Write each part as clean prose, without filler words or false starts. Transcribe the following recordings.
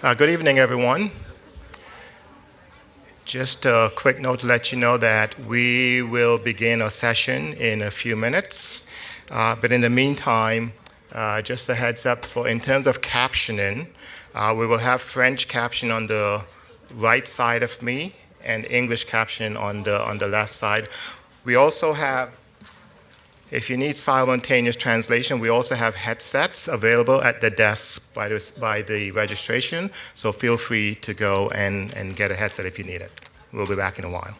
Good evening, everyone. Just a quick note to let you know that we will begin our session in a few minutes. But in the meantime, just a heads up for in terms of captioning, we will have French caption on the right side of me and English caption on the left side. We also have, if you need simultaneous translation, we also have headsets available at the desk by the registration, so feel free to go and get a headset if you need it. We'll be back in a while.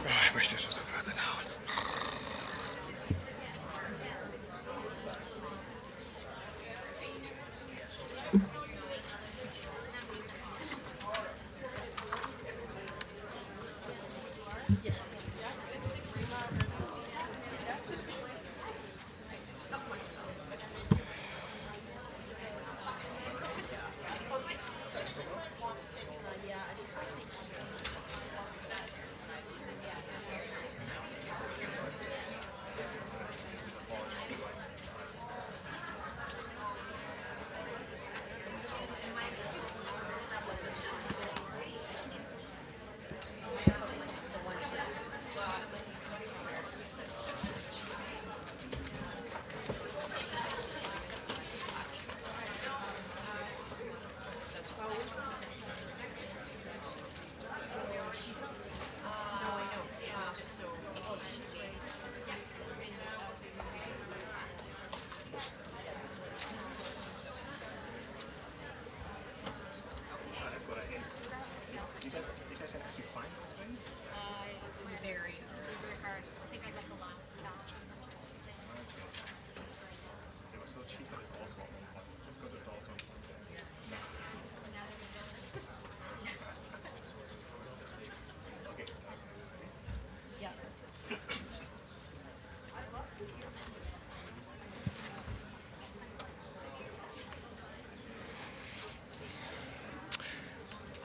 I wish this was further down.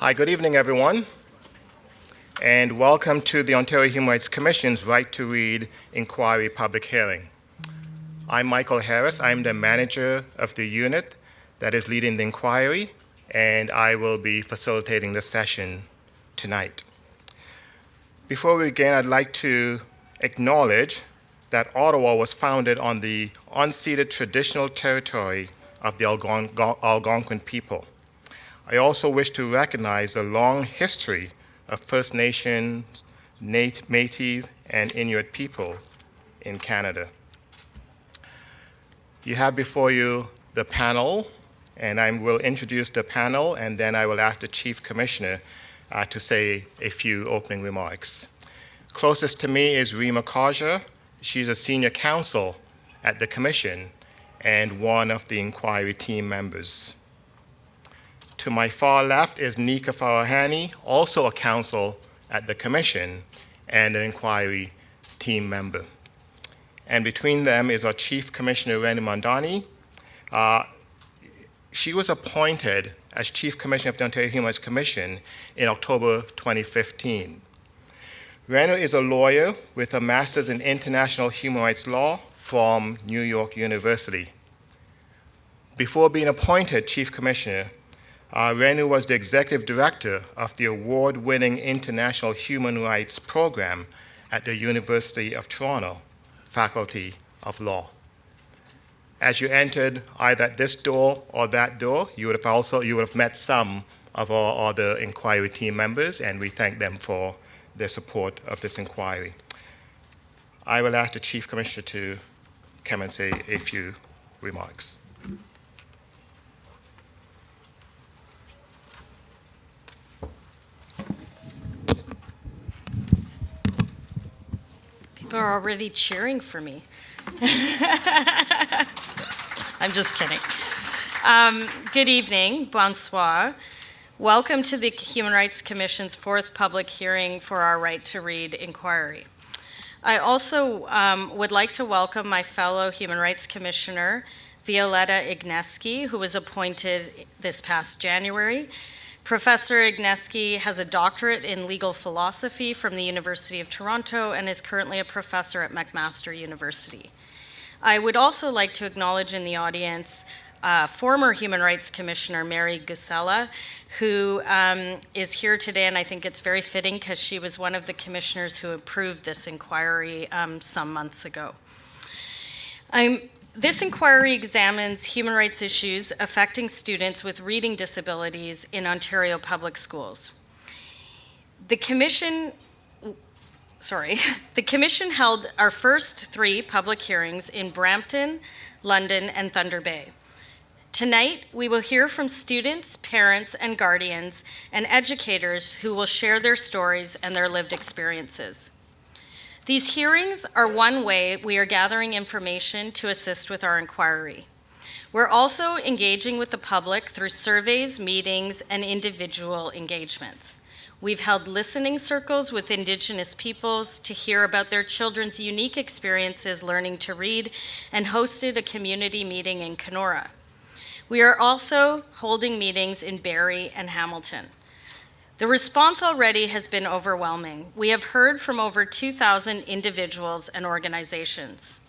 Hi, good evening, everyone, and welcome to the Ontario Human Rights Commission's Right to Read Inquiry Public Hearing. I'm Michael Harris. I'm the manager of the unit that is leading the inquiry, and I will be facilitating the session tonight. Before we begin, I'd like to acknowledge that Ottawa was founded on the unceded traditional territory of the Algonquin people. I also wish to recognize the long history of First Nations, Métis, and Inuit people in Canada. You have before you the panel, and I will introduce the panel, and then I will ask the Chief Commissioner to say a few opening remarks. Closest to me is Rima Kaja. She's a senior counsel at the Commission and one of the inquiry team members. To my far left is Nika Farahani, also a counsel at the Commission and an inquiry team member. And between them is our Chief Commissioner, Renu Mandani. She was appointed as Chief Commissioner of the Ontario Human Rights Commission in October 2015. Renu is a lawyer with a master's in international human rights law from New York University. Before being appointed Chief Commissioner, Renu was the executive director of the award-winning International Human Rights Program at the University of Toronto, Faculty of Law. As you entered either at this door or that door, you would have met some of our other inquiry team members, and we thank them for their support of this inquiry. I will ask the Chief Commissioner to come and say a few remarks. People are already cheering for me. I'm just kidding. Good evening, bonsoir. Welcome to the Human Rights Commission's fourth public hearing for our Right to Read inquiry. I also would like to welcome my fellow Human Rights Commissioner, Violetta Igneski, who was appointed this past January. Professor Igneski has a doctorate in legal philosophy from the University of Toronto and is currently a professor at McMaster University. I would also like to acknowledge in the audience former Human Rights Commissioner Mary Gusella, who is here today, and I think it's very fitting because she was one of the commissioners who approved this inquiry some months ago. This inquiry examines human rights issues affecting students with reading disabilities in Ontario public schools. The Commission held our first three public hearings in Brampton, London, and Thunder Bay. Tonight, we will hear from students, parents, and guardians, and educators who will share their stories and their lived experiences. These hearings are one way we are gathering information to assist with our inquiry. We're also engaging with the public through surveys, meetings, and individual engagements. We've held listening circles with Indigenous peoples to hear about their children's unique experiences learning to read, and hosted a community meeting in Kenora. We are also holding meetings in Barrie and Hamilton. The response already has been overwhelming. We have heard from over 2,000 individuals and organizations.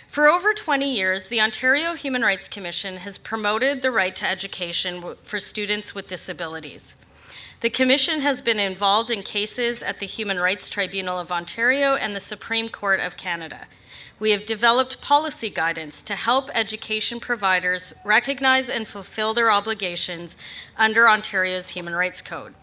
For over 20 years, the Ontario Human Rights Commission has promoted the right to education for students with disabilities. The Commission has been involved in cases at the Human Rights Tribunal of Ontario and the Supreme Court of Canada. We have developed policy guidance to help education providers recognize and fulfill their obligations under Ontario's Human Rights Code.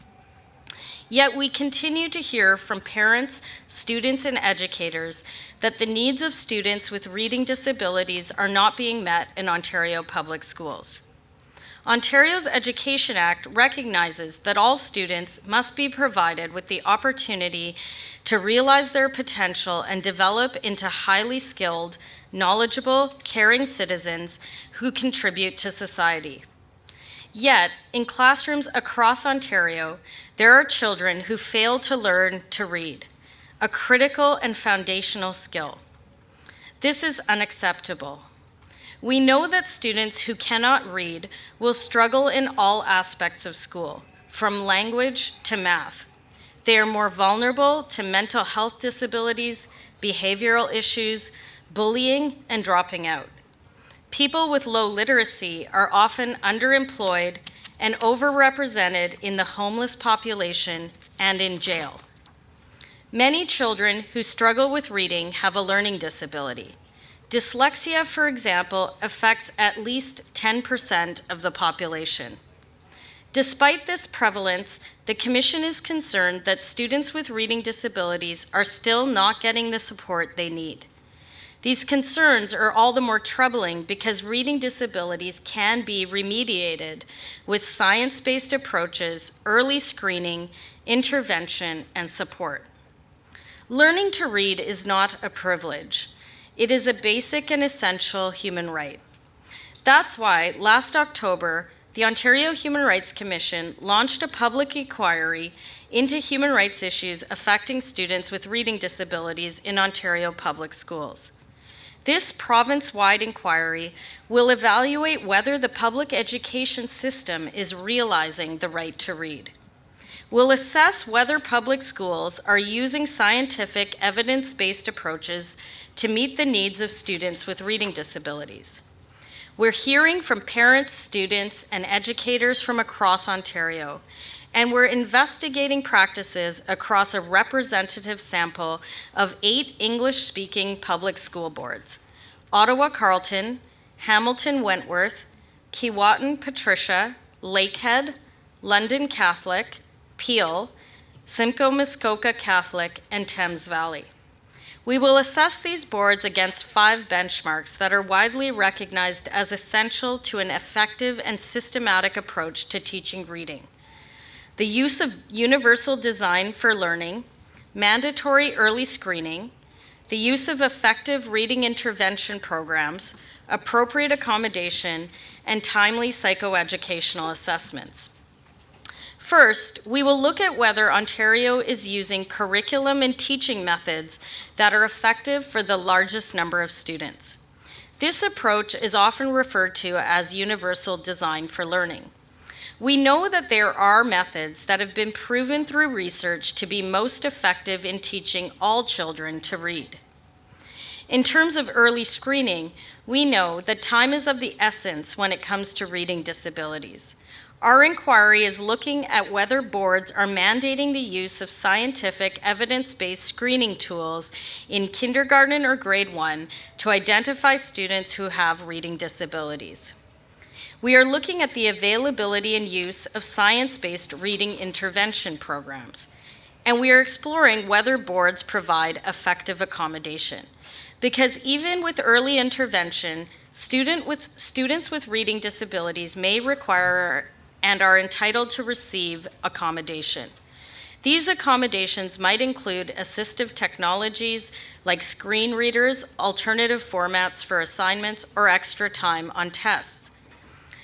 Yet we continue to hear from parents, students, and educators that the needs of students with reading disabilities are not being met in Ontario public schools. Ontario's Education Act recognizes that all students must be provided with the opportunity to realize their potential and develop into highly skilled, knowledgeable, caring citizens who contribute to society. Yet, in classrooms across Ontario, there are children who fail to learn to read, a critical and foundational skill. This is unacceptable. We know that students who cannot read will struggle in all aspects of school, from language to math. They are more vulnerable to mental health disabilities, behavioral issues, bullying, and dropping out. People with low literacy are often underemployed and overrepresented in the homeless population and in jail. Many children who struggle with reading have a learning disability. Dyslexia, for example, affects at least 10% of the population. Despite this prevalence, the Commission is concerned that students with reading disabilities are still not getting the support they need. These concerns are all the more troubling because reading disabilities can be remediated with science-based approaches, early screening, intervention, and support. Learning to read is not a privilege. It is a basic and essential human right. That's why last October, the Ontario Human Rights Commission launched a public inquiry into human rights issues affecting students with reading disabilities in Ontario public schools. This province-wide inquiry will evaluate whether the public education system is realizing the right to read. We'll assess whether public schools are using scientific, evidence-based approaches to meet the needs of students with reading disabilities. We're hearing from parents, students, and educators from across Ontario, and we're investigating practices across a representative sample of 8 English-speaking public school boards: Ottawa Carleton, Hamilton Wentworth, Keewatin Patricia, Lakehead, London Catholic, Peel, Simcoe Muskoka Catholic, and Thames Valley. We will assess these boards against 5 benchmarks that are widely recognized as essential to an effective and systematic approach to teaching reading: the use of universal design for learning, mandatory early screening, the use of effective reading intervention programs, appropriate accommodation, and timely psychoeducational assessments. First, we will look at whether Ontario is using curriculum and teaching methods that are effective for the largest number of students. This approach is often referred to as universal design for learning. We know that there are methods that have been proven through research to be most effective in teaching all children to read. In terms of early screening, we know that time is of the essence when it comes to reading disabilities. Our inquiry is looking at whether boards are mandating the use of scientific, evidence-based screening tools in kindergarten or grade 1 to identify students who have reading disabilities. We are looking at the availability and use of science-based reading intervention programs, and we are exploring whether boards provide effective accommodation. Because even with early intervention, students with reading disabilities may require and are entitled to receive accommodation. These accommodations might include assistive technologies like screen readers, alternative formats for assignments, or extra time on tests.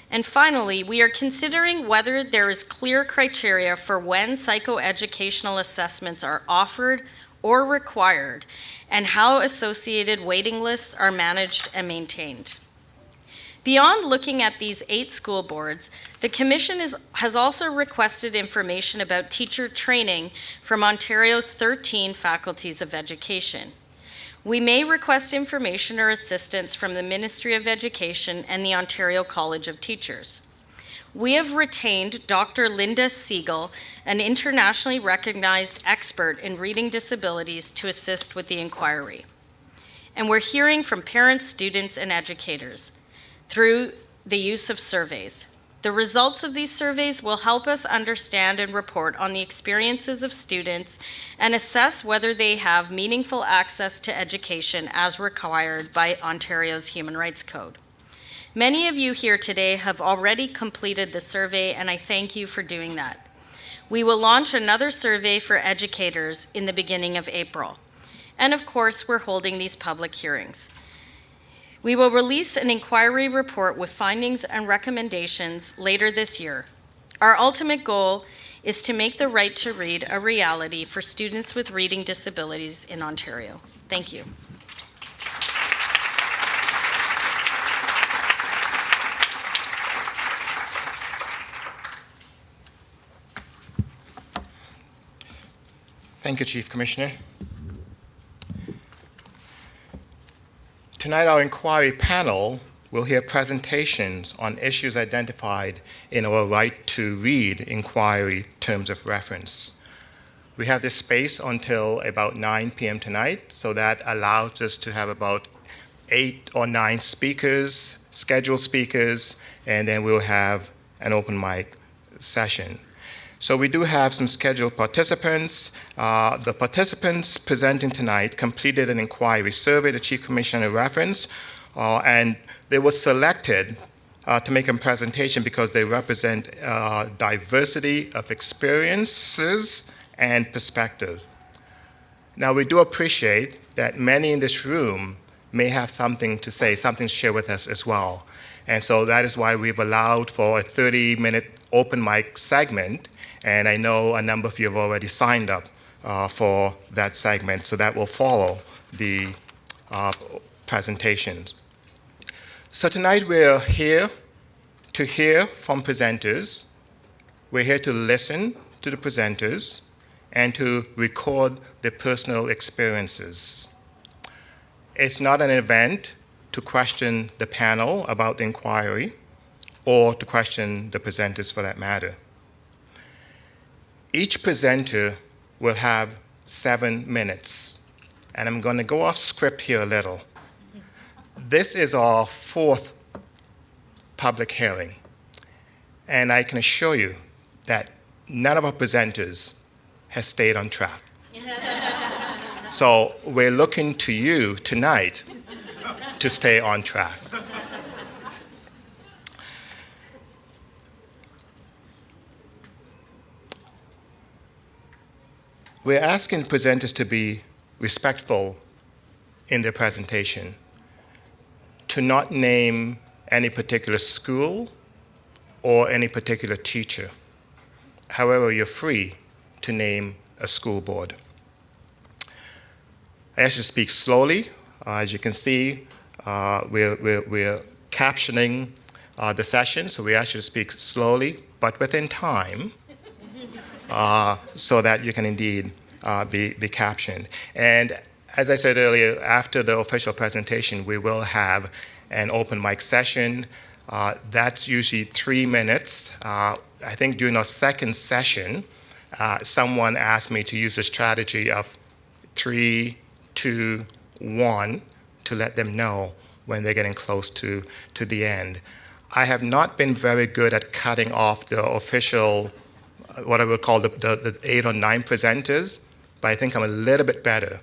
And finally, we are considering whether there is clear criteria for when psychoeducational assessments are offered or required, and how associated waiting lists are managed and maintained. Beyond looking at these 8 school boards, the Commission has also requested information about teacher training from Ontario's 13 faculties of education. We may request information or assistance from the Ministry of Education and the Ontario College of Teachers. We have retained Dr. Linda Siegel, an internationally recognized expert in reading disabilities, to assist with the inquiry. And we're hearing from parents, students, and educators through the use of surveys. The results of these surveys will help us understand and report on the experiences of students and assess whether they have meaningful access to education as required by Ontario's Human Rights Code. Many of you here today have already completed the survey, and I thank you for doing that. We will launch another survey for educators in the beginning of April. And of course, we're holding these public hearings. We will release an inquiry report with findings and recommendations later this year. Our ultimate goal is to make the right to read a reality for students with reading disabilities in Ontario. Thank you. Thank you, Chief Commissioner. Tonight, our inquiry panel will hear presentations on issues identified in our right to read inquiry terms of reference. We have this space until about 9 p.m. tonight, so that allows us to have about 8 or 9 speakers, scheduled speakers, and then we'll have an open mic session. So we do have some scheduled participants. The participants presenting tonight completed an inquiry survey the Chief Commissioner referenced, and they were selected to make a presentation because they represent diversity of experiences and perspectives. Now, we do appreciate that many in this room may have something to say, something to share with us as well. And so that is why we've allowed for a 30-minute open mic segment, and I know a number of you have already signed up for that segment, so that will follow the presentations. So tonight we're here to hear from presenters. We're here to listen to the presenters and to record their personal experiences. It's not an event to question the panel about the inquiry or to question the presenters for that matter. Each presenter will have 7 minutes, and I'm going to go off script here a little. This is our 4th public hearing, and I can assure you that none of our presenters has stayed on track. So we're looking to you tonight to stay on track. We're asking presenters to be respectful in their presentation, to not name any particular school or any particular teacher. However, you're free to name a school board. I ask you to speak slowly. As you can see, we're captioning the session, so we ask you to speak slowly, but within time, so that you can indeed be captioned. And as I said earlier, after the official presentation, we will have an open mic session. That's usually 3 minutes. I think during our second session, someone asked me to use the strategy of 3, 2, 1 to let them know when they're getting close to the end. I have not been very good at cutting off the official, what I would call the 8 or 9 presenters, but I think I'm a little bit better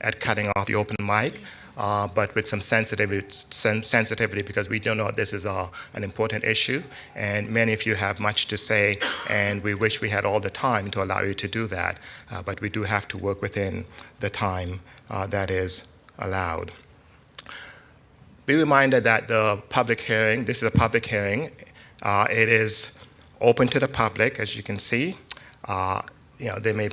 at cutting off the open mic, but with some sensitivity because we do know this is an important issue, and many of you have much to say, and we wish we had all the time to allow you to do that, but we do have to work within the time that is allowed. Be reminded that the public hearing, this is a public hearing, it is open to the public, as you can see. There may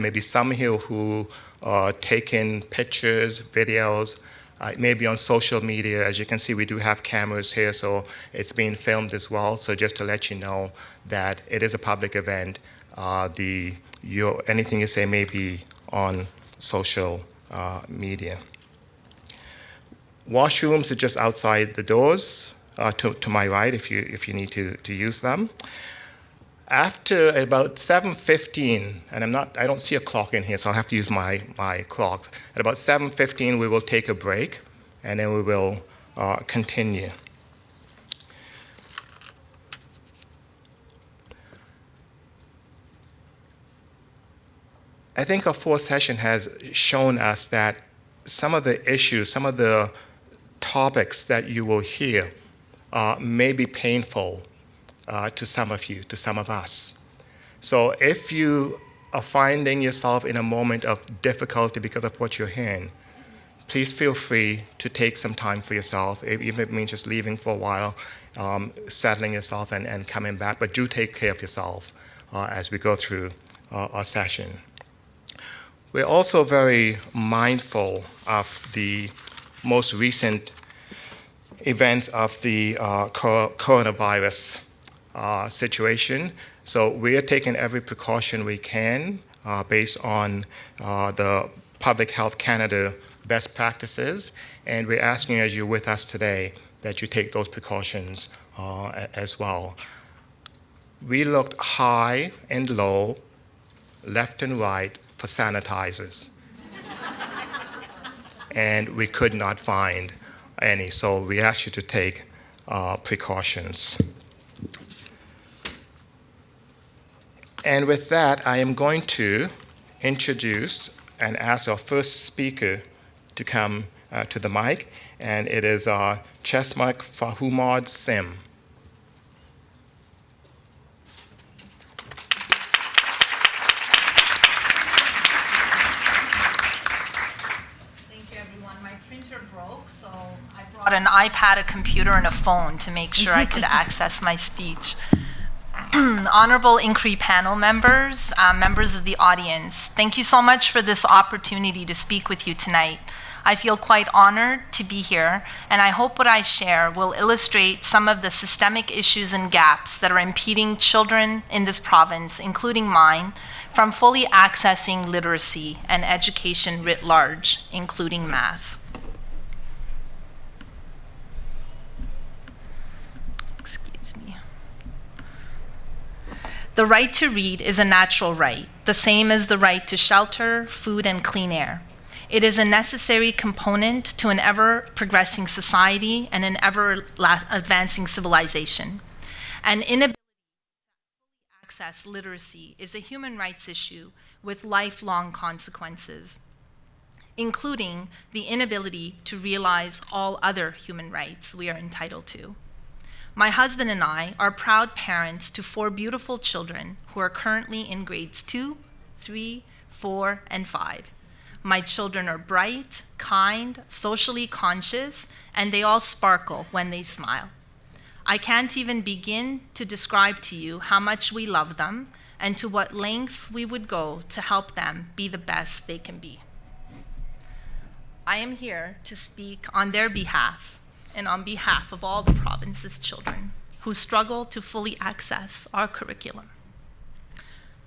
be some here who are taking pictures, videos. It may be on social media. As you can see, we do have cameras here, so it's being filmed as well. So just to let you know that it is a public event, anything you say may be on social media. Washrooms are just outside the doors to my right if you need to use them. After about 7:15, and I don't see a clock in here, so I'll have to use my clock. At about 7:15, we will take a break, and then we will continue. I think our 4th session has shown us that some of the issues, some of the topics that you will hear may be painful to some of you, to some of us. So if you are finding yourself in a moment of difficulty because of what you're hearing, please feel free to take some time for yourself, even if it means just leaving for a while, settling yourself and coming back. But do take care of yourself as we go through our session. We're also very mindful of the most recent events of the coronavirus situation. So we are taking every precaution we can based on the Public Health Canada best practices, and we're asking, as you're with us today, that you take those precautions as well. We looked high and low, left and right for sanitizers, and we could not find any, so we ask you to take precautions. And with that, I am going to introduce and ask our first speaker to come to the mic, and it is Chesmak Fahumad Sim. Thank you, everyone. My printer broke, so I brought an iPad, a computer, and a phone to make sure I could access my speech. Honorable Inquiry panel members, members of the audience, thank you so much for this opportunity to speak with you tonight. I feel quite honored to be here, and I hope what I share will illustrate some of the systemic issues and gaps that are impeding children in this province, including mine, from fully accessing literacy and education writ large, including math. The right to read is a natural right, the same as the right to shelter, food, and clean air. It is a necessary component to an ever-progressing society and an ever-advancing civilization. An inability to access literacy is a human rights issue with lifelong consequences, including the inability to realize all other human rights we are entitled to. My husband and I are proud parents to 4 beautiful children who are currently in grades 2, 3, 4, and 5. My children are bright, kind, socially conscious, and they all sparkle when they smile. I can't even begin to describe to you how much we love them and to what lengths we would go to help them be the best they can be. I am here to speak on their behalf and on behalf of all the province's children who struggle to fully access our curriculum.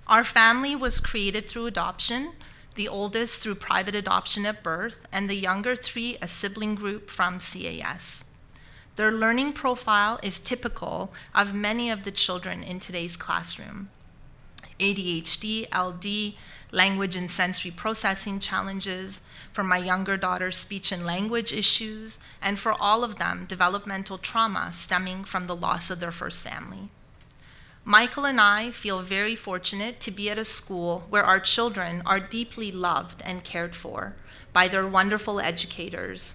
Our family was created through adoption, the oldest through private adoption at birth, and the younger 3 a sibling group from CAS. Their learning profile is typical of many of the children in today's classroom. ADHD, LD, language and sensory processing challenges, for my younger daughter's speech and language issues, and for all of them, developmental trauma stemming from the loss of their first family. Michael and I feel very fortunate to be at a school where our children are deeply loved and cared for by their wonderful educators,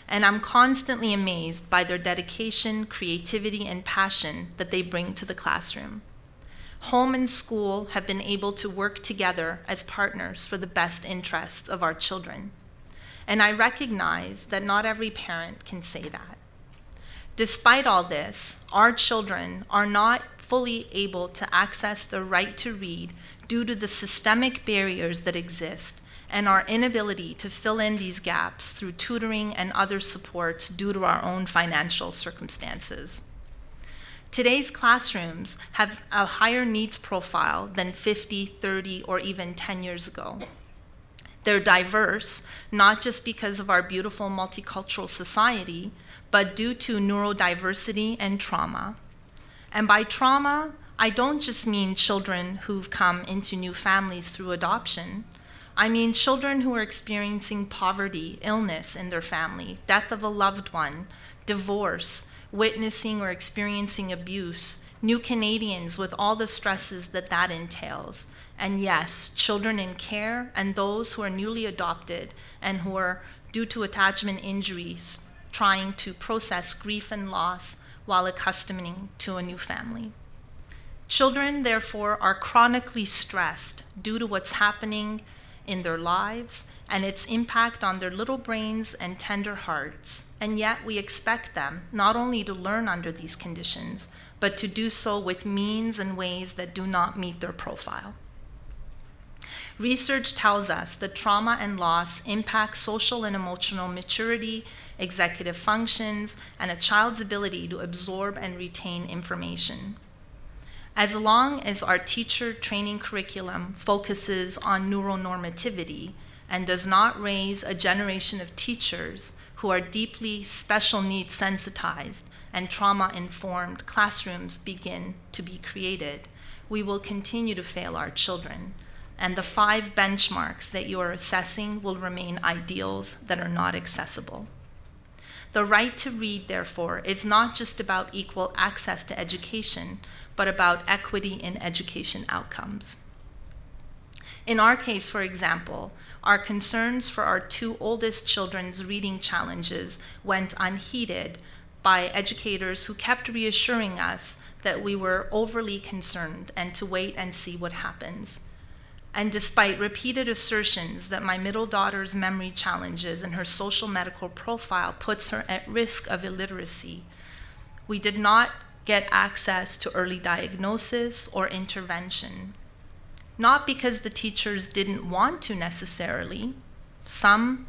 and I'm constantly amazed by their dedication, creativity, and passion that they bring to the classroom. Home and school have been able to work together as partners for the best interests of our children. And I recognize that not every parent can say that. Despite all this, our children are not fully able to access the right to read due to the systemic barriers that exist and our inability to fill in these gaps through tutoring and other supports due to our own financial circumstances. Today's classrooms have a higher needs profile than 50, 30, or even 10 years ago. They're diverse, not just because of our beautiful multicultural society, but due to neurodiversity and trauma. And by trauma, I don't just mean children who've come into new families through adoption. I mean children who are experiencing poverty, illness in their family, death of a loved one, divorce, witnessing or experiencing abuse, new Canadians with all the stresses that that entails. And yes, children in care and those who are newly adopted and who are, due to attachment injuries, trying to process grief and loss while accustoming to a new family. Children, therefore, are chronically stressed due to what's happening in their lives and its impact on their little brains and tender hearts. And yet we expect them not only to learn under these conditions, but to do so with means and ways that do not meet their profile. Research tells us that trauma and loss impact social and emotional maturity, executive functions, and a child's ability to absorb and retain information. As long as our teacher training curriculum focuses on neuronormativity and does not raise a generation of teachers who are deeply special needs sensitized and trauma-informed classrooms begin to be created, we will continue to fail our children, and the 5 benchmarks that you are assessing will remain ideals that are not accessible. The right to read, therefore, is not just about equal access to education, but about equity in education outcomes. In our case, for example, our concerns for our 2 oldest children's reading challenges went unheeded by educators who kept reassuring us that we were overly concerned and to wait and see what happens. And despite repeated assertions that my middle daughter's memory challenges and her social medical profile puts her at risk of illiteracy, we did not get access to early diagnosis or intervention. Not because the teachers didn't want to necessarily. Some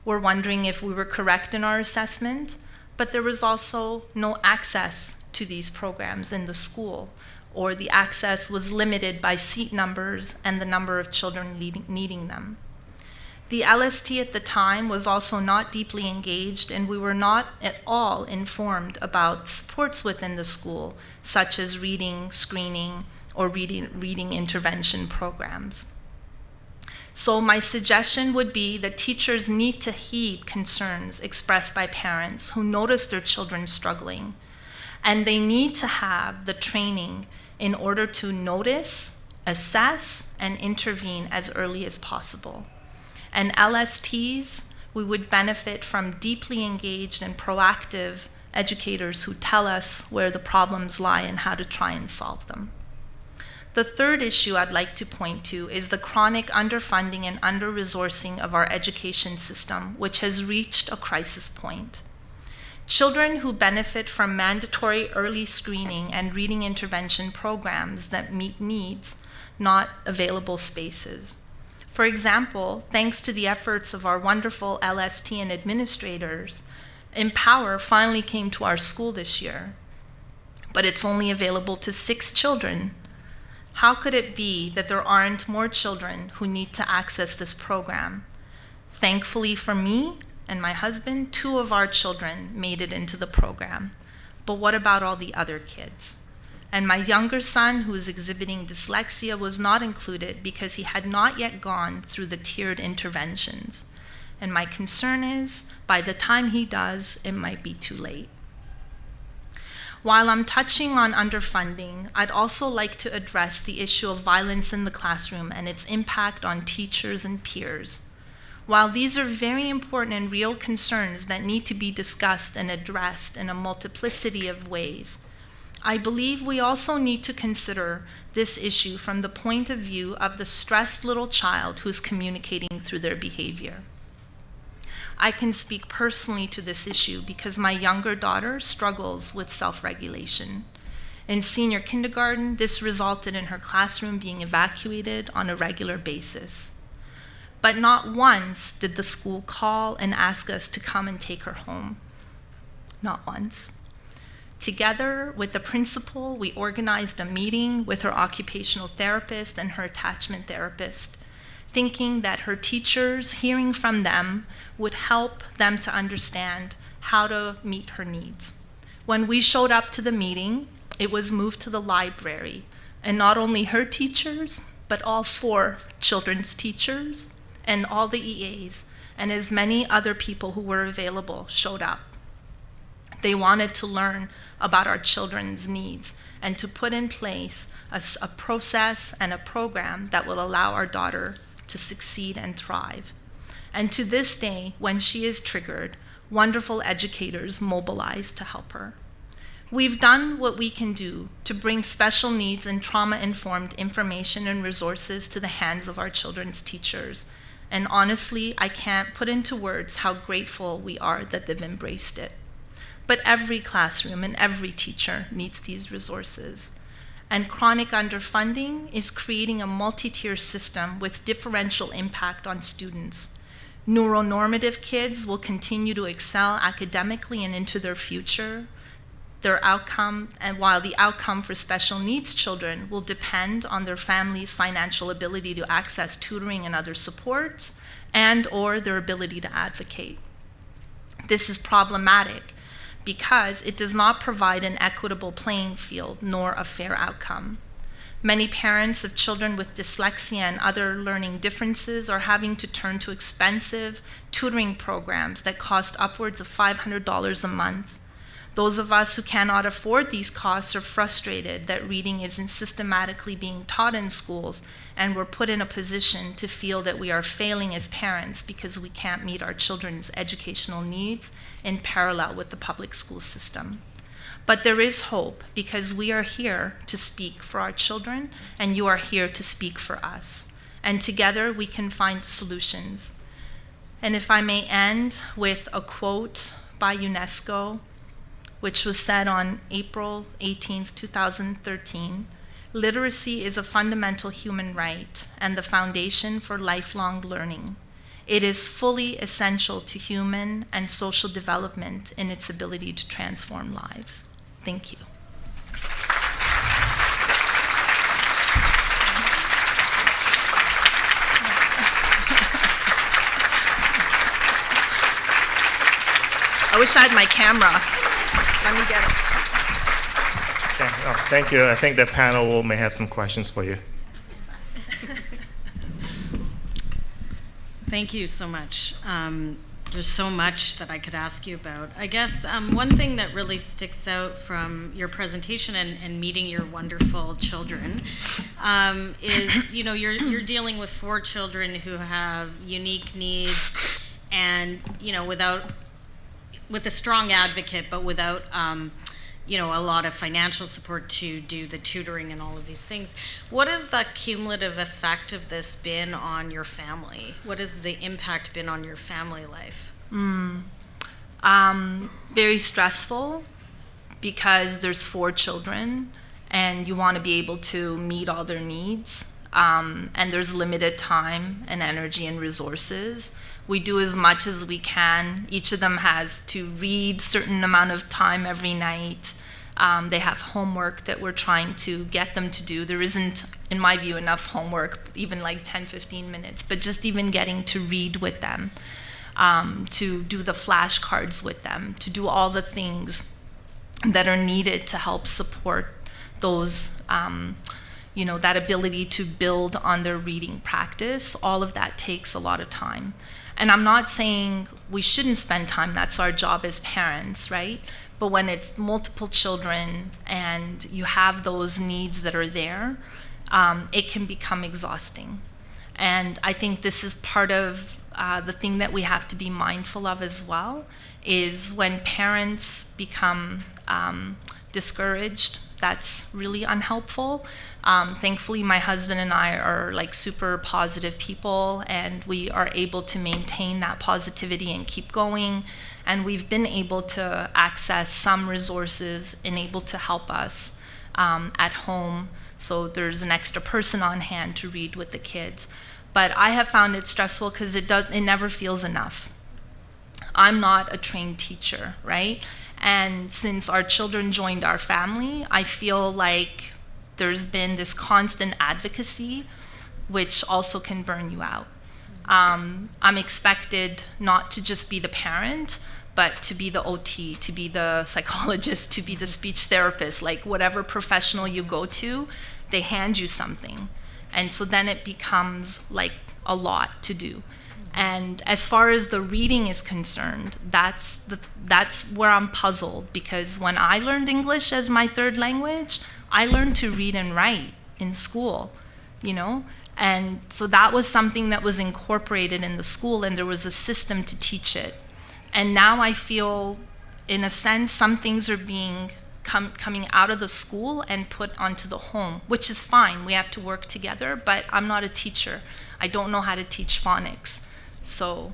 were wondering if we were correct in our assessment, but there was also no access to these programs in the school, or the access was limited by seat numbers and the number of children needing them. The LST at the time was also not deeply engaged, and we were not at all informed about supports within the school, such as reading, screening, or reading intervention programs. So my suggestion would be that teachers need to heed concerns expressed by parents who notice their children struggling, and they need to have the training in order to notice, assess, and intervene as early as possible. And LSTs, we would benefit from deeply engaged and proactive educators who tell us where the problems lie and how to try and solve them. The third issue I'd like to point to is the chronic underfunding and under-resourcing of our education system, which has reached a crisis point. Children who benefit from mandatory early screening and reading intervention programs that meet needs, not available spaces. For example, thanks to the efforts of our wonderful LST and administrators, Empower finally came to our school this year, but it's only available to 6 children. How could it be that there aren't more children who need to access this program? Thankfully for me and my husband, 2 of our children made it into the program. But what about all the other kids? And my younger son, who is exhibiting dyslexia, was not included because he had not yet gone through the tiered interventions. And my concern is, by the time he does, it might be too late. While I'm touching on underfunding, I'd also like to address the issue of violence in the classroom and its impact on teachers and peers. While these are very important and real concerns that need to be discussed and addressed in a multiplicity of ways, I believe we also need to consider this issue from the point of view of the stressed little child who's communicating through their behavior. I can speak personally to this issue because my younger daughter struggles with self-regulation. In senior kindergarten, this resulted in her classroom being evacuated on a regular basis. But not once did the school call and ask us to come and take her home. Not once. Together with the principal, we organized a meeting with her occupational therapist and her attachment therapist, thinking that her teachers, hearing from them, would help them to understand how to meet her needs. When we showed up to the meeting, it was moved to the library, and not only her teachers, but all 4 children's teachers and all the EAs, and as many other people who were available showed up. They wanted to learn about our children's needs and to put in place a process and a program that will allow our daughter to succeed and thrive. And to this day, when she is triggered, wonderful educators mobilize to help her. We've done what we can do to bring special needs and trauma-informed information and resources to the hands of our children's teachers. And honestly, I can't put into words how grateful we are that they've embraced it. But every classroom and every teacher needs these resources. And chronic underfunding is creating a multi-tier system with differential impact on students. Neuronormative kids will continue to excel academically and into their future. their outcome, and while the outcome for special needs children will depend on their family's financial ability to access tutoring and other supports, and or their ability to advocate. This is problematic because it does not provide an equitable playing field nor a fair outcome. Many parents of children with dyslexia and other learning differences are having to turn to expensive tutoring programs that cost upwards of $500 a month. Those of us who cannot afford these costs are frustrated that reading isn't systematically being taught in schools, and we're put in a position to feel that we are failing as parents because we can't meet our children's educational needs in parallel with the public school system. But there is hope because we are here to speak for our children, and you are here to speak for us. And together we can find solutions. And if I may end with a quote by UNESCO, which was said on April 18th, 2013, "Literacy is a fundamental human right and the foundation for lifelong learning. It is fully essential to human and social development in its ability to transform lives." Thank you. I wish I had my camera. Let me get it. Thank you. I think the panel may have some questions for you. Thank you so much. There's so much that I could ask you about. I guess one thing that really sticks out from your presentation and meeting your wonderful children is, you're dealing with 4 children who have unique needs, and with a strong advocate, but without a lot of financial support to do the tutoring and all of these things. What has the cumulative effect of this been on your family? What has the impact been on your family life? Very stressful because there's 4 children and you want to be able to meet all their needs. And there's limited time and energy and resources. We do as much as we can. Each of them has to read a certain amount of time every night. They have homework that we're trying to get them to do. There isn't, in my view, enough homework, even like 10, 15 minutes, but just even getting to read with them, to do the flashcards with them, to do all the things that are needed to help support those that ability to build on their reading practice. All of that takes a lot of time. And I'm not saying we shouldn't spend time, that's our job as parents, right? But when it's multiple children and you have those needs that are there, it can become exhausting. And I think this is part of the thing that we have to be mindful of as well, is when parents become discouraged, that's really unhelpful. Thankfully, my husband and I are like super positive people, and we are able to maintain that positivity and keep going. And we've been able to access some resources and able to help us at home. So there's an extra person on hand to read with the kids. But I have found it stressful because it never feels enough. I'm not a trained teacher, right? And since our children joined our family, I feel like there's been this constant advocacy, which also can burn you out. I'm expected not to just be the parent, but to be the OT, to be the psychologist, to be the speech therapist, like whatever professional you go to, they hand you something. And so then it becomes like a lot to do. And as far as the reading is concerned, that's where I'm puzzled, because when I learned English as my 3rd language, I learned to read and write in school, And so that was something that was incorporated in the school, and there was a system to teach it. And now I feel, in a sense, some things are being coming out of the school and put onto the home, which is fine. We have to work together, but I'm not a teacher. I don't know how to teach phonics. So,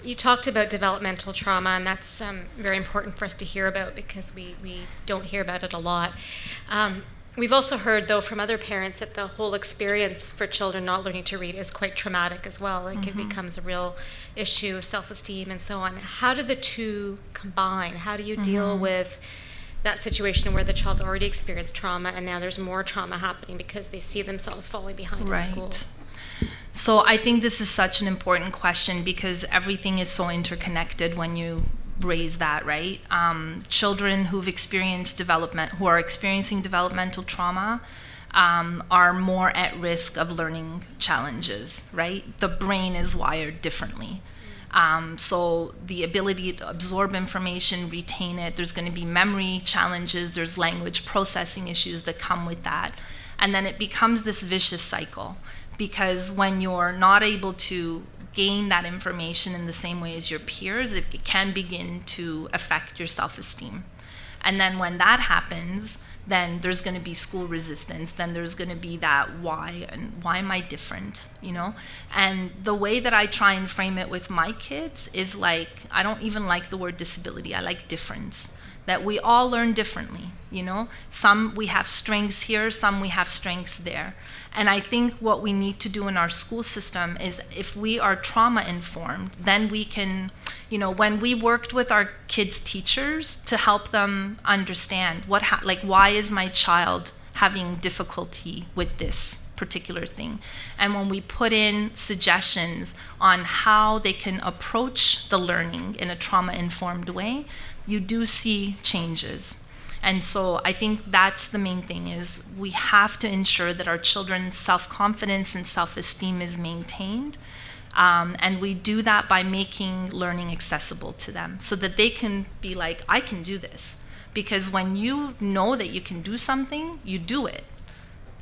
You talked about developmental trauma, and that's very important for us to hear about because we don't hear about it a lot. We've also heard, though, from other parents that the whole experience for children not learning to read is quite traumatic as well. Like, it becomes a real issue of self-esteem and so on. How do the two combine? How do you deal with that situation where the child already experienced trauma and now there's more trauma happening because they see themselves falling behind in school? So I think this is such an important question because everything is so interconnected when you raise that, right? Children who are experiencing developmental trauma are more at risk of learning challenges, right? The brain is wired differently. So the ability to absorb information, retain it, there's going to be memory challenges, there's language processing issues that come with that. And then it becomes this vicious cycle because when you're not able to gain that information in the same way as your peers, it can begin to affect your self-esteem. And then when that happens, then there's going to be school resistance, then there's going to be that why, and why am I different, you know? And the way that I try and frame it with my kids is like, I don't even like the word disability, I like difference. That we all learn differently, you know? Some we have strengths here, some we have strengths there. And I think what we need to do in our school system is if we are trauma informed, then we can, you know, when we worked with our kids' teachers to help them understand why is my child having difficulty with this particular thing. And when we put in suggestions on how they can approach the learning in a trauma-informed way, you do see changes. And so I think that's the main thing is we have to ensure that our children's self-confidence and self-esteem is maintained. And we do that by making learning accessible to them so that they can be like, I can do this. Because when you know that you can do something, you do it.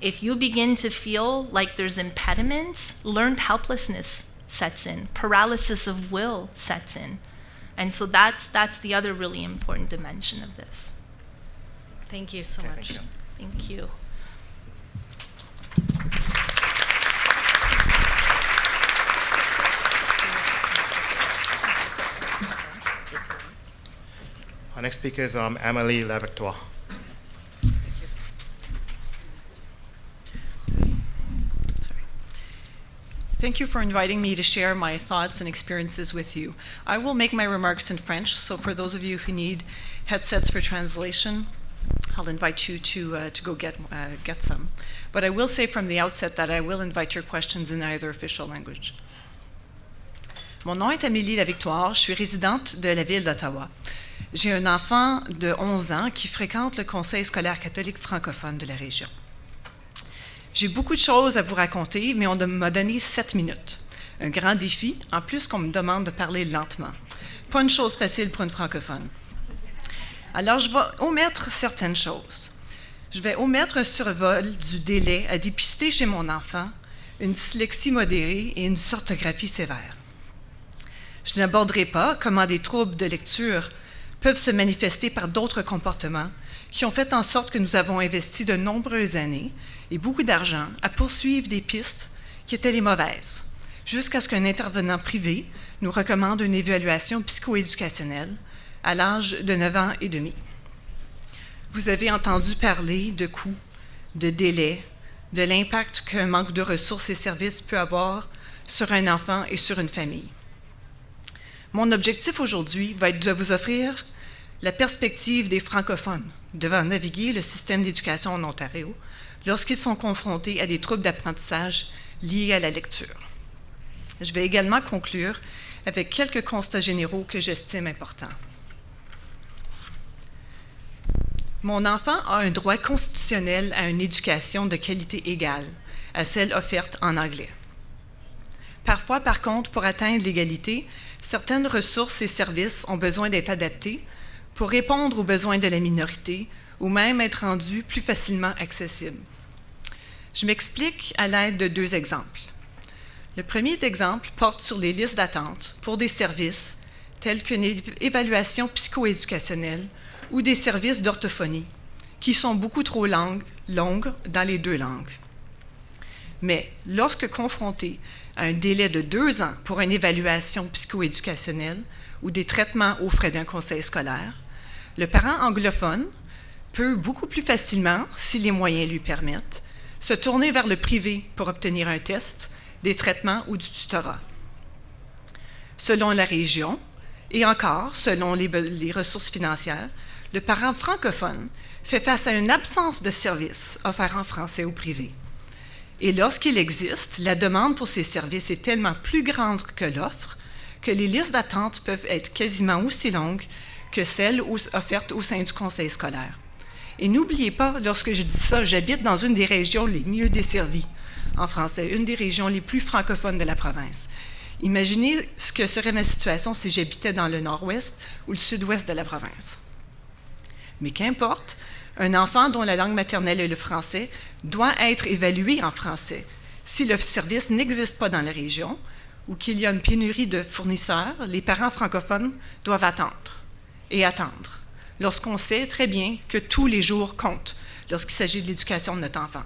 If you begin to feel like there's impediments, learned helplessness sets in, paralysis of will sets in. And so that's the other really important dimension of this. Thank you so much. Thank you. Our next speaker is Amélie Lavertois. Thank you for inviting me to share my thoughts and experiences with you. I will make my remarks in French, so for those of you who need headsets for translation, I'll invite you to go get some. But I will say from the outset that I will invite your questions in either official language. Mon nom est Amélie Lavictoire, je suis résidente de la ville d'Ottawa. J'ai un enfant de 11 ans qui fréquente le Conseil scolaire catholique francophone de la région. J'ai beaucoup de choses à vous raconter, mais on m'a donné 7 minutes. Un grand défi, en plus qu'on me demande de parler lentement. Pas une chose facile pour une francophone. Alors, je vais omettre certaines choses. Je vais omettre un survol du délai à dépister chez mon enfant, une dyslexie modérée et une dysorthographie sévère. Je n'aborderai pas comment des troubles de lecture peuvent se manifester par d'autres comportements qui ont fait en sorte que nous avons investi de nombreuses années et beaucoup d'argent à poursuivre des pistes qui étaient les mauvaises, jusqu'à ce qu'un intervenant privé nous recommande une évaluation psychoéducationnelle à l'âge de 9 ans et demi. Vous avez entendu parler de coûts, de délais, de l'impact qu'un manque de ressources et services peut avoir sur un enfant et sur une famille. Mon objectif aujourd'hui va être de vous offrir la perspective des francophones devant naviguer le système d'éducation en Ontario lorsqu'ils sont confrontés à des troubles d'apprentissage liés à la lecture. Je vais également conclure avec quelques constats généraux que j'estime importants. Mon enfant a un droit constitutionnel à une éducation de qualité égale à celle offerte en anglais. Parfois, par contre, pour atteindre l'égalité, certaines ressources et services ont besoin d'être adaptés pour répondre aux besoins de la minorité ou même être rendus plus facilement accessibles. Je m'explique à l'aide de 2 exemples. Le premier exemple porte sur les listes d'attente pour des services tels qu'une évaluation psychoéducationnelle ou des services d'orthophonie, qui sont beaucoup trop longues dans les 2 langues. Mais lorsque confronté à un délai de 2 ans pour une évaluation psychoéducationnelle ou des traitements aux frais d'un conseil scolaire, le parent anglophone peut beaucoup plus facilement, si les moyens lui permettent, se tourner vers le privé pour obtenir un test, des traitements ou du tutorat. Selon la région, et encore selon les ressources financières, le parent francophone fait face à une absence de services offerts en français ou privé. Et lorsqu'il existe, la demande pour ces services est tellement plus grande que l'offre que les listes d'attente peuvent être quasiment aussi longues que celles offertes au sein du conseil scolaire. Et n'oubliez pas, lorsque je dis ça, j'habite dans une des régions les mieux desservies en français, une des régions les plus francophones de la province. Imaginez ce que serait ma situation si j'habitais dans le nord-ouest ou le sud-ouest de la province. Mais qu'importe, un enfant dont la langue maternelle est le français doit être évalué en français. Si le service n'existe pas dans la région ou qu'il y a une pénurie de fournisseurs, les parents francophones doivent attendre et attendre, lorsqu'on sait très bien que tous les jours comptent lorsqu'il s'agit de l'éducation de notre enfant.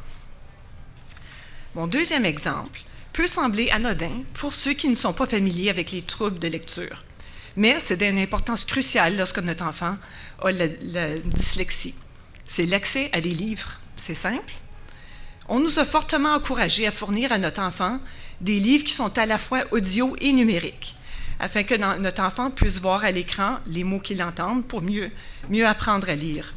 Mon deuxième exemple peut sembler anodin pour ceux qui ne sont pas familiers avec les troubles de lecture, mais c'est d'une importance cruciale lorsque notre enfant a la dyslexie. C'est l'accès à des livres. C'est simple. On nous a fortement encouragés à fournir à notre enfant des livres qui sont à la fois audio et numériques, afin que notre enfant puisse voir à l'écran les mots qu'il entend pour mieux apprendre à lire.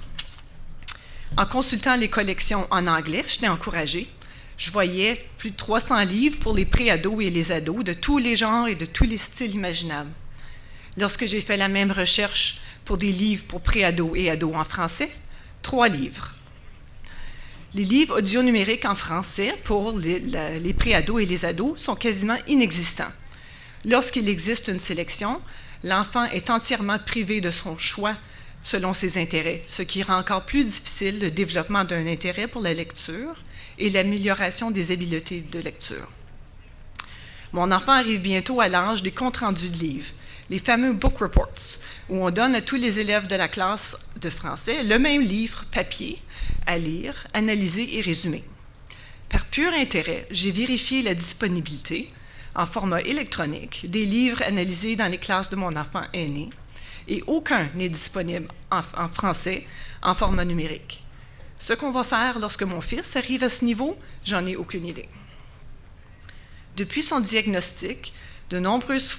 En consultant les collections en anglais, j'étais encouragée. Je voyais plus de 300 livres pour les pré-ados et les ados, de tous les genres et de tous les styles imaginables. Lorsque j'ai fait la même recherche pour des livres pour pré-ados et ados en français, 3 livres. Les livres audio numériques en français pour les pré-ados et les ados sont quasiment inexistants. Lorsqu'il existe une sélection, l'enfant est entièrement privé de son choix selon ses intérêts, ce qui rend encore plus difficile le développement d'un intérêt pour la lecture et l'amélioration des habiletés de lecture. Mon enfant arrive bientôt à l'âge des comptes rendus de livres, les fameux book reports, où on donne à tous les élèves de la classe de français le même livre papier à lire, analyser et résumer. Par pur intérêt, j'ai vérifié la disponibilité en format électronique des livres analysés dans les classes de mon enfant aîné, et aucun n'est disponible en français en format numérique. Ce qu'on va faire lorsque mon fils arrive à ce niveau, j'en ai aucune idée. Depuis son diagnostic, de nombreuses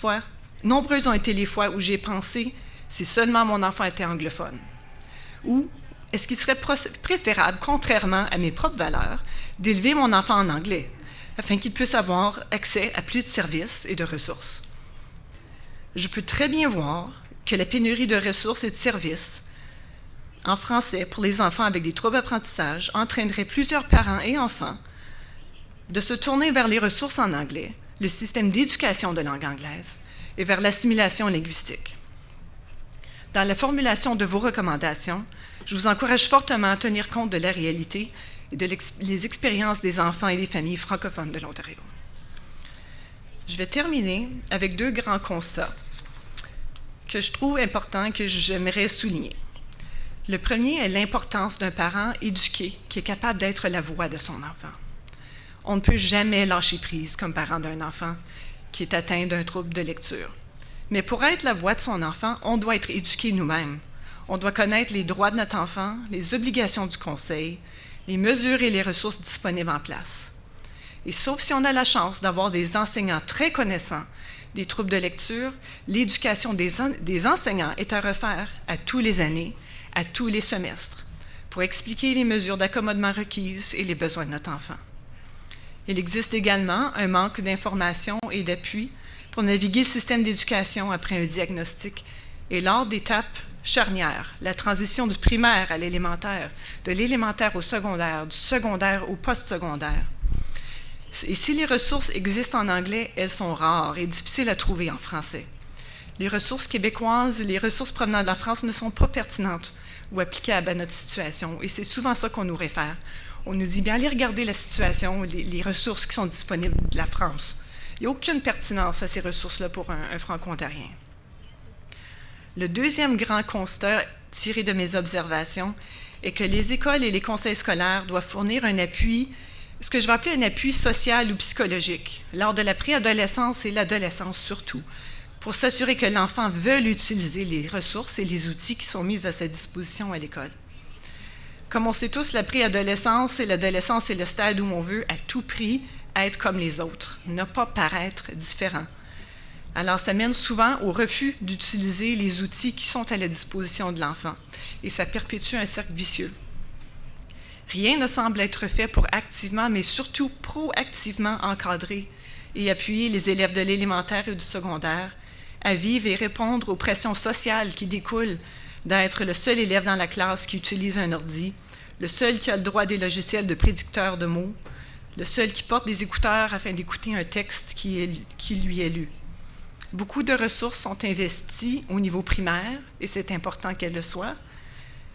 ont été les fois où j'ai pensé si seulement mon enfant était anglophone. Ou est-ce qu'il serait préférable, contrairement à mes propres valeurs, d'élever mon enfant en anglais, afin qu'il puisse avoir accès à plus de services et de ressources? Je peux très bien voir que la pénurie de ressources et de services en français pour les enfants avec des troubles d'apprentissage entraînerait plusieurs parents et enfants de se tourner vers les ressources en anglais, le système d'éducation de langue anglaise, et vers l'assimilation linguistique. Dans la formulation de vos recommandations, je vous encourage fortement à tenir compte de la réalité et des expériences des enfants et des familles francophones de l'Ontario. Je vais terminer avec 2 grands constats que je trouve importants et que j'aimerais souligner. Le premier est l'importance d'un parent éduqué qui est capable d'être la voix de son enfant. On ne peut jamais lâcher prise comme parent d'un enfant qui est atteint d'un trouble de lecture. Mais pour être la voix de son enfant, on doit être éduqué nous-mêmes. On doit connaître les droits de notre enfant, les obligations du conseil, les mesures et les ressources disponibles en place. Et sauf si on a la chance d'avoir des enseignants très connaissants des troubles de lecture, l'éducation des enseignants est à refaire à tous les années, à tous les semestres, pour expliquer les mesures d'accommodement requises et les besoins de notre enfant. Il existe également un manque d'information et d'appui pour naviguer le système d'éducation après un diagnostic et lors d'étapes charnières, la transition du primaire à l'élémentaire, de l'élémentaire au secondaire, du secondaire au post-secondaire. Et si les ressources existent en anglais, elles sont rares et difficiles à trouver en français. Les ressources québécoises, les ressources provenant de la France ne sont pas pertinentes ou applicables à notre situation. Et c'est souvent ça qu'on nous réfère. On nous dit, bien, allez regarder la situation, les ressources qui sont disponibles de la France. Il n'y a aucune pertinence à ces ressources-là pour un franco-ontarien. Le deuxième grand constat tiré de mes observations est que les écoles et les conseils scolaires doivent fournir un appui, ce que je vais appeler un appui social ou psychologique, lors de la préadolescence et l'adolescence surtout, pour s'assurer que l'enfant veuille utiliser les ressources et les outils qui sont mis à sa disposition à l'école. Comme on sait tous, la préadolescence et l'adolescence est le stade où on veut à tout prix être comme les autres, ne pas paraître différent. Alors, ça mène souvent au refus d'utiliser les outils qui sont à la disposition de l'enfant, et ça perpétue un cercle vicieux. Rien ne semble être fait pour activement, mais surtout proactivement encadrer et appuyer les élèves de l'élémentaire et du secondaire à vivre et répondre aux pressions sociales qui découlent d'être le seul élève dans la classe qui utilise un ordi, le seul qui a le droit des logiciels de prédicteurs de mots, le seul qui porte des écouteurs afin d'écouter un texte qui lui est lu. Beaucoup de ressources sont investies au niveau primaire, et c'est important qu'elles le soient,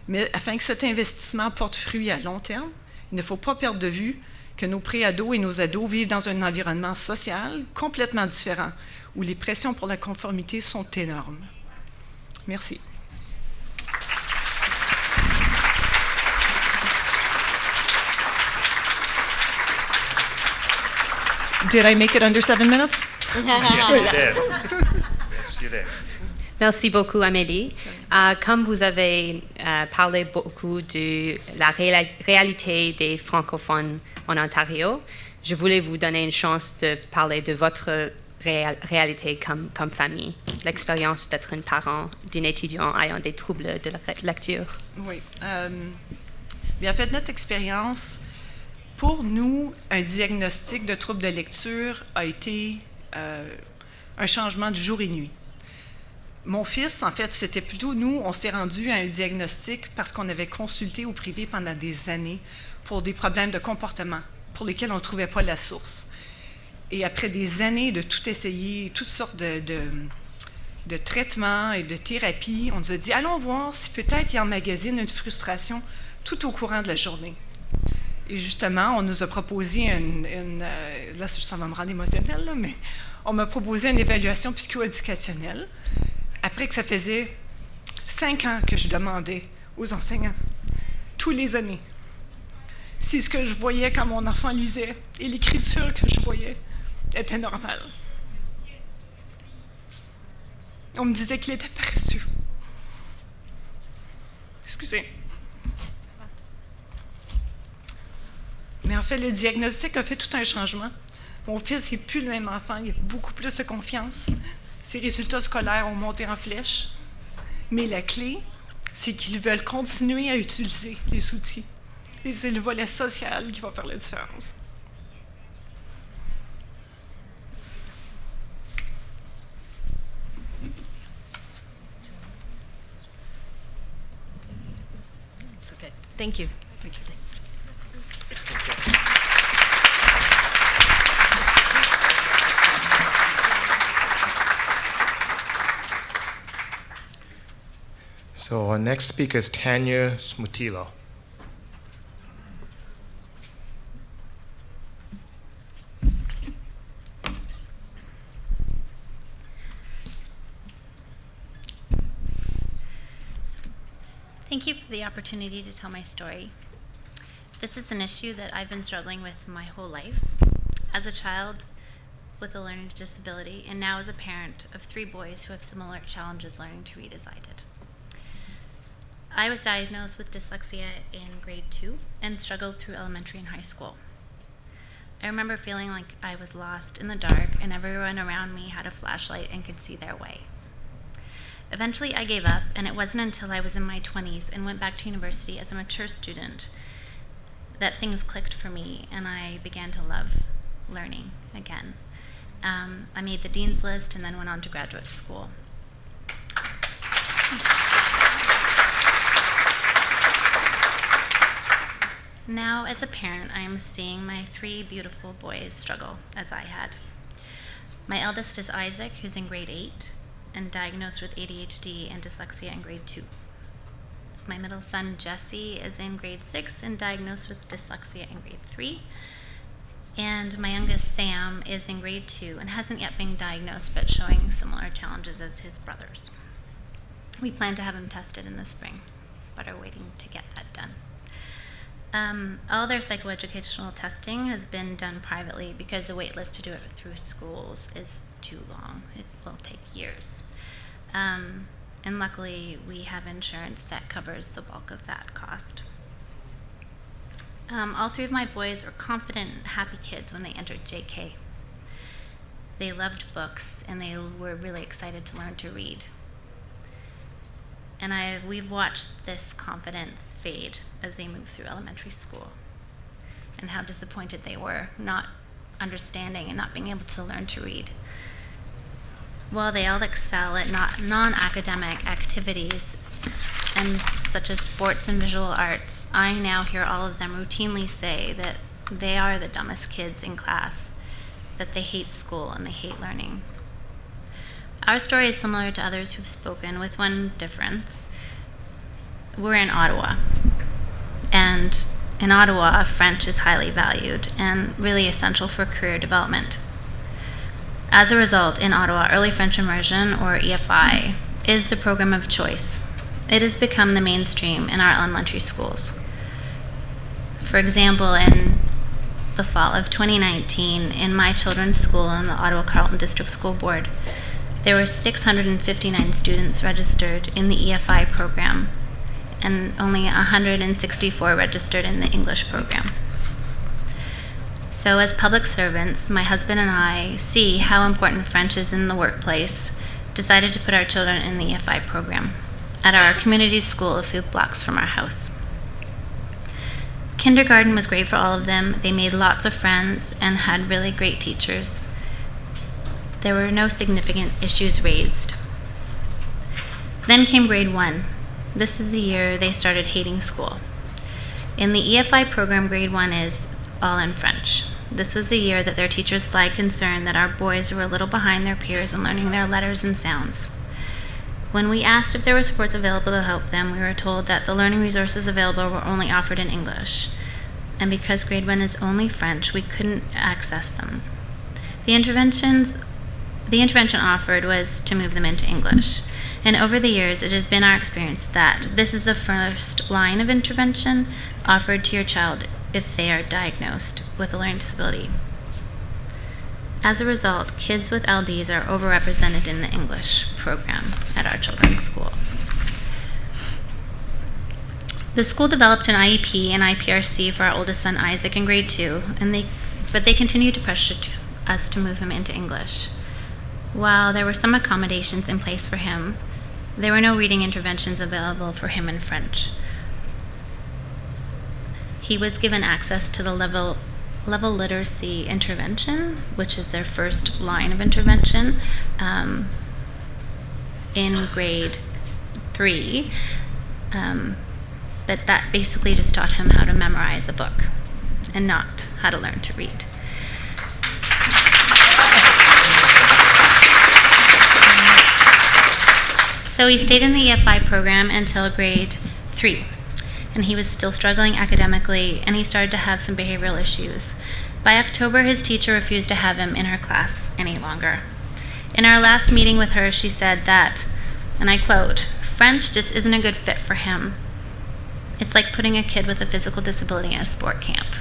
mais afin que cet investissement porte fruit à long terme, il ne faut pas perdre de vue que nos préados et nos ados vivent dans un environnement social complètement différent, où les pressions pour la conformité sont énormes. Merci. Did I make it under 7 minutes? Yes, you did. Yes, you did. Merci beaucoup, Amélie. Comme vous avez parlé beaucoup de la réalité des francophones en Ontario, je voulais vous donner une chance de parler de votre réalité comme famille, l'expérience d'être un parent d'un étudiant ayant des troubles de la lecture. Oui. Bien, en fait, notre expérience, pour nous, un diagnostic de trouble de lecture a été un changement de jour et nuit. Mon fils, en fait, c'était plutôt nous, on s'est rendu à un diagnostic parce qu'on avait consulté au privé pendant des années pour des problèmes de comportement pour lesquels on ne trouvait pas la source. Et après des années de tout essayer, toutes sortes de traitements et de thérapies, on nous a dit, allons voir si peut-être il emmagasine une frustration tout au courant de la journée. Et justement, on nous a proposé là, ça va me rendre émotionnelle, là, mais on m'a proposé une évaluation psycho-éducationnelle après que ça faisait 5 ans que je demandais aux enseignants, tous les années, si ce que je voyais quand mon enfant lisait et l'écriture que je voyais était normale. On me disait qu'il était paresseux. Excusez. Mais en fait, le diagnostic a fait tout un changement. Mon fils n'est plus le même enfant, il a beaucoup plus de confiance. Ses résultats scolaires ont monté en flèche. Mais la clé, c'est qu'ils veulent continuer à utiliser les outils. Et c'est le volet social qui va faire la différence. It's okay. Thank you. Thank you. So our next speaker is Tanya Smutilo. Thank you for the opportunity to tell my story. This is an issue that I've been struggling with my whole life. As a child with a learning disability, and now as a parent of 3 boys who have similar challenges learning to read as I did. I was diagnosed with dyslexia in grade 2 and struggled through elementary and high school. I remember feeling like I was lost in the dark and everyone around me had a flashlight and could see their way. Eventually I gave up, and it wasn't until I was in my 20s and went back to university as a mature student that things clicked for me and I began to love learning again. I made the dean's list and then went on to graduate school. Now, as a parent, I am seeing my 3 beautiful boys struggle as I had. My eldest is Isaac, who's in grade 8 and diagnosed with ADHD and dyslexia in grade 2. My middle son, Jesse, is in grade 6 and diagnosed with dyslexia in grade 3. And my youngest, Sam, is in grade 2 and hasn't yet been diagnosed but showing similar challenges as his brothers. We plan to have him tested in the spring, but are waiting to get that done. All their psychoeducational testing has been done privately because the wait list to do it through schools is too long. It will take years. And luckily, we have insurance that covers the bulk of that cost. All three of my boys were confident and happy kids when they entered JK. They loved books, and they were really excited to learn to read. And we've watched this confidence fade as they move through elementary school, and how disappointed they were not understanding and not being able to learn to read. While they all excel at non-academic activities, and such as sports and visual arts, I now hear all of them routinely say that they are the dumbest kids in class, that they hate school and they hate learning. Our story is similar to others who've spoken, with one difference. We're in Ottawa, and in Ottawa, French is highly valued and really essential for career development. As a result, in Ottawa, Early French Immersion, or EFI, is the program of choice. It has become the mainstream in our elementary schools. For example, in the fall of 2019, in my children's school in the Ottawa Carleton District School Board, there were 659 students registered in the EFI program, and only 164 registered in the English program. So as public servants, my husband and I see how important French is in the workplace, decided to put our children in the EFI program at our community school a few blocks from our house. Kindergarten was great for all of them. They made lots of friends and had really great teachers. There were no significant issues raised. Then came grade 1. This is the year they started hating school. In the EFI program, grade 1 is all in French. This was the year that their teachers flagged concern that our boys were a little behind their peers in learning their letters and sounds. When we asked if there were supports available to help them, we were told that the learning resources available were only offered in English. And because grade 1 is only French, we couldn't access them. The intervention offered was to move them into English. And over the years, it has been our experience that this is the first line of intervention offered to your child if they are diagnosed with a learning disability. As a result, kids with LDs are overrepresented in the English program at our children's school. The school developed an IEP and IPRC for our oldest son, Isaac, in grade 2, but they continued to pressure us to move him into English. While there were some accommodations in place for him, there were no reading interventions available for him in French. He was given access to the level literacy intervention, which is their first line of intervention, in grade 3. But that basically just taught him how to memorize a book and not how to learn to read. So he stayed in the EFI program until grade 3. And he was still struggling academically, and he started to have some behavioral issues. By October, his teacher refused to have him in her class any longer. In our last meeting with her, she said that, and I quote, "French just isn't a good fit for him. It's like putting a kid with a physical disability in a sport camp."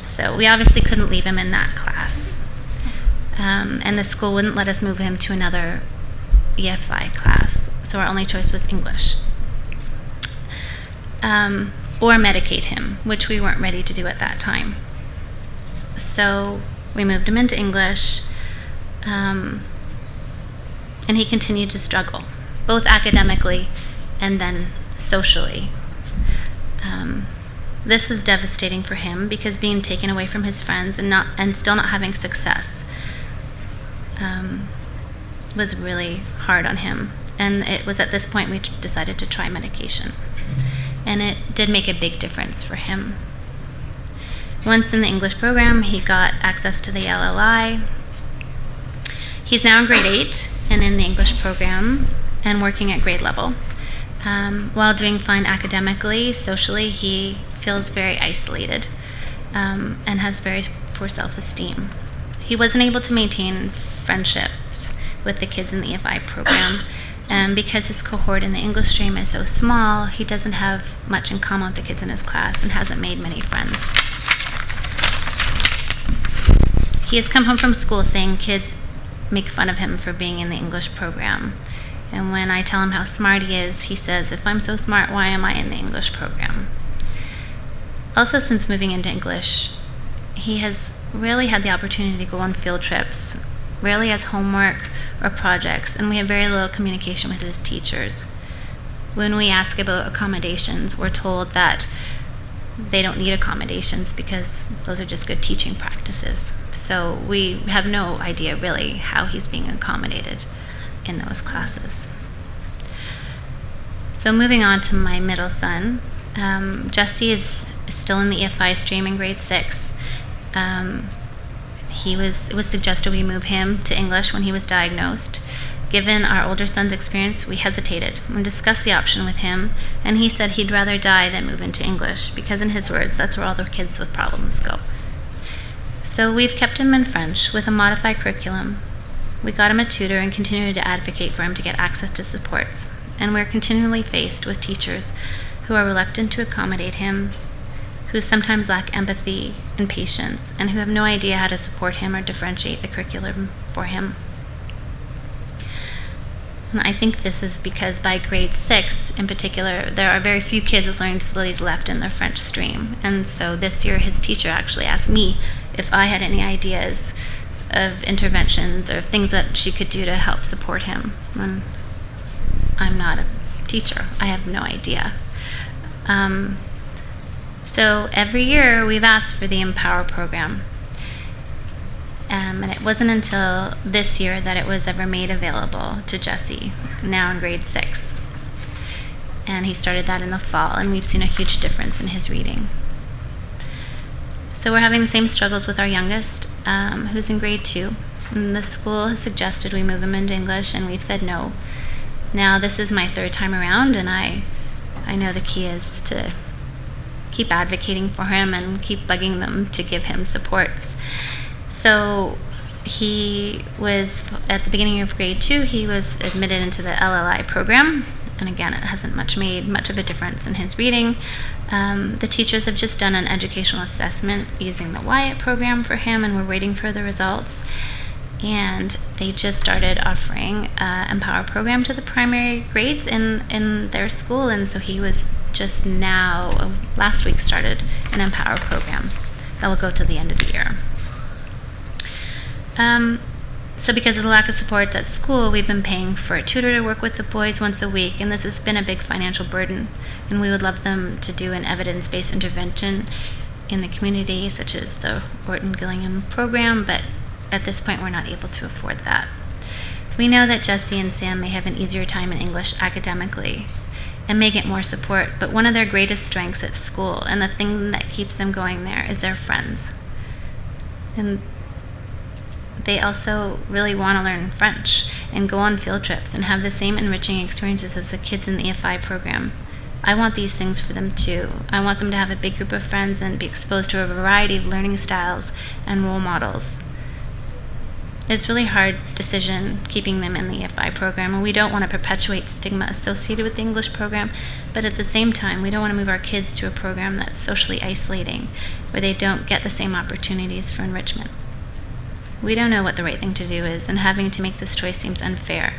So we obviously couldn't leave him in that class. And the school wouldn't let us move him to another EFI class, so our only choice was English. Or medicate him, which we weren't ready to do at that time. So we moved him into English, and he continued to struggle, both academically and then socially. This was devastating for him because being taken away from his friends and still not having success was really hard on him. And it was at this point we decided to try medication. And it did make a big difference for him. Once in the English program, he got access to the LLI. He's now in grade 8 and in the English program and working at grade level. While doing fine academically, socially, he feels very isolated and has very poor self-esteem. He wasn't able to maintain friendships with the kids in the EFI program. Because his cohort in the English stream is so small, he doesn't have much in common with the kids in his class and hasn't made many friends. He has come home from school saying kids make fun of him for being in the English program. And when I tell him how smart he is, he says, "If I'm so smart, why am I in the English program?" Also, since moving into English, he has rarely had the opportunity to go on field trips, rarely has homework or projects, and we have very little communication with his teachers. When we ask about accommodations, we're told that they don't need accommodations because those are just good teaching practices. So we have no idea really how he's being accommodated in those classes. So moving on to my middle son, Jesse is still in the EFI stream in grade 6. It was suggested we move him to English when he was diagnosed. Given our older son's experience, we hesitated and discussed the option with him, and he said he'd rather die than move into English because, in his words, that's where all the kids with problems go. So we've kept him in French with a modified curriculum. We got him a tutor and continue to advocate for him to get access to supports. And we're continually faced with teachers who are reluctant to accommodate him, who sometimes lack empathy and patience, and who have no idea how to support him or differentiate the curriculum for him. And I think this is because by grade 6 in particular, there are very few kids with learning disabilities left in the French stream. And so this year his teacher actually asked me if I had any ideas of interventions or things that she could do to help support him. And I'm not a teacher. I have no idea. So every year we've asked for the Empower program. And it wasn't until this year that it was ever made available to Jesse, now in grade 6. And he started that in the fall, and we've seen a huge difference in his reading. So we're having the same struggles with our youngest, who's in grade 2. And the school has suggested we move him into English, and we've said no. Now this is my 3rd time around, and I know the key is to keep advocating for him and keep bugging them to give him supports. So he was, at the beginning of grade 2, he was admitted into the LLI program. And again, it hasn't made much of a difference in his reading. The teachers have just done an educational assessment using the Wyatt program for him, and we're waiting for the results. And they just started offering Empower program to the primary grades in their school. And so he was just now, last week, started an Empower program that will go till the end of the year. So because of the lack of supports at school, we've been paying for a tutor to work with the boys once a week, and this has been a big financial burden. And we would love them to do an evidence-based intervention in the community, such as the Orton-Gillingham program, but at this point we're not able to afford that. We know that Jesse and Sam may have an easier time in English academically and may get more support, but one of their greatest strengths at school, and the thing that keeps them going there, is their friends. And they also really want to learn French and go on field trips and have the same enriching experiences as the kids in the EFI program. I want these things for them too. I want them to have a big group of friends and be exposed to a variety of learning styles and role models. It's a really hard decision keeping them in the EFI program, and we don't want to perpetuate stigma associated with the English program, but at the same time, we don't want to move our kids to a program that's socially isolating, where they don't get the same opportunities for enrichment. We don't know what the right thing to do is, and having to make this choice seems unfair.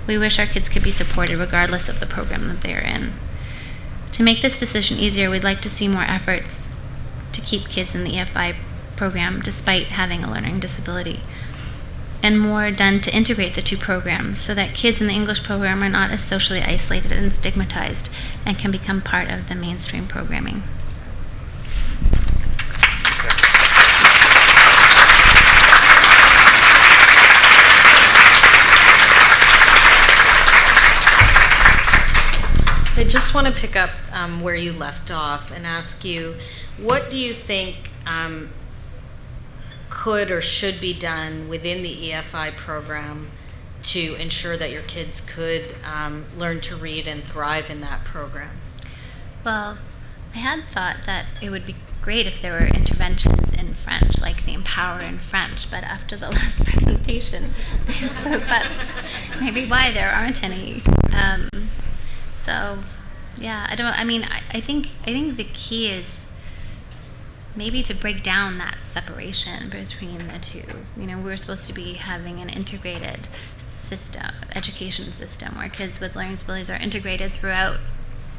We wish our kids could be supported regardless of the program that they're in. To make this decision easier, we'd like to see more efforts to keep kids in the EFI program despite having a learning disability, and more done to integrate the two programs so that kids in the English program are not as socially isolated and stigmatized and can become part of the mainstream programming. I just want to pick up where you left off and ask you, what do you think could or should be done within the EFI program to ensure that your kids could learn to read and thrive in that program? Well, I had thought that it would be great if there were interventions in French, like the Empower in French, but after the last presentation, that's maybe why there aren't any. So, yeah, I think the key is maybe to break down that separation between the two. You know, we're supposed to be having an integrated system, education system, where kids with learning disabilities are integrated throughout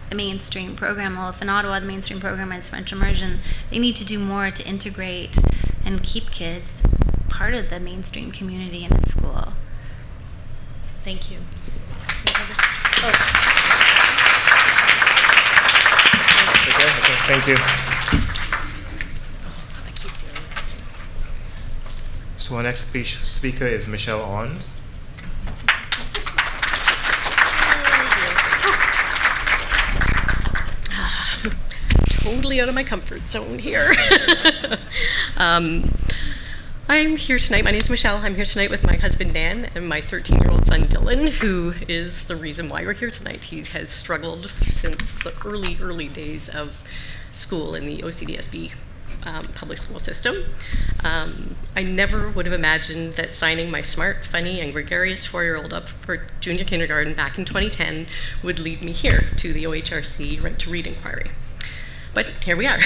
the mainstream program. Well, if in Ottawa the mainstream program is French immersion, they need to do more to integrate and keep kids part of the mainstream community in a school. Thank you. Okay, thank you. So our next speaker is Michelle Ons. Totally out of my comfort zone here. I'm here tonight. My name is Michelle. I'm here tonight with my husband, Dan, and my 13-year-old son, Dylan, who is the reason why we're here tonight. He has struggled since the early days of school in the OCDSB public school system. I never would have imagined that signing my smart, funny, and gregarious 4-year-old up for junior kindergarten back in 2010 would lead me here to the OHRC Right to Read inquiry. But here we are.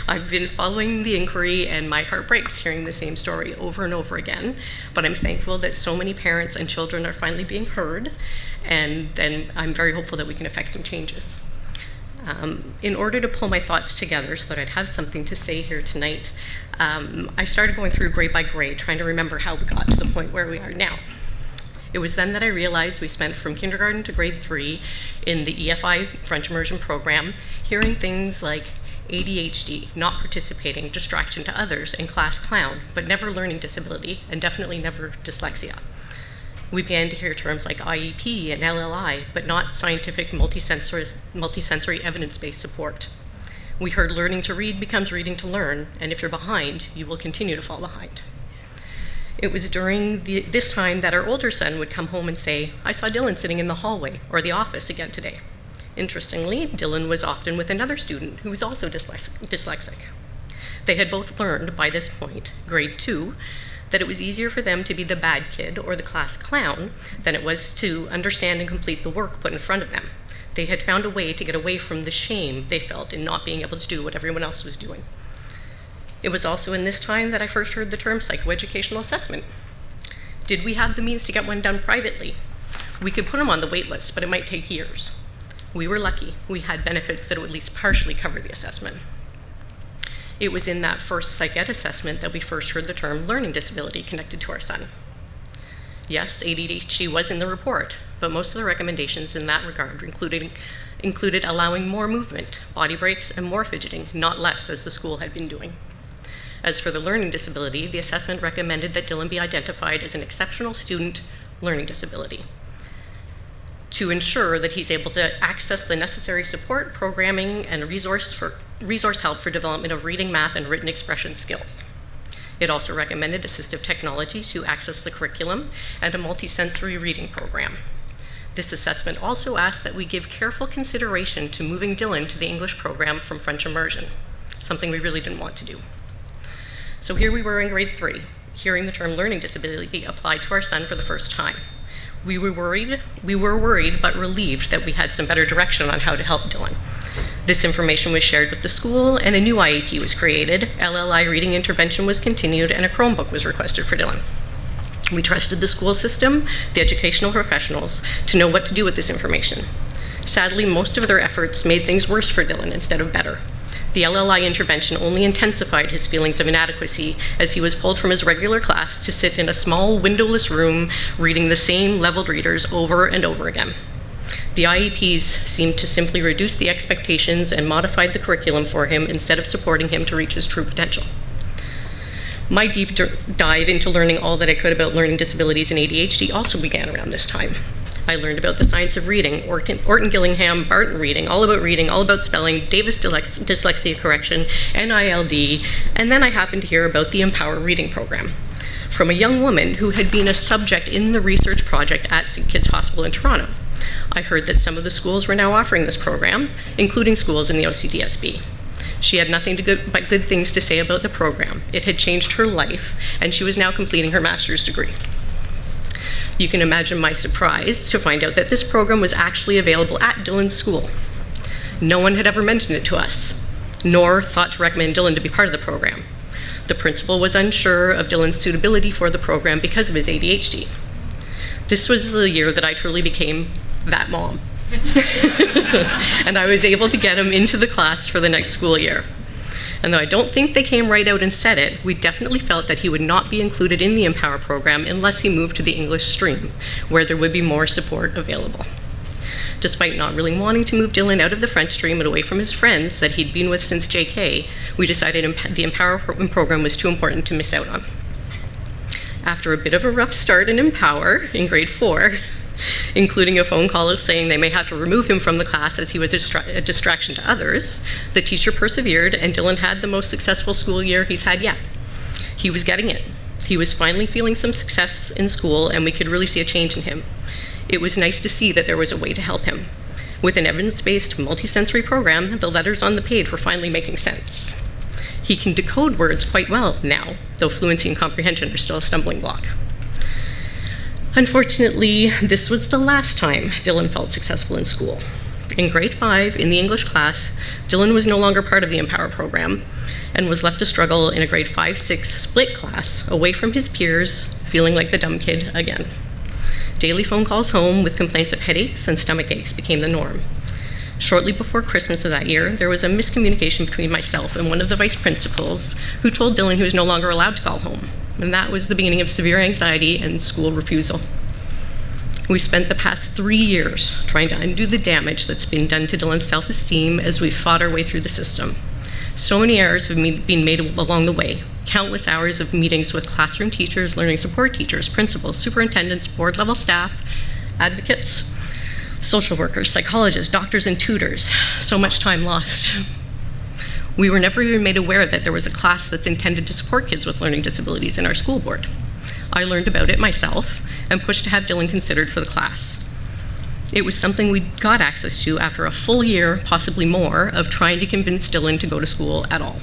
I've been following the inquiry, and my heart breaks hearing the same story over and over again. But I'm thankful that so many parents and children are finally being heard, and I'm very hopeful that we can effect some changes. In order to pull my thoughts together so that I'd have something to say here tonight, I started going through grade by grade, trying to remember how we got to the point where we are now. It was then that I realized we spent from kindergarten to grade 3 in the EFI French immersion program, hearing things like ADHD, not participating, distraction to others, and class clown, but never learning disability, and definitely never dyslexia. We began to hear terms like IEP and LLI, but not scientific multisensory evidence-based support. We heard learning to read becomes reading to learn, and if you're behind, you will continue to fall behind. It was during this time that our older son would come home and say, "I saw Dylan sitting in the hallway or the office again today." Interestingly, Dylan was often with another student who was also dyslexic. They had both learned by this point, grade 2, that it was easier for them to be the bad kid or the class clown than it was to understand and complete the work put in front of them. They had found a way to get away from the shame they felt in not being able to do what everyone else was doing. It was also in this time that I first heard the term psychoeducational assessment. Did we have the means to get one done privately? We could put them on the wait list, but it might take years. We were lucky. We had benefits that would at least partially cover the assessment. It was in that first psych ed assessment that we first heard the term learning disability connected to our son. Yes, ADHD was in the report, but most of the recommendations in that regard included allowing more movement, body breaks, and more fidgeting, not less, as the school had been doing. As for the learning disability, the assessment recommended that Dylan be identified as an exceptional student learning disability to ensure that he's able to access the necessary support, programming, and resource help for development of reading, math, and written expression skills. It also recommended assistive technology to access the curriculum and a multisensory reading program. This assessment also asked that we give careful consideration to moving Dylan to the English program from French immersion, something we really didn't want to do. So here we were in grade 3, hearing the term learning disability applied to our son for the first time. We were worried, but relieved that we had some better direction on how to help Dylan. This information was shared with the school, and a new IEP was created, LLI reading intervention was continued, and a Chromebook was requested for Dylan. We trusted the school system, the educational professionals, to know what to do with this information. Sadly, most of their efforts made things worse for Dylan instead of better. The LLI intervention only intensified his feelings of inadequacy as he was pulled from his regular class to sit in a small windowless room reading the same leveled readers over and over again. The IEPs seemed to simply reduce the expectations and modified the curriculum for him instead of supporting him to reach his true potential. My deep dive into learning all that I could about learning disabilities and ADHD also began around this time. I learned about the science of reading, Orton Gillingham, Barton reading, all about spelling, Davis dyslexia correction, NILD, and then I happened to hear about the Empower Reading program from a young woman who had been a subject in the research project at St. Kitts Hospital in Toronto. I heard that some of the schools were now offering this program, including schools in the OCDSB. She had nothing but good things to say about the program. It had changed her life, and she was now completing her master's degree. You can imagine my surprise to find out that this program was actually available at Dylan's school. No one had ever mentioned it to us, nor thought to recommend Dylan to be part of the program. The principal was unsure of Dylan's suitability for the program because of his ADHD. This was the year that I truly became that mom. And I was able to get him into the class for the next school year. And though I don't think they came right out and said it, we definitely felt that he would not be included in the Empower program unless he moved to the English stream, where there would be more support available. Despite not really wanting to move Dylan out of the French stream and away from his friends that he'd been with since JK, we decided the Empower program was too important to miss out on. After a bit of a rough start in Empower in grade 4, including a phone call saying they may have to remove him from the class as he was a distraction to others, the teacher persevered and Dylan had the most successful school year he's had yet. He was getting it. He was finally feeling some success in school and we could really see a change in him. It was nice to see that there was a way to help him. With an evidence-based multisensory program, the letters on the page were finally making sense. He can decode words quite well now, though fluency and comprehension are still a stumbling block. Unfortunately, this was the last time Dylan felt successful in school. In grade 5, in the English class, Dylan was no longer part of the Empower program and was left to struggle in a grade 5-6 split class, away from his peers, feeling like the dumb kid again. Daily phone calls home with complaints of headaches and stomach aches became the norm. Shortly before Christmas of that year, there was a miscommunication between myself and one of the vice principals who told Dylan he was no longer allowed to call home. And that was the beginning of severe anxiety and school refusal. We spent the past 3 years trying to undo the damage that's been done to Dylan's self-esteem as we fought our way through the system. So many errors have been made along the way. Countless hours of meetings with classroom teachers, learning support teachers, principals, superintendents, board-level staff, advocates, social workers, psychologists, doctors, and tutors. So much time lost. We were never even made aware that there was a class that's intended to support kids with learning disabilities in our school board. I learned about it myself and pushed to have Dylan considered for the class. It was something we got access to after a full year, possibly more, of trying to convince Dylan to go to school at all.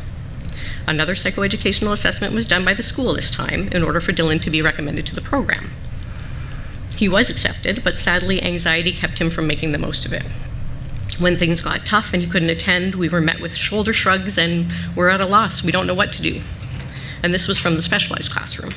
Another psychoeducational assessment was done by the school this time in order for Dylan to be recommended to the program. He was accepted, but sadly, anxiety kept him from making the most of it. When things got tough and he couldn't attend, we were met with shoulder shrugs and we're at a loss, we don't know what to do. And this was from the specialized classroom.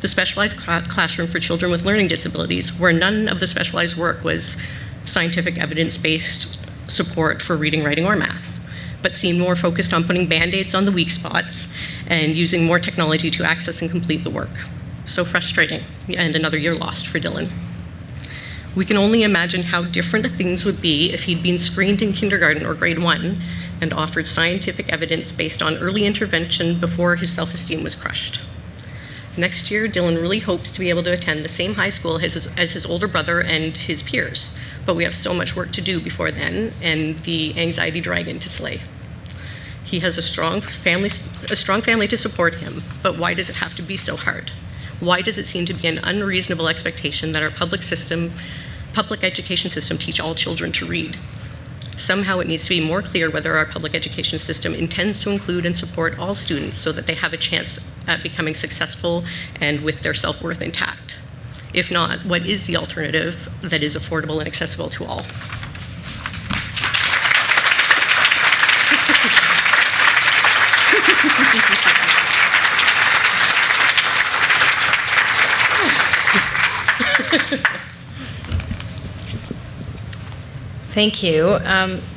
The specialized classroom for children with learning disabilities, where none of the specialized work was scientific evidence-based support for reading, writing, or math, but seemed more focused on putting Band-Aids on the weak spots and using more technology to access and complete the work. So frustrating, and another year lost for Dylan. We can only imagine how different things would be if he'd been screened in kindergarten or grade 1 and offered scientific evidence based on early intervention before his self-esteem was crushed. Next year, Dylan really hopes to be able to attend the same high school as his older brother and his peers, but we have so much work to do before then and the anxiety dragon to slay. He has a strong family to support him, but why does it have to be so hard? Why does it seem to be an unreasonable expectation that our public education system teach all children to read? Somehow it needs to be more clear whether our public education system intends to include and support all students so that they have a chance at becoming successful and with their self-worth intact. If not, what is the alternative that is affordable and accessible to all? Thank you.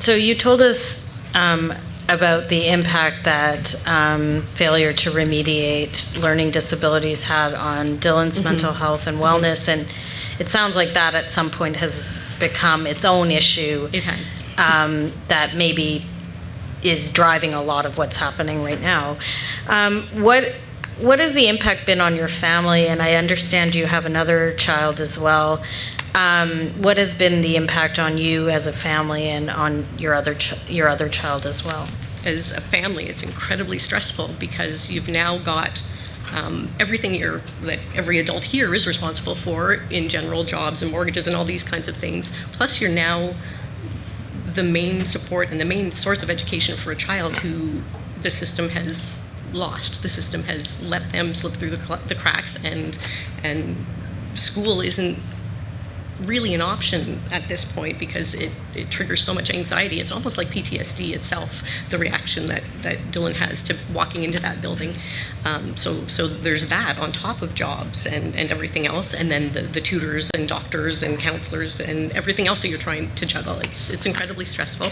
So you told us about the impact that failure to remediate learning disabilities had on Dylan's mental health and wellness, and it sounds like that at some point has become its own issue. It has. That maybe is driving a lot of what's happening right now. What has the impact been on your family? And I understand you have another child as well. What has been the impact on you as a family and on your other child as well? As a family, it's incredibly stressful because you've now got everything that every adult here is responsible for in general, jobs and mortgages and all these kinds of things. Plus, you're now the main support and the main source of education for a child who the system has lost. The system has let them slip through the cracks, and school isn't really an option at this point because it triggers so much anxiety. It's almost like PTSD itself, the reaction that Dylan has to walking into that building. So there's that on top of jobs and everything else, and then the tutors and doctors and counselors and everything else that you're trying to juggle. It's incredibly stressful.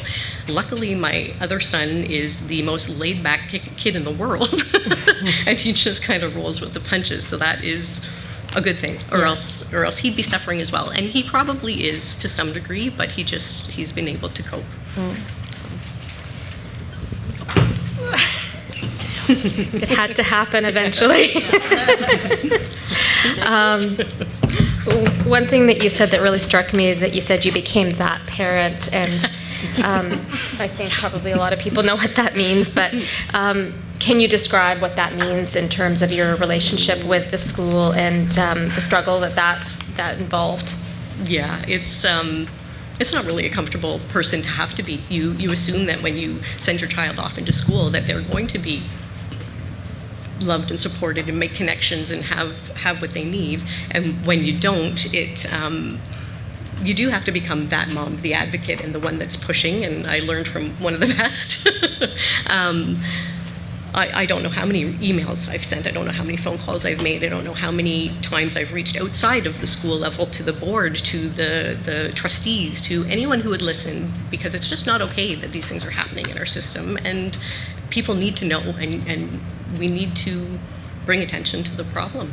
Luckily, my other son is the most laid-back kid in the world, and he just kind of rolls with the punches. So that is a good thing, or else he'd be suffering as well, and he probably is to some degree, but he's been able to cope. So. It had to happen eventually. One thing that you said that really struck me is that you said you became that parent, and I think probably a lot of people know what that means, but can you describe what that means in terms of your relationship with the school and the struggle that involved? Yeah, it's not really a comfortable person to have to be. You assume that when you send your child off into school that they're going to be loved and supported and make connections and have what they need, and when you don't, you do have to become that mom, the advocate, and the one that's pushing, and I learned from one of the best. I don't know how many emails I've sent. I don't know how many phone calls I've made. I don't know how many times I've reached outside of the school level to the board, to the trustees, to anyone who would listen, because it's just not okay that these things are happening in our system, and people need to know, and we need to bring attention to the problem.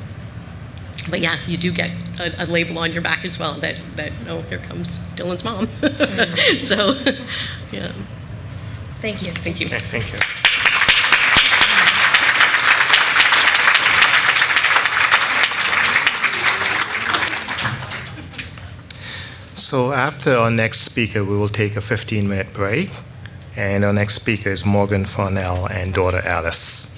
But yeah, you do get a label on your back as well that oh, here comes Dylan's mom. So, yeah. Thank you. Thank you. Okay, thank you. So after our next speaker, we will take a 15-minute break. And our next speaker is Morgan Farnell and daughter Alice.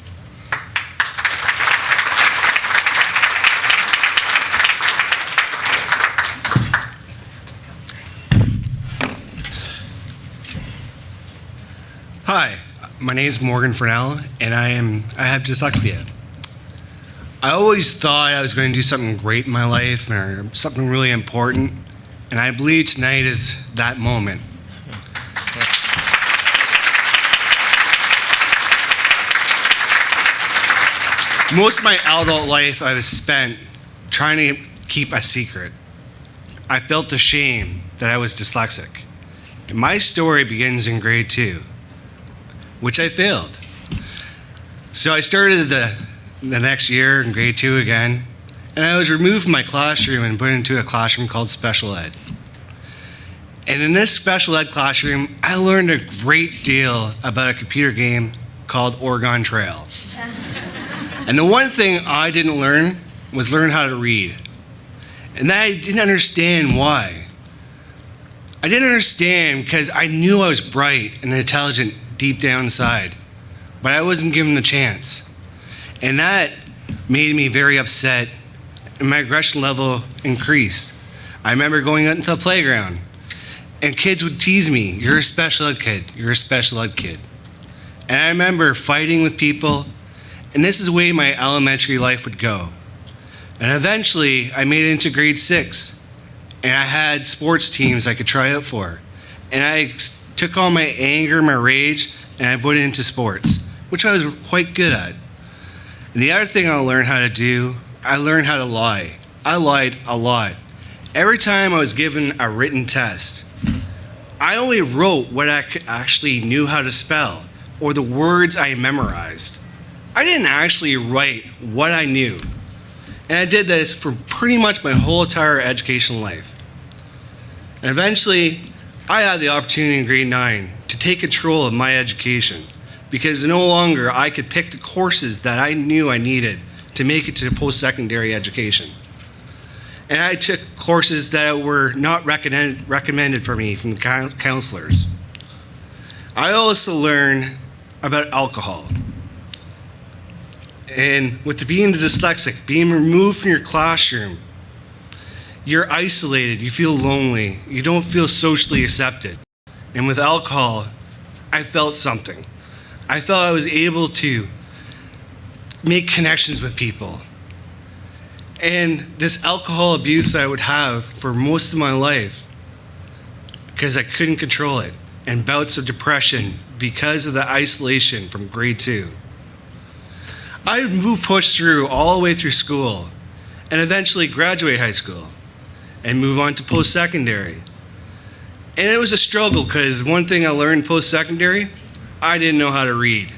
Hi, my name is Morgan Farnell, and I have dyslexia. I always thought I was going to do something great in my life or something really important, and I believe tonight is that moment. Most of my adult life I was spent trying to keep a secret. I felt ashamed that I was dyslexic. And my story begins in grade 2, which I failed. So I started the next year in grade 2 again, and I was removed from my classroom and put into a classroom called special ed. And in this special ed classroom, I learned a great deal about a computer game called Oregon Trail. And the one thing I didn't learn was learn how to read. And I didn't understand why. I didn't understand because I knew I was bright and intelligent deep down inside, but I wasn't given the chance. And that made me very upset, and my aggression level increased. I remember going out into the playground, and kids would tease me, "You're a special ed kid, you're a special ed kid." And I remember fighting with people, and this is the way my elementary life would go. And eventually, I made it into grade 6, and I had sports teams I could try out for. And I took all my anger, my rage, and I put it into sports, which I was quite good at. And the other thing I learned how to do, I learned how to lie. I lied a lot. Every time I was given a written test, I only wrote what I actually knew how to spell, or the words I memorized. I didn't actually write what I knew. And I did this for pretty much my whole entire educational life. And eventually, I had the opportunity in grade 9 to take control of my education, because no longer I could pick the courses that I knew I needed to make it to post-secondary education. And I took courses that were not recommended for me from the counselors. I also learned about alcohol. And with being dyslexic, being removed from your classroom, you're isolated, you feel lonely, you don't feel socially accepted. And with alcohol, I felt something. I felt I was able to make connections with people. And this alcohol abuse that I would have for most of my life, because I couldn't control it, and bouts of depression because of the isolation from grade 2. I would push through all the way through school and eventually graduate high school and move on to post-secondary. And it was a struggle because one thing I learned post-secondary, I didn't know how to read.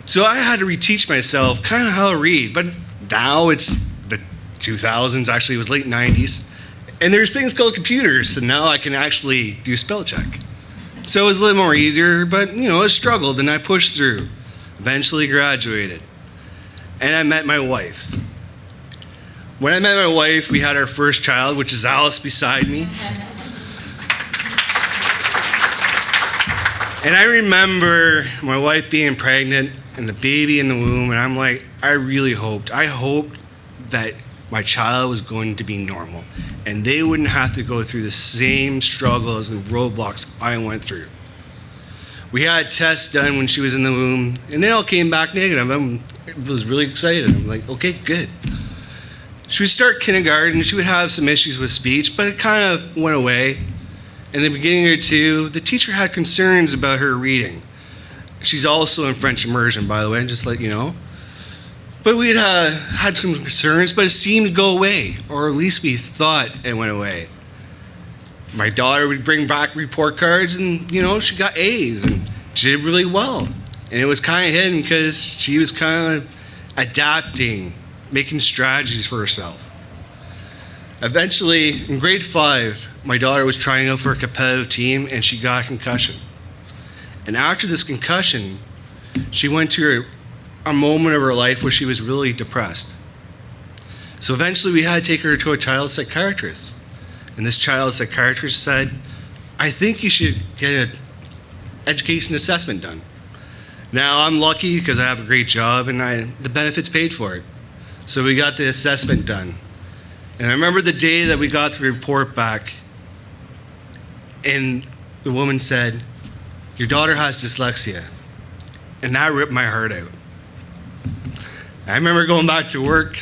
So I had to reteach myself kind of how to read, but now it's the 2000s, actually it was late 90s, and there's things called computers, so now I can actually do spell check. So it was a little more easier, but I struggled and I pushed through. Eventually graduated. And I met my wife. When I met my wife, we had our first child, which is Alice beside me. And I remember my wife being pregnant and the baby in the womb, and I'm like, I hoped that my child was going to be normal and they wouldn't have to go through the same struggles and roadblocks I went through. We had tests done when she was in the womb, and they all came back negative. I was really excited. I'm like, okay, good. She would start kindergarten, she would have some issues with speech, but it kind of went away. In the beginning or two, the teacher had concerns about her reading. She's also in French immersion, by the way, just to let you know. But we had some concerns, but it seemed to go away, or at least we thought it went away. My daughter would bring back report cards, and she got A's, and she did really well. And it was kind of hidden because she was kind of adapting, making strategies for herself. Eventually, in grade 5, my daughter was trying out for a competitive team, and she got a concussion. And after this concussion, she went to a moment of her life where she was really depressed. So eventually we had to take her to a child psychiatrist. And this child psychiatrist said, I think you should get an education assessment done. Now I'm lucky because I have a great job and the benefits paid for it. So we got the assessment done. And I remember the day that we got the report back, and the woman said, your daughter has dyslexia. And that ripped my heart out. I remember going back to work,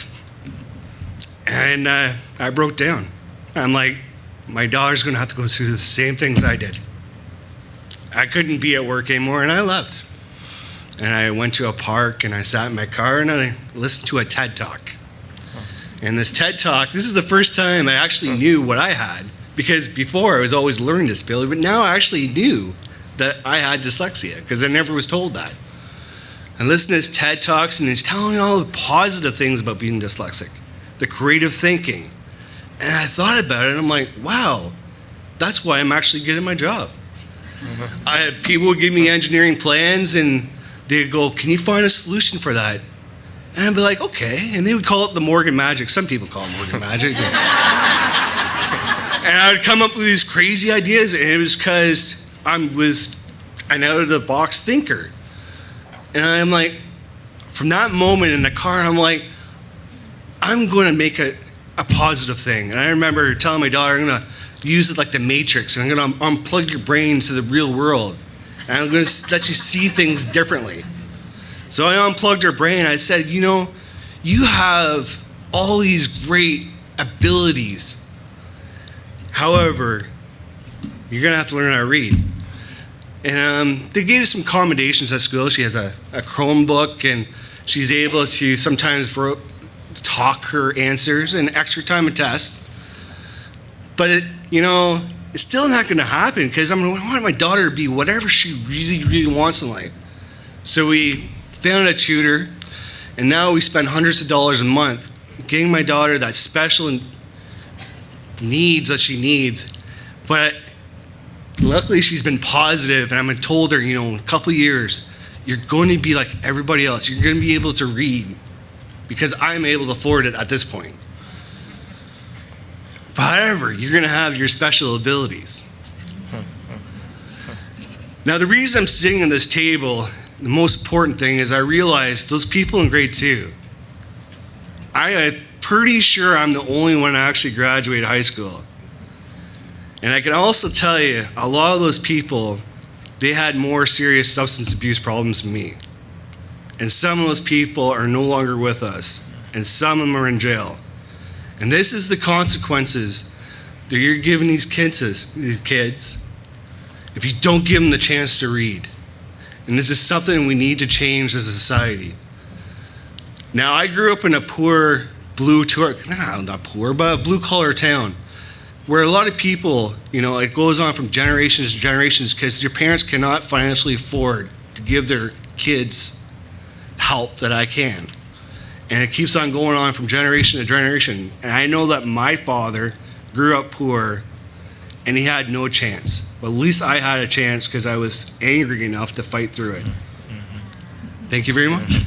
and I broke down. I'm like, my daughter's gonna have to go through the same things I did. I couldn't be at work anymore, and I left. And I went to a park, and I sat in my car, and I listened to a TED Talk. And this TED Talk, this is the first time I actually knew what I had, because before I was always learning disability, but now I actually knew that I had dyslexia, because I never was told that. I listened to his TED Talks, and he's telling me all the positive things about being dyslexic, the creative thinking. And I thought about it, and I'm like, wow, that's why I'm actually good at my job. I had people would give me engineering plans, and they'd go, can you find a solution for that? And I'd be like, okay. And they would call it the Morgan Magic. Some people call it Morgan Magic. And I would come up with these crazy ideas, and it was because I was an out-of-the-box thinker. And I'm like, from that moment in the car, I'm like, I'm going to make a positive thing. And I remember telling my daughter, I'm going to use it like the Matrix, and I'm going to unplug your brain to the real world. And I'm going to let you see things differently. So I unplugged her brain. I said, you have all these great abilities. However, you're going to have to learn how to read. And they gave us some accommodations at school. She has a Chromebook, and she's able to sometimes talk her answers and extra time a test. But it's still not going to happen because I want my daughter to be whatever she really, really wants in life. So we found a tutor, and now we spend hundreds of dollars a month getting my daughter that special needs that she needs. But luckily she's been positive, and I'm told her, in a couple of years, you're going to be like everybody else. You're going to be able to read because I'm able to afford it at this point. But however, you're going to have your special abilities. Now, the reason I'm sitting at this table, the most important thing is I realized those people in grade 2, I'm pretty sure I'm the only one to actually graduate high school. And I can also tell you, a lot of those people, they had more serious substance abuse problems than me. And some of those people are no longer with us. and some of them are in jail. And this is the consequences that you're giving these kids if you don't give them the chance to read. And this is something we need to change as a society. Now, I grew up in a poor not poor, but a blue-collar town where a lot of people, it goes on from generations to generations because your parents cannot financially afford to give their kids help that I can. And it keeps on going on from generation to generation. And I know that my father grew up poor and he had no chance. But at least I had a chance because I was angry enough to fight through it. Thank you very much.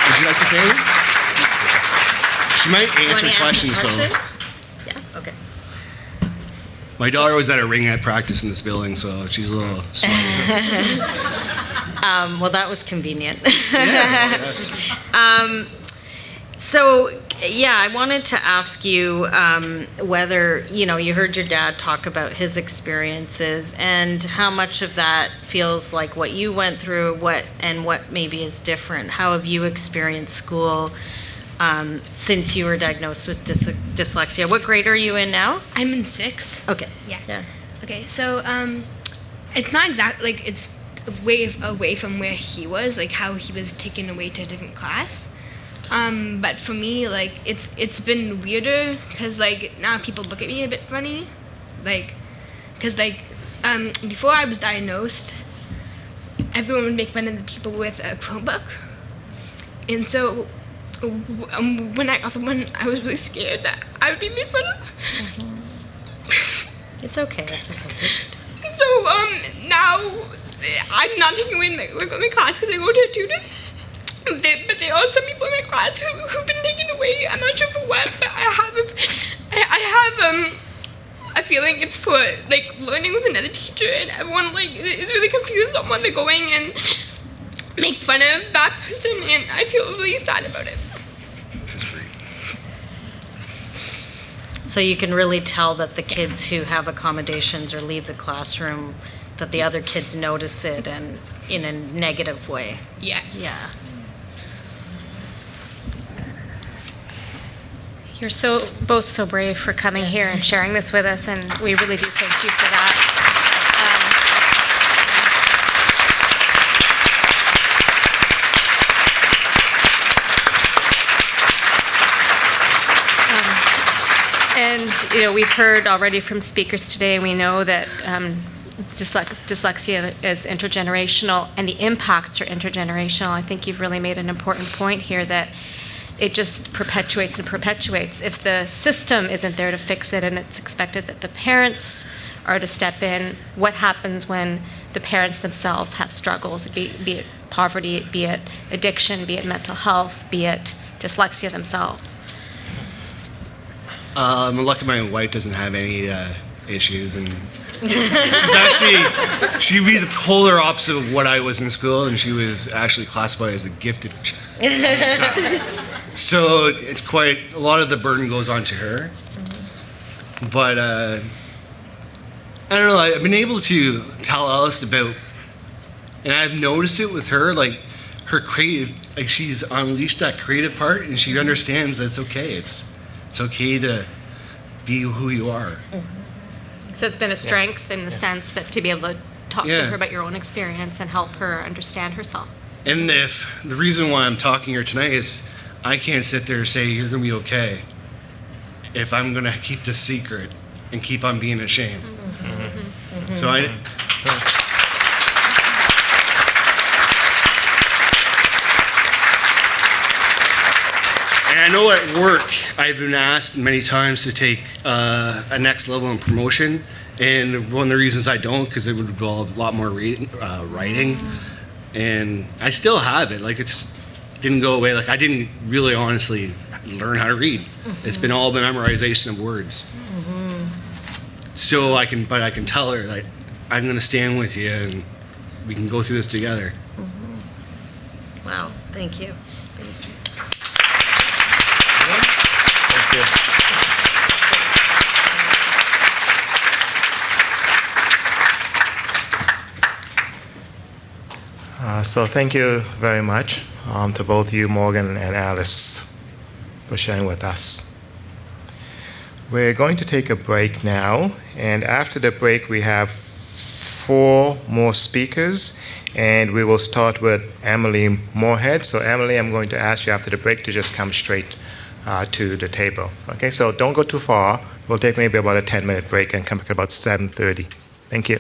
Would you like to say anything? She might answer questions, so. Yeah, okay. My daughter was at a ringette practice in this building, so she's a little slow. Well, that was convenient. Yeah. So, yeah, I wanted to ask you whether, you heard your dad talk about his experiences and how much of that feels like what you went through, what maybe is different. How have you experienced school since you were diagnosed with dyslexia? What grade are you in now? I'm in 6. Okay. Yeah. Okay, so it's not exactly, it's way away from where he was, like how he was taken away to a different class. But for me, it's been weirder because now people look at me a bit funny, because before I was diagnosed, everyone would make fun of the people with a Chromebook, and so when I got the one, I was really scared that I would be made fun of. It's okay. That's okay. So now I'm not taking away my class because I go to a tutor. But there are some people in my class who've been taken away. I'm not sure for what, but I have a feeling it's for learning with another teacher, and everyone is really confused on when they're going and make fun of that person, and I feel really sad about it. So you can really tell that the kids who have accommodations or leave the classroom, that the other kids notice it and in a negative way. Yes. Yeah. You're both so brave for coming here and sharing this with us, and we really do thank you for that. And we've heard already from speakers today, we know that dyslexia is intergenerational, and the impacts are intergenerational. I think you've really made an important point here that it just perpetuates and perpetuates. If the system isn't there to fix it and it's expected that the parents are to step in, what happens when the parents themselves have struggles, be it poverty, be it addiction, be it mental health, be it dyslexia themselves? I'm lucky my wife doesn't have any issues, and she'd be the polar opposite of what I was in school, and she was actually classified as a gifted child. So it's quite, a lot of the burden goes on to her. But I don't know, I've been able to tell Alice about, and I've noticed it with her, her creative, she's unleashed that creative part, and she understands that it's okay. It's okay to be who you are. So it's been a strength in the sense that to be able to talk to her about your own experience and help her understand herself. And if the reason why I'm talking here tonight is I can't sit there and say you're going to be okay if I'm going to keep this secret and keep on being ashamed. So and I know at work I've been asked many times to take a next level in promotion, and one of the reasons I don't, because it would involve a lot more writing, and I still have it. It didn't go away. I didn't really honestly learn how to read. It's been all memorization of words. So I can tell her that I'm going to stand with you and we can go through this together. Wow, thank you. Thanks. Thank you. So thank you very much to both you, Morgan and Alice, for sharing with us. We're going to take a break now, and after the break we have 4 more speakers, and we will start with Emily Moorhead. So Emily, I'm going to ask you after the break to just come straight to the table. Okay, so don't go too far. We'll take maybe about a 10-minute break and come back at about 7:30. Thank you.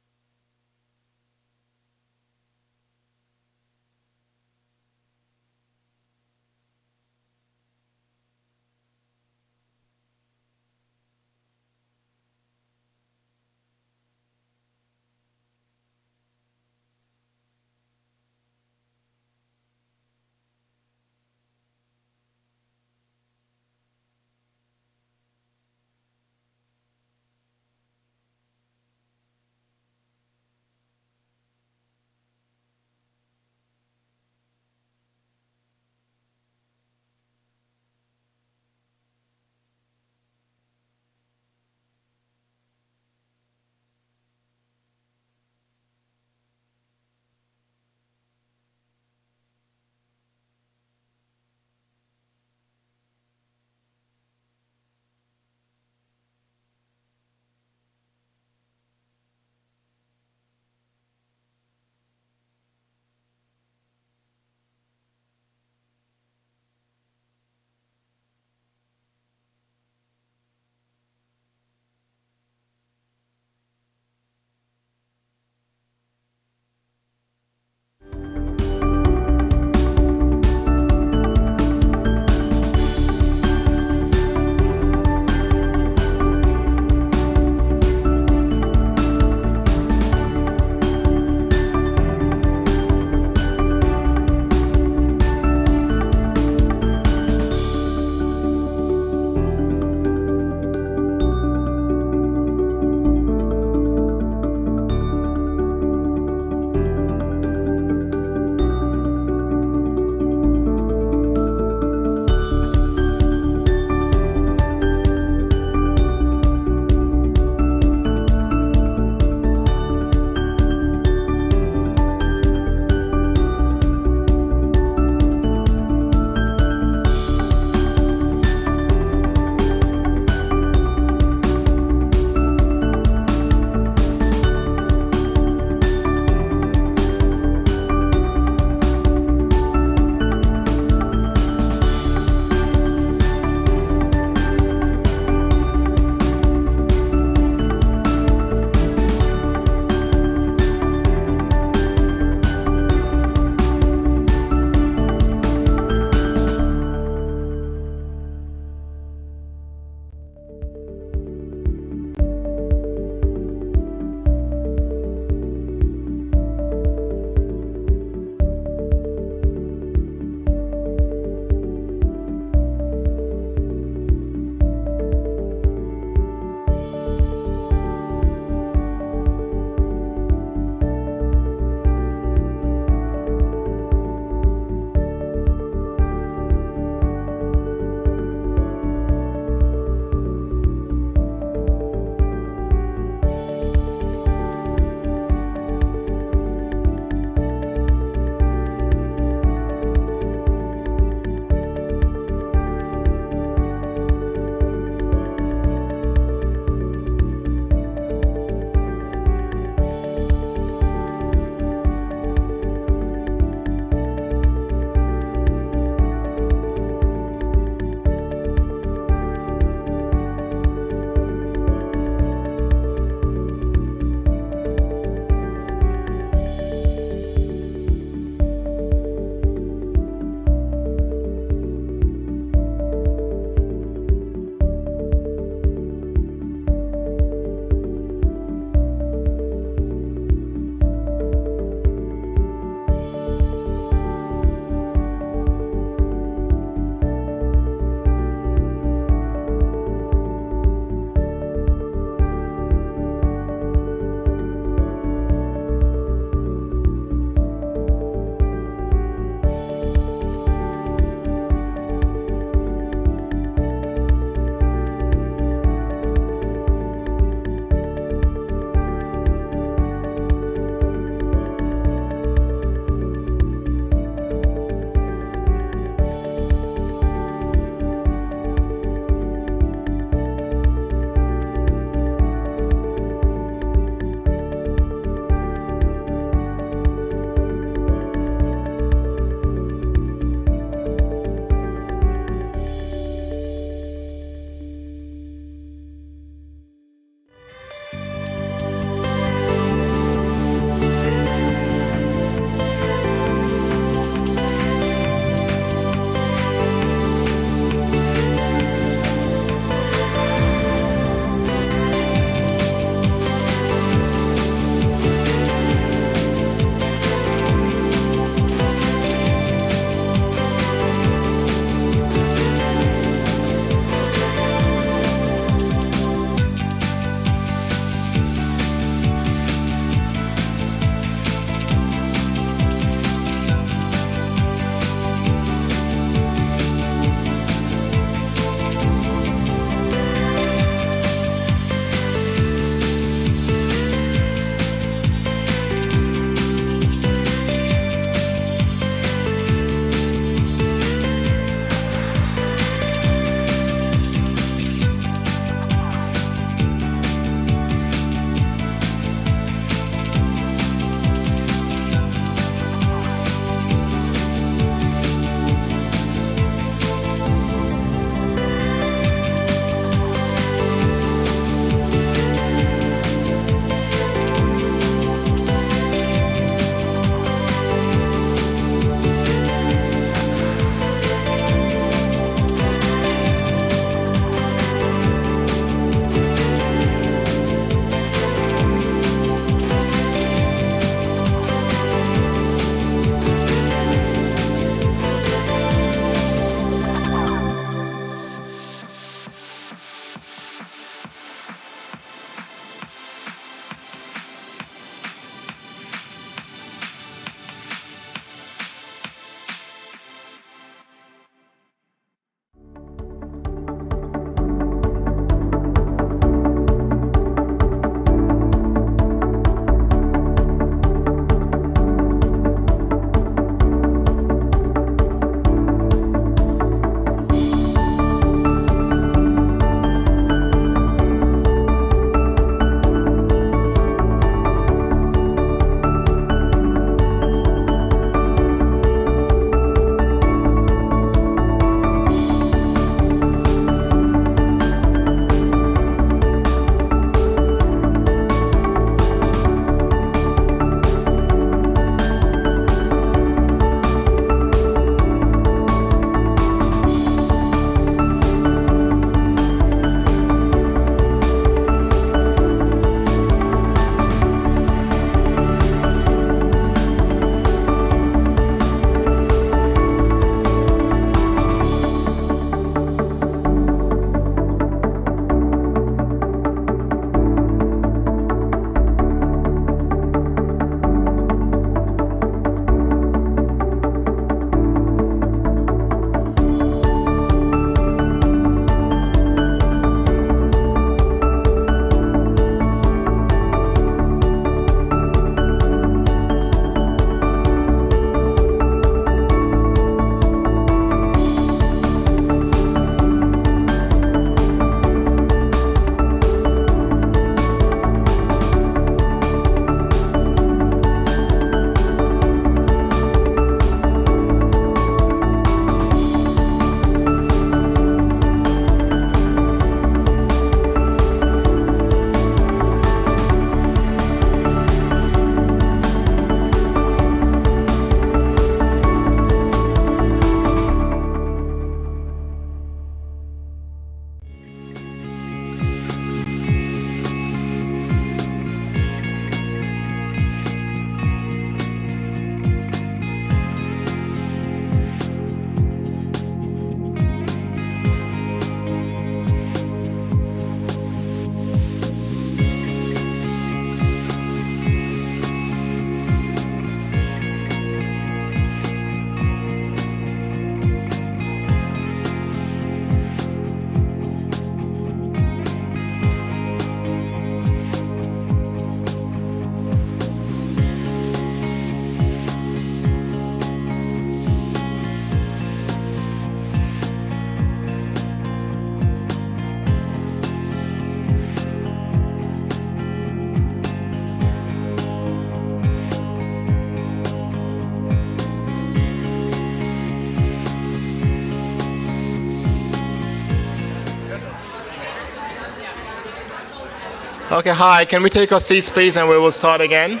Okay, hi. Can we take our seats, please, and we will start again?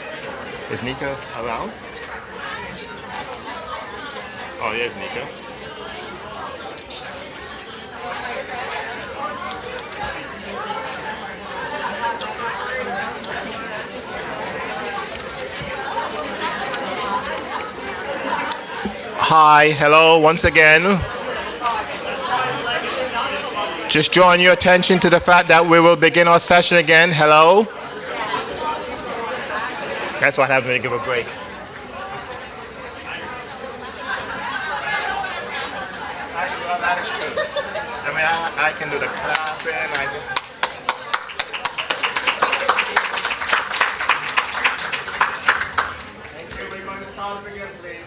Is Nico around? Oh, here's Nico. Hi, hello, once again. Just drawing your attention to the fact that we will begin our session again. Hello? That's what happens when you give a break. That is true. I mean, I can do the clapping. Thank you. We're going to start up again, please.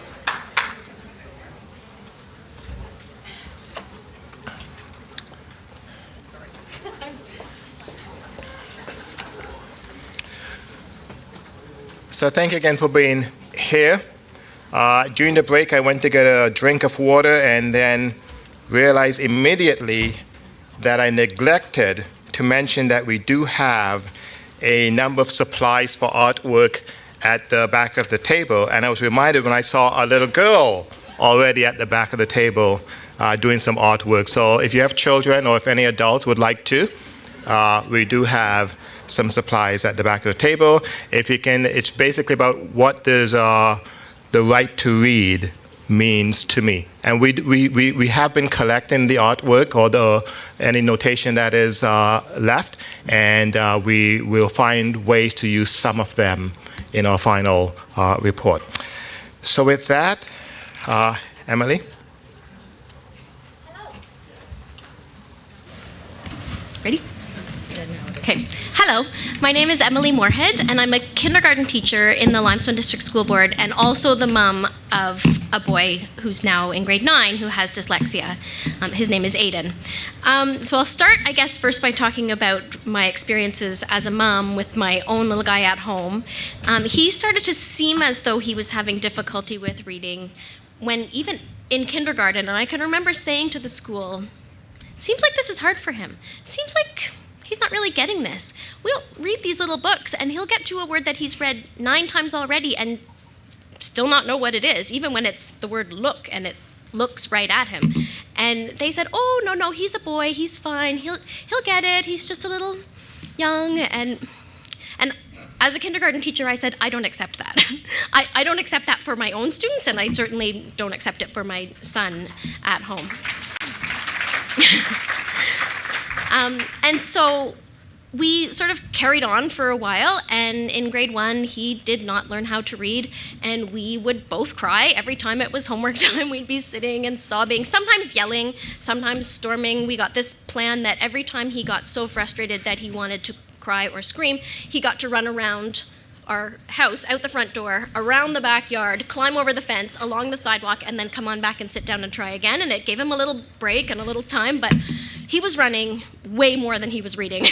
So thank you again for being here. During the break, I went to get a drink of water and then realized immediately that I neglected to mention that we do have a number of supplies for artwork at the back of the table. And I was reminded when I saw a little girl already at the back of the table doing some artwork. So if you have children or if any adults would like to, we do have some supplies at the back of the table. If you can, it's basically about what does the right to read means to me. And we have been collecting the artwork or any notation that is left, and we will find ways to use some of them in our final report. So with that, Emily? Ready? Okay. Hello, my name is Emily Moorhead, and I'm a kindergarten teacher in the Limestone District School Board, and also the mom of a boy who's now in grade 9 who has dyslexia. His name is Aiden. So I'll start, I guess, first by talking about my experiences as a mom with my own little guy at home. He started to seem as though he was having difficulty with reading when even in kindergarten, and I can remember saying to the school, "It seems like this is hard for him. It seems like he's not really getting this. We'll read these little books and he'll get to a word that he's read 9 times already and still not know what it is, even when it's the word look and it looks right at him." And they said, "Oh, no, he's a boy, he's fine, he'll get it, he's just a little young." And as a kindergarten teacher, I said, I don't accept that. I don't accept that for my own students, and I certainly don't accept it for my son at home. And so we sort of carried on for a while, and in grade 1, he did not learn how to read, and we would both cry every time it was homework time. We'd be sitting and sobbing, sometimes yelling, sometimes storming. We got this plan that every time he got so frustrated that he wanted to cry or scream, he got to run around our house, out the front door, around the backyard, climb over the fence, along the sidewalk, and then come on back and sit down and try again. And it gave him a little break and a little time, but he was running way more than he was reading,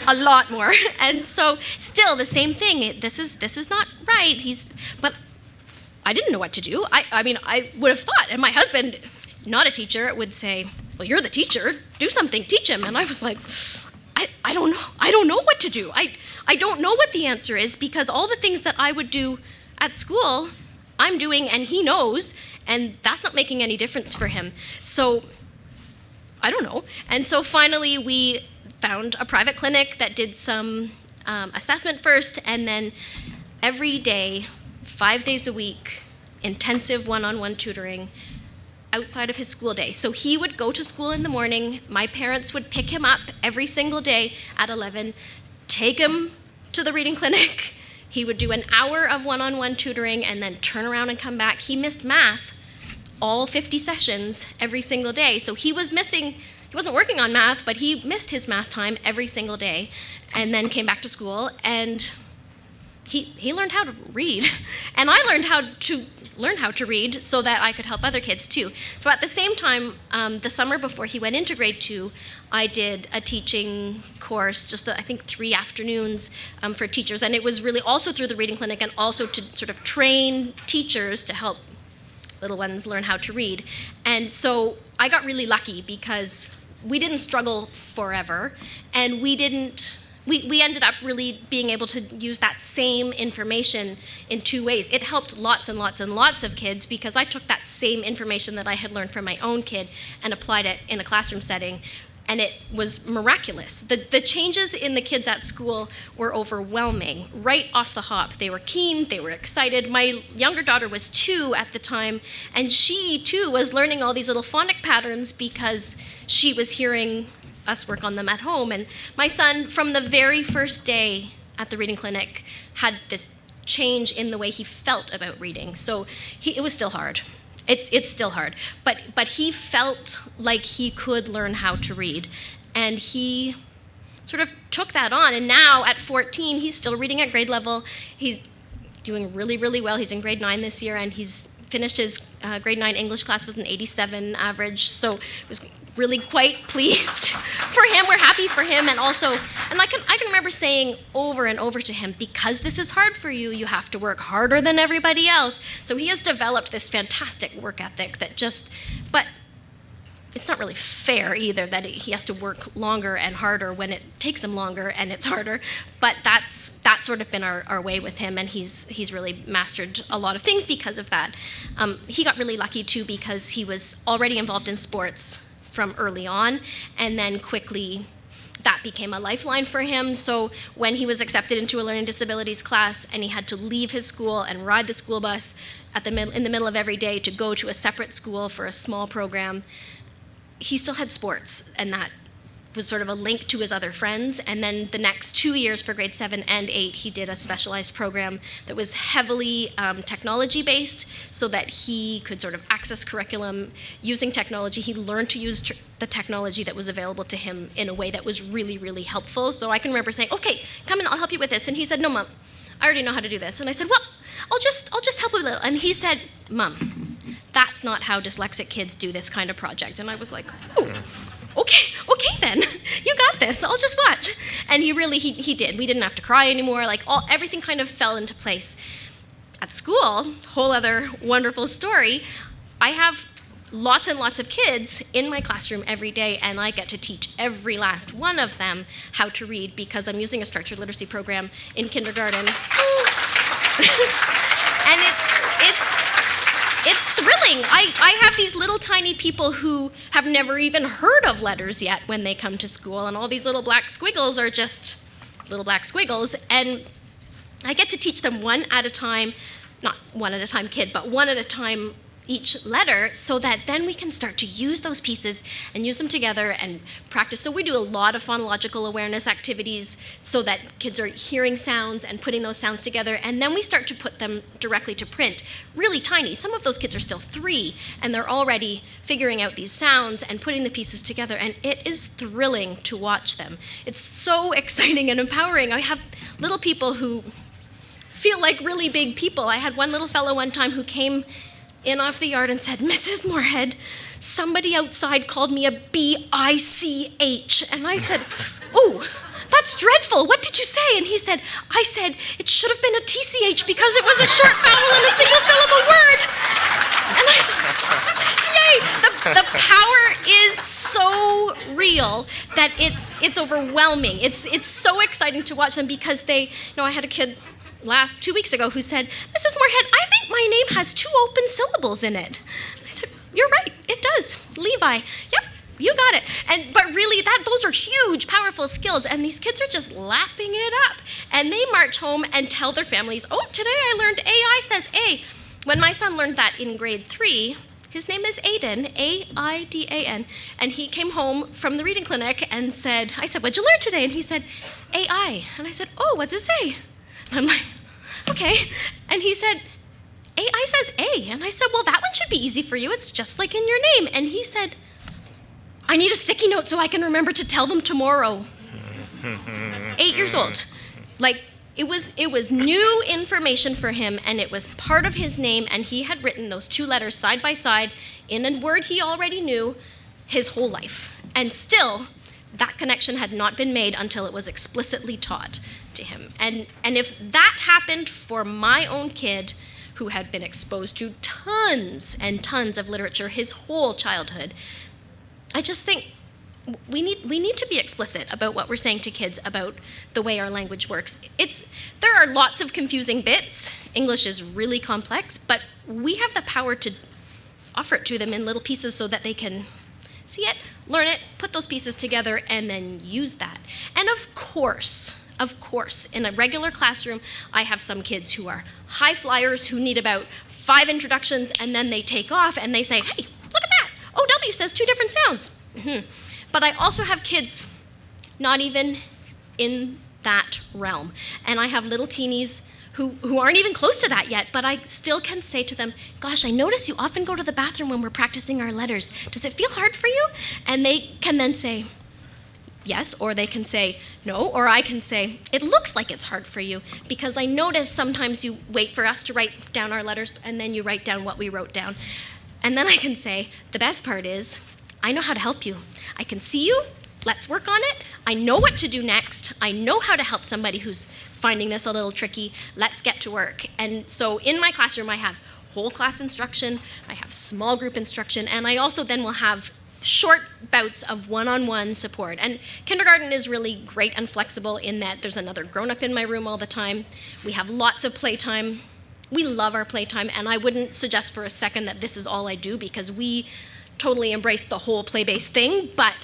a lot more. And so still the same thing, this is not right. But I didn't know what to do. I mean, I would have thought, and my husband, not a teacher, would say, "Well, you're the teacher, do something, teach him." And I was like, I don't know. I don't know what to do. I don't know what the answer is, because all the things that I would do at school, I'm doing and he knows, and that's not making any difference for him. So I don't know. And so finally we found a private clinic that did some assessment first, and then every day, 5 days a week, intensive one-on-one tutoring outside of his school day. So he would go to school in the morning, my parents would pick him up every single day at 11, take him to the reading clinic. He would do an hour of one-on-one tutoring and then turn around and come back. He missed math all 50 sessions every single day. So he wasn't working on math, but he missed his math time every single day, and then came back to school, and he learned how to read. And I learned how to learn how to read so that I could help other kids too. So at the same time, the summer before he went into grade 2, I did a teaching course, I think 3 afternoons for teachers. And it was really also through the reading clinic and also to sort of train teachers to help little ones learn how to read. And so I got really lucky because we didn't struggle forever, and we didn't we ended up really being able to use that same information in two ways. It helped lots and lots and lots of kids because I took that same information that I had learned from my own kid and applied it in a classroom setting, and it was miraculous. The changes in the kids at school were overwhelming. Right off the hop, they were keen, they were excited. My younger daughter was 2 at the time, and she too was learning all these little phonic patterns because she was hearing us work on them at home. And my son, from the very first day at the reading clinic, had this change in the way he felt about reading. So it was still hard. It's still hard. But he felt like he could learn how to read. And he sort of took that on. And now at 14, he's still reading at grade level. He's doing really, really well. He's in grade 9 this year, and he's finished his grade 9 English class with an 87 average. So it was really quite pleased for him. We're happy for him, and I can remember saying over and over to him, because this is hard for you, you have to work harder than everybody else. So he has developed this fantastic work ethic but it's not really fair either that he has to work longer and harder when it takes him longer and it's harder. But that's sort of been our way with him, and he's really mastered a lot of things because of that. He got really lucky too because he was already involved in sports from early on, and then quickly that became a lifeline for him. So when he was accepted into a learning disabilities class and he had to leave his school and ride the school bus in the middle of every day to go to a separate school for a small program, he still had sports, and that was sort of a link to his other friends. And then the next 2 years for grade 7 and 8, he did a specialized program that was heavily technology-based so that he could sort of access curriculum using technology. He learned to use the technology that was available to him in a way that was really, really helpful. So I can remember saying, okay, come in, I'll help you with this. And he said, no, Mom, I already know how to do this. And I said, well, I'll just help a little. And he said, Mom, that's not how dyslexic kids do this kind of project. And I was like, ooh. Okay then, you got this, I'll just watch. And he did. We didn't have to cry anymore, everything kind of fell into place. At school, whole other wonderful story, I have lots and lots of kids in my classroom every day, and I get to teach every last one of them how to read because I'm using a structured literacy program in kindergarten. And it's thrilling. I have these little tiny people who have never even heard of letters yet when they come to school, and all these little black squiggles are just little black squiggles, and I get to teach them one at a time, not one at a time kid, but one at a time each letter, so that then we can start to use those pieces and use them together and practice. So we do a lot of phonological awareness activities so that kids are hearing sounds and putting those sounds together, and then we start to put them directly to print, really tiny. Some of those kids are still 3, and they're already figuring out these sounds and putting the pieces together, and it is thrilling to watch them. It's so exciting and empowering. I have little people who feel like really big people. I had one little fellow one time who came in off the yard and said, Mrs. Moorhead, somebody outside called me a B-I-C-H. And I said, oh, that's dreadful. What did you say? And he said, I said, it should have been a TCH because it was a short vowel and a single syllable word. And I, yay, the power is so real that it's overwhelming. It's so exciting to watch them because I had a kid 2 weeks ago who said, Mrs. Moorhead, I think my name has 2 open syllables in it. I said, you're right, it does. Levi. Yep, you got it. But really, those are huge, powerful skills, and these kids are just lapping it up. And they march home and tell their families, oh, today I learned AI says A. When my son learned that in grade 3, his name is Aiden, A-I-D-A-N, and he came home from the reading clinic and said, I said, what'd you learn today? And he said, AI. And I said, oh, what's it say? And I'm like, okay. And he said, AI says A. And I said, well, that one should be easy for you. It's just like in your name. And he said, I need a sticky note so I can remember to tell them tomorrow. 8 years old. It was new information for him, and it was part of his name, and he had written those 2 letters side by side in a word he already knew his whole life. And still, that connection had not been made until it was explicitly taught to him. And if that happened for my own kid, who had been exposed to tons and tons of literature his whole childhood, I just think we need to be explicit about what we're saying to kids about the way our language works. There are lots of confusing bits. English is really complex, but we have the power to offer it to them in little pieces so that they can see it, learn it, put those pieces together, and then use that. And of course, in a regular classroom, I have some kids who are high flyers who need about 5 introductions, and then they take off and they say, hey, look at that. OW says 2 different sounds. But I also have kids not even in that realm. And I have little teenies who aren't even close to that yet, but I still can say to them, gosh, I notice you often go to the bathroom when we're practicing our letters. Does it feel hard for you? And they can then say, yes, or they can say no, or I can say, it looks like it's hard for you, because I notice sometimes you wait for us to write down our letters, and then you write down what we wrote down. And then I can say, the best part is, I know how to help you. I can see you. Let's work on it. I know what to do next. I know how to help somebody who's finding this a little tricky. Let's get to work. And so in my classroom, I have whole class instruction, I have small group instruction, and I also then will have short bouts of one-on-one support. And kindergarten is really great and flexible in that there's another grown-up in my room all the time. We have lots of playtime. We love our playtime, and I wouldn't suggest for a second that this is all I do, because we totally embrace the whole play-based thing, but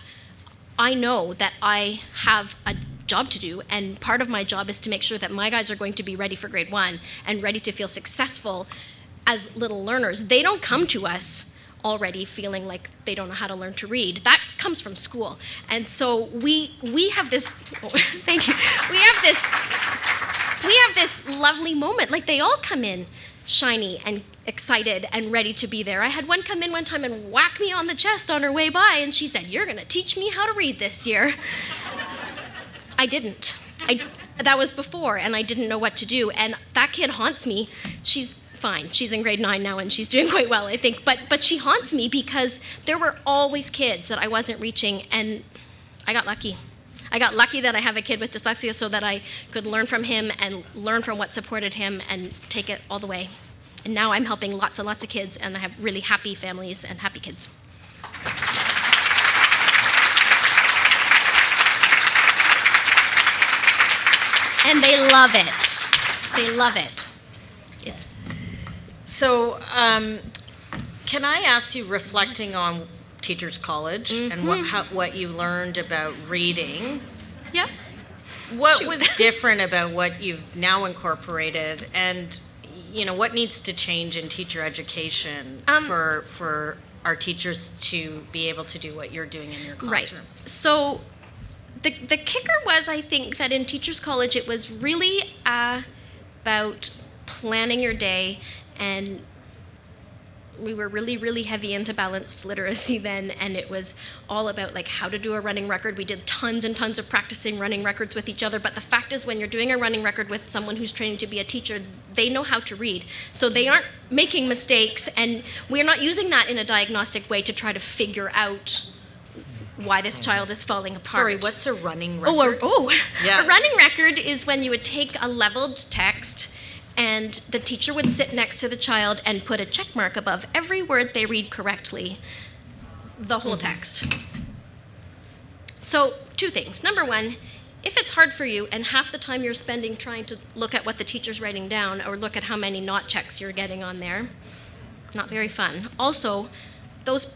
I know that I have a job to do, and part of my job is to make sure that my guys are going to be ready for grade 1 and ready to feel successful as little learners. They don't come to us already feeling like they don't know how to learn to read. That comes from school. And so we have this, thank you, we have this lovely moment. Like, they all come in shiny and excited and ready to be there. I had one come in one time and whack me on the chest on her way by, and she said, "You're gonna teach me how to read this year." I didn't. That was before, and I didn't know what to do. And that kid haunts me. She's fine. She's in grade 9 now, and she's doing quite well, I think. But she haunts me because there were always kids that I wasn't reaching, and I got lucky. I got lucky that I have a kid with dyslexia so that I could learn from him and learn from what supported him and take it all the way. And now I'm helping lots and lots of kids, and I have really happy families and happy kids. And they love it. They love it. So, can I ask you, reflecting on Teachers College and what you learned about reading? Yeah. What was different about what you've now incorporated, and what needs to change in teacher education for our teachers to be able to do what you're doing in your classroom? Right. So the kicker was, I think, that in Teachers College it was really about planning your day, and we were really, really heavy into balanced literacy then, and it was all about how to do a running record. We did tons and tons of practicing running records with each other, but the fact is, when you're doing a running record with someone who's training to be a teacher, they know how to read. So they aren't making mistakes, and we're not using that in a diagnostic way to try to figure out why this child is falling apart. Sorry, what's a running record? Yeah. A running record is when you would take a leveled text, and the teacher would sit next to the child and put a check mark above every word they read correctly, the whole text. So 2 things. Number 1, if it's hard for you and half the time you're spending trying to look at what the teacher's writing down or look at how many not checks you're getting on there, not very fun. Also, those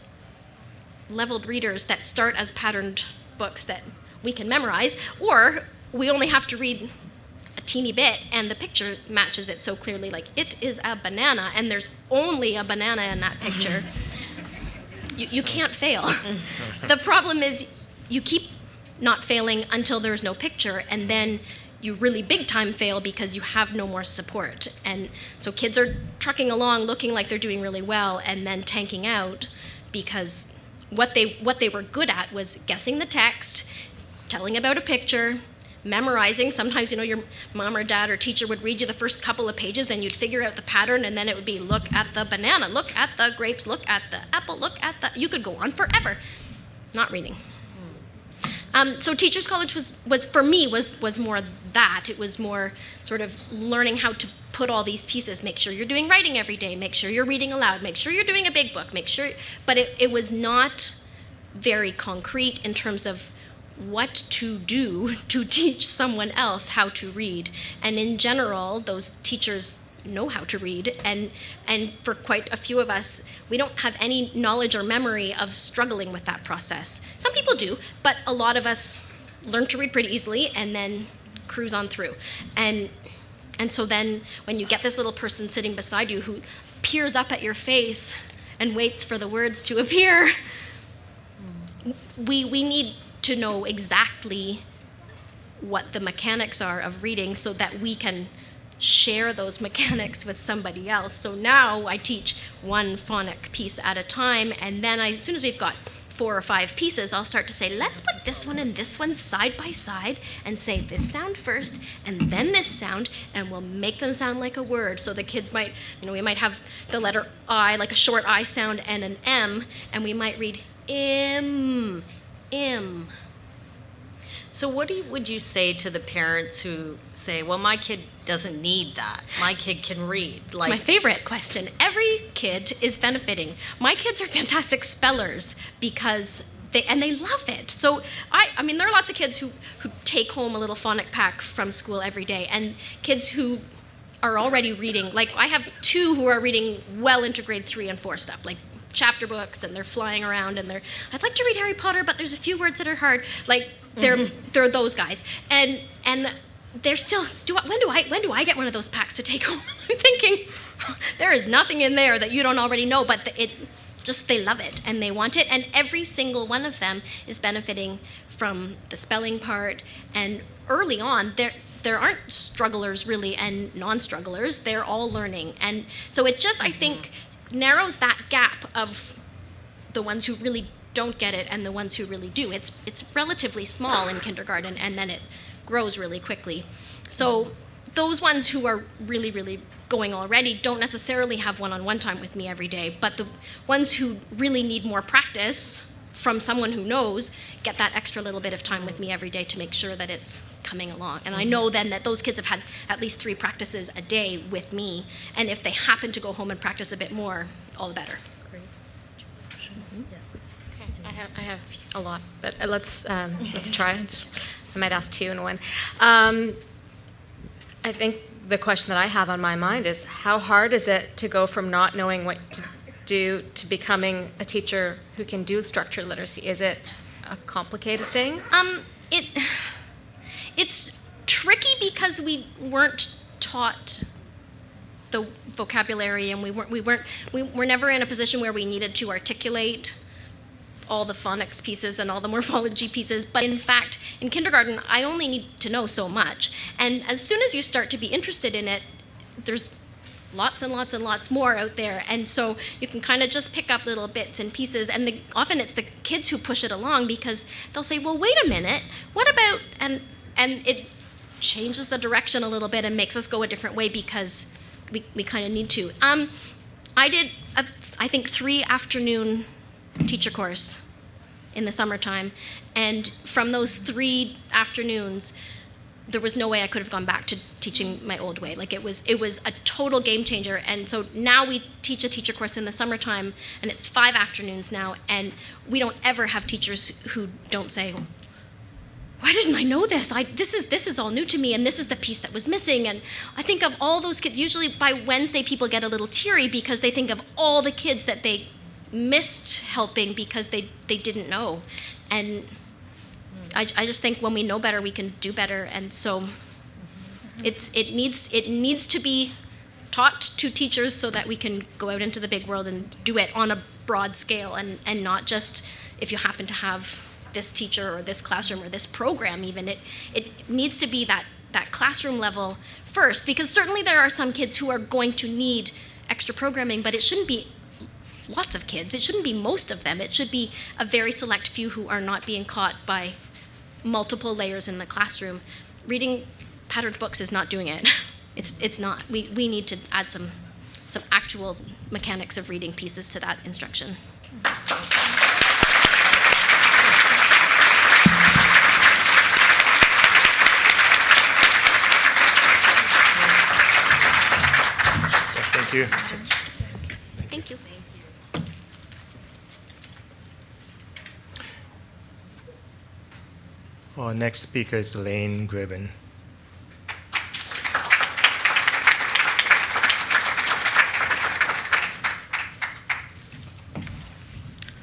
leveled readers that start as patterned books that we can memorize, or we only have to read a teeny bit and the picture matches it so clearly, like it is a banana and there's only a banana in that picture. You can't fail. The problem is you keep not failing until there's no picture, and then you really big time fail because you have no more support. And so kids are trucking along looking like they're doing really well and then tanking out because what they were good at was guessing the text, telling about a picture, memorizing. Sometimes, your mom or dad or teacher would read you the first couple of pages and you'd figure out the pattern, and then it would be, look at the banana, look at the grapes, look at the apple, look at the... You could go on forever. Not reading. So Teachers College was for me more that. It was more sort of learning how to put all these pieces. Make sure you're doing writing every day. Make sure you're reading aloud. Make sure you're doing a big book. But it was not very concrete in terms of what to do to teach someone else how to read. And in general, those teachers know how to read, and for quite a few of us, we don't have any knowledge or memory of struggling with that process. Some people do, but a lot of us learn to read pretty easily and then cruise on through. And so then when you get this little person sitting beside you who peers up at your face and waits for the words to appear, we need to know exactly what the mechanics are of reading so that we can share those mechanics with somebody else. So now I teach one phonic piece at a time, and then as soon as we've got 4 or 5 pieces, I'll start to say, let's put this one and this one side by side and say this sound first and then this sound, and we'll make them sound like a word. So the kids might, we might have the letter I, like a short I sound, and an M, and we might read im. So what would you say to the parents who say, well, my kid doesn't need that. My kid can read. It's my favorite question. Every kid is benefiting. My kids are fantastic spellers because they love it. So I mean, there are lots of kids who take home a little phonic pack from school every day, and kids who are already reading. Like I have 2 who are reading well into grade 3 and 4 stuff, like chapter books, and they're flying around, and I'd like to read Harry Potter, but there's a few words that are hard. Like they're those guys, and they're still. When do I get one of those packs to take home? I'm thinking there is nothing in there that you don't already know, but they love it and they want it, and every single one of them is benefiting from the spelling part. And early on, there aren't strugglers really and non-strugglers. They're all learning, and so it just I think narrows that gap of the ones who really don't get it and the ones who really do. It's relatively small in kindergarten, and then it grows really quickly. So those ones who are really, really going already don't necessarily have one-on-one time with me every day, but the ones who really need more practice from someone who knows get that extra little bit of time with me every day to make sure that it's coming along. And I know then that those kids have had at least 3 practices a day with me, and if they happen to go home and practice a bit more, all the better. Okay, I have a lot, but let's try it. I might ask 2 in one. I think the question that I have on my mind is, how hard is it to go from not knowing what to do to becoming a teacher who can do structured literacy? Is it a complicated thing? It's tricky because we weren't taught the vocabulary, and we were never in a position where we needed to articulate all the phonics pieces and all the morphology pieces. But in fact, in kindergarten, I only need to know so much. And as soon as you start to be interested in it, there's lots and lots and lots more out there. And so you can kind of just pick up little bits and pieces. And often it's the kids who push it along, because they'll say, well, wait a minute, what about, and it changes the direction a little bit and makes us go a different way because we kind of need to. I did, I think, 3 afternoon teacher course in the summertime, and from those 3 afternoons, there was no way I could have gone back to teaching my old way. Like it was a total game changer. And so now we teach a teacher course in the summertime, and it's 5 afternoons now, and we don't ever have teachers who don't say, why didn't I know this? This is all new to me, and this is the piece that was missing. And I think of all those kids. Usually by Wednesday, people get a little teary because they think of all the kids that they missed helping because they didn't know. And I just think when we know better, we can do better. And so it needs to be taught to teachers so that we can go out into the big world and do it on a broad scale, and not just if you happen to have this teacher or this classroom or this program even. It needs to be that classroom level first, because certainly there are some kids who are going to need extra programming, but it shouldn't be lots of kids. It shouldn't be most of them. It should be a very select few who are not being caught by multiple layers in the classroom. Reading patterned books is not doing it. It's not. We need to add some actual mechanics of reading pieces to that instruction. Thank you. Thank you. Our next speaker is Lane Gribben.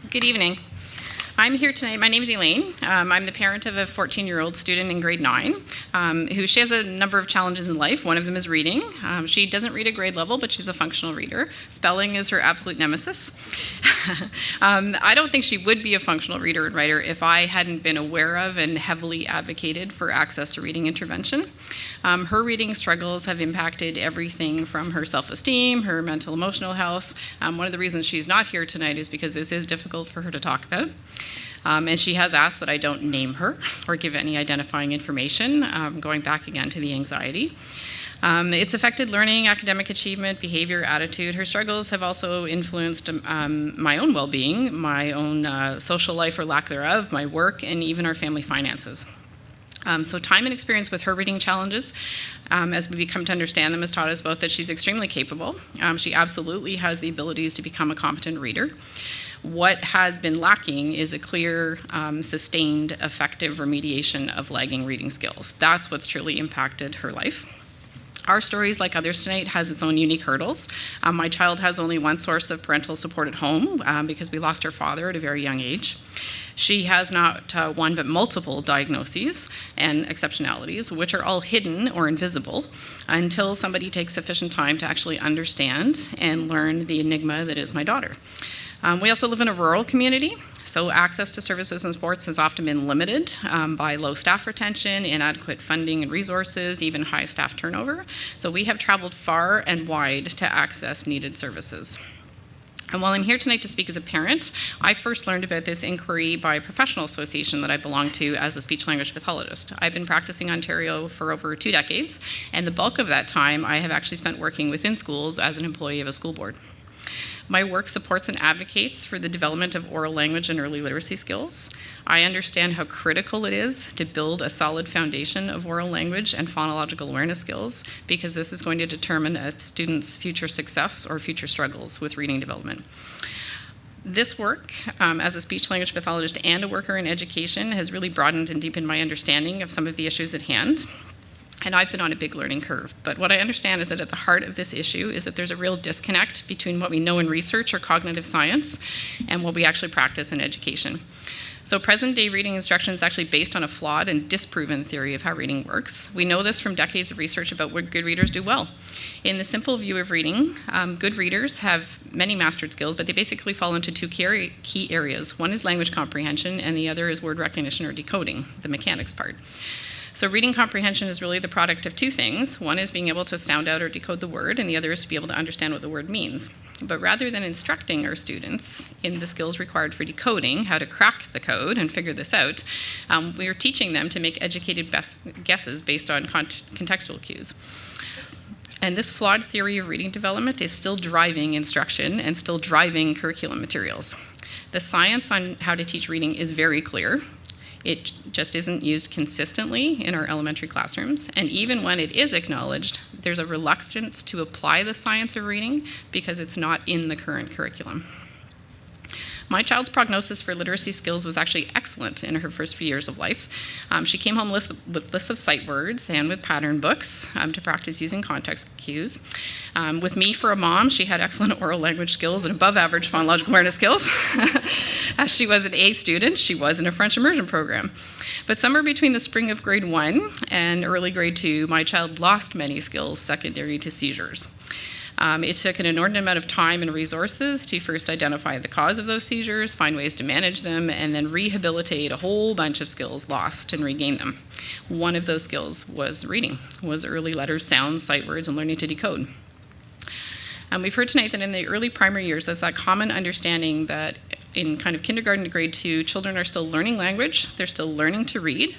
Good evening. I'm here tonight. My name is Elaine. I'm the parent of a 14-year-old student in grade 9 who she has a number of challenges in life. One of them is reading. She doesn't read at grade level, but she's a functional reader. Spelling is her absolute nemesis. I don't think she would be a functional reader and writer if I hadn't been aware of and heavily advocated for access to reading intervention. Her reading struggles have impacted everything from her self-esteem, her mental emotional health. One of the reasons she's not here tonight is because this is difficult for her to talk about. And she has asked that I don't name her or give any identifying information, going back again to the anxiety. It's affected learning, academic achievement, behavior, attitude. Her struggles have also influenced my own well-being, my own social life or lack thereof, my work, and even our family finances. So time and experience with her reading challenges, as we come to understand them, has taught us both that she's extremely capable. She absolutely has the abilities to become a competent reader. What has been lacking is a clear, sustained, effective remediation of lagging reading skills. That's what's truly impacted her life. Our stories, like others tonight, has its own unique hurdles. My child has only one source of parental support at home because we lost her father at a very young age. She has not one but multiple diagnoses and exceptionalities, which are all hidden or invisible until somebody takes sufficient time to actually understand and learn the enigma that is my daughter. We also live in a rural community, so access to services and supports has often been limited by low staff retention, inadequate funding and resources, even high staff turnover. So we have traveled far and wide to access needed services. And while I'm here tonight to speak as a parent, I first learned about this inquiry by a professional association that I belong to as a speech-language pathologist. I've been practicing Ontario for over 2 decades, and the bulk of that time I have actually spent working within schools as an employee of a school board. My work supports and advocates for the development of oral language and early literacy skills. I understand how critical it is to build a solid foundation of oral language and phonological awareness skills, because this is going to determine a student's future success or future struggles with reading development. This work, as a speech-language pathologist and a worker in education, has really broadened and deepened my understanding of some of the issues at hand. And I've been on a big learning curve. But what I understand is that at the heart of this issue is that there's a real disconnect between what we know in research or cognitive science and what we actually practice in education. So present-day reading instruction is actually based on a flawed and disproven theory of how reading works. We know this from decades of research about what good readers do well. In the simple view of reading, good readers have many mastered skills, but they basically fall into 2 key areas. One is language comprehension, and the other is word recognition or decoding, the mechanics part. So reading comprehension is really the product of 2 things. One is being able to sound out or decode the word, and the other is to be able to understand what the word means. But rather than instructing our students in the skills required for decoding, how to crack the code and figure this out, we are teaching them to make educated guesses based on contextual cues. And this flawed theory of reading development is still driving instruction and still driving curriculum materials. The science on how to teach reading is very clear. It just isn't used consistently in our elementary classrooms. And even when it is acknowledged, there's a reluctance to apply the science of reading because it's not in the current curriculum. My child's prognosis for literacy skills was actually excellent in her first few years of life. She came home with lists of sight words and with pattern books to practice using context cues. With me for a mom, she had excellent oral language skills and above average phonological awareness skills. As she was an A student, she was in a French immersion program. But somewhere between the spring of grade 1 and early grade 2, my child lost many skills secondary to seizures. It took an inordinate amount of time and resources to first identify the cause of those seizures, find ways to manage them, and then rehabilitate a whole bunch of skills lost and regain them. One of those skills was reading, was early letters, sounds, sight words, and learning to decode. We've heard tonight that in the early primary years, that's that common understanding that in kind of kindergarten to grade 2, children are still learning language, they're still learning to read,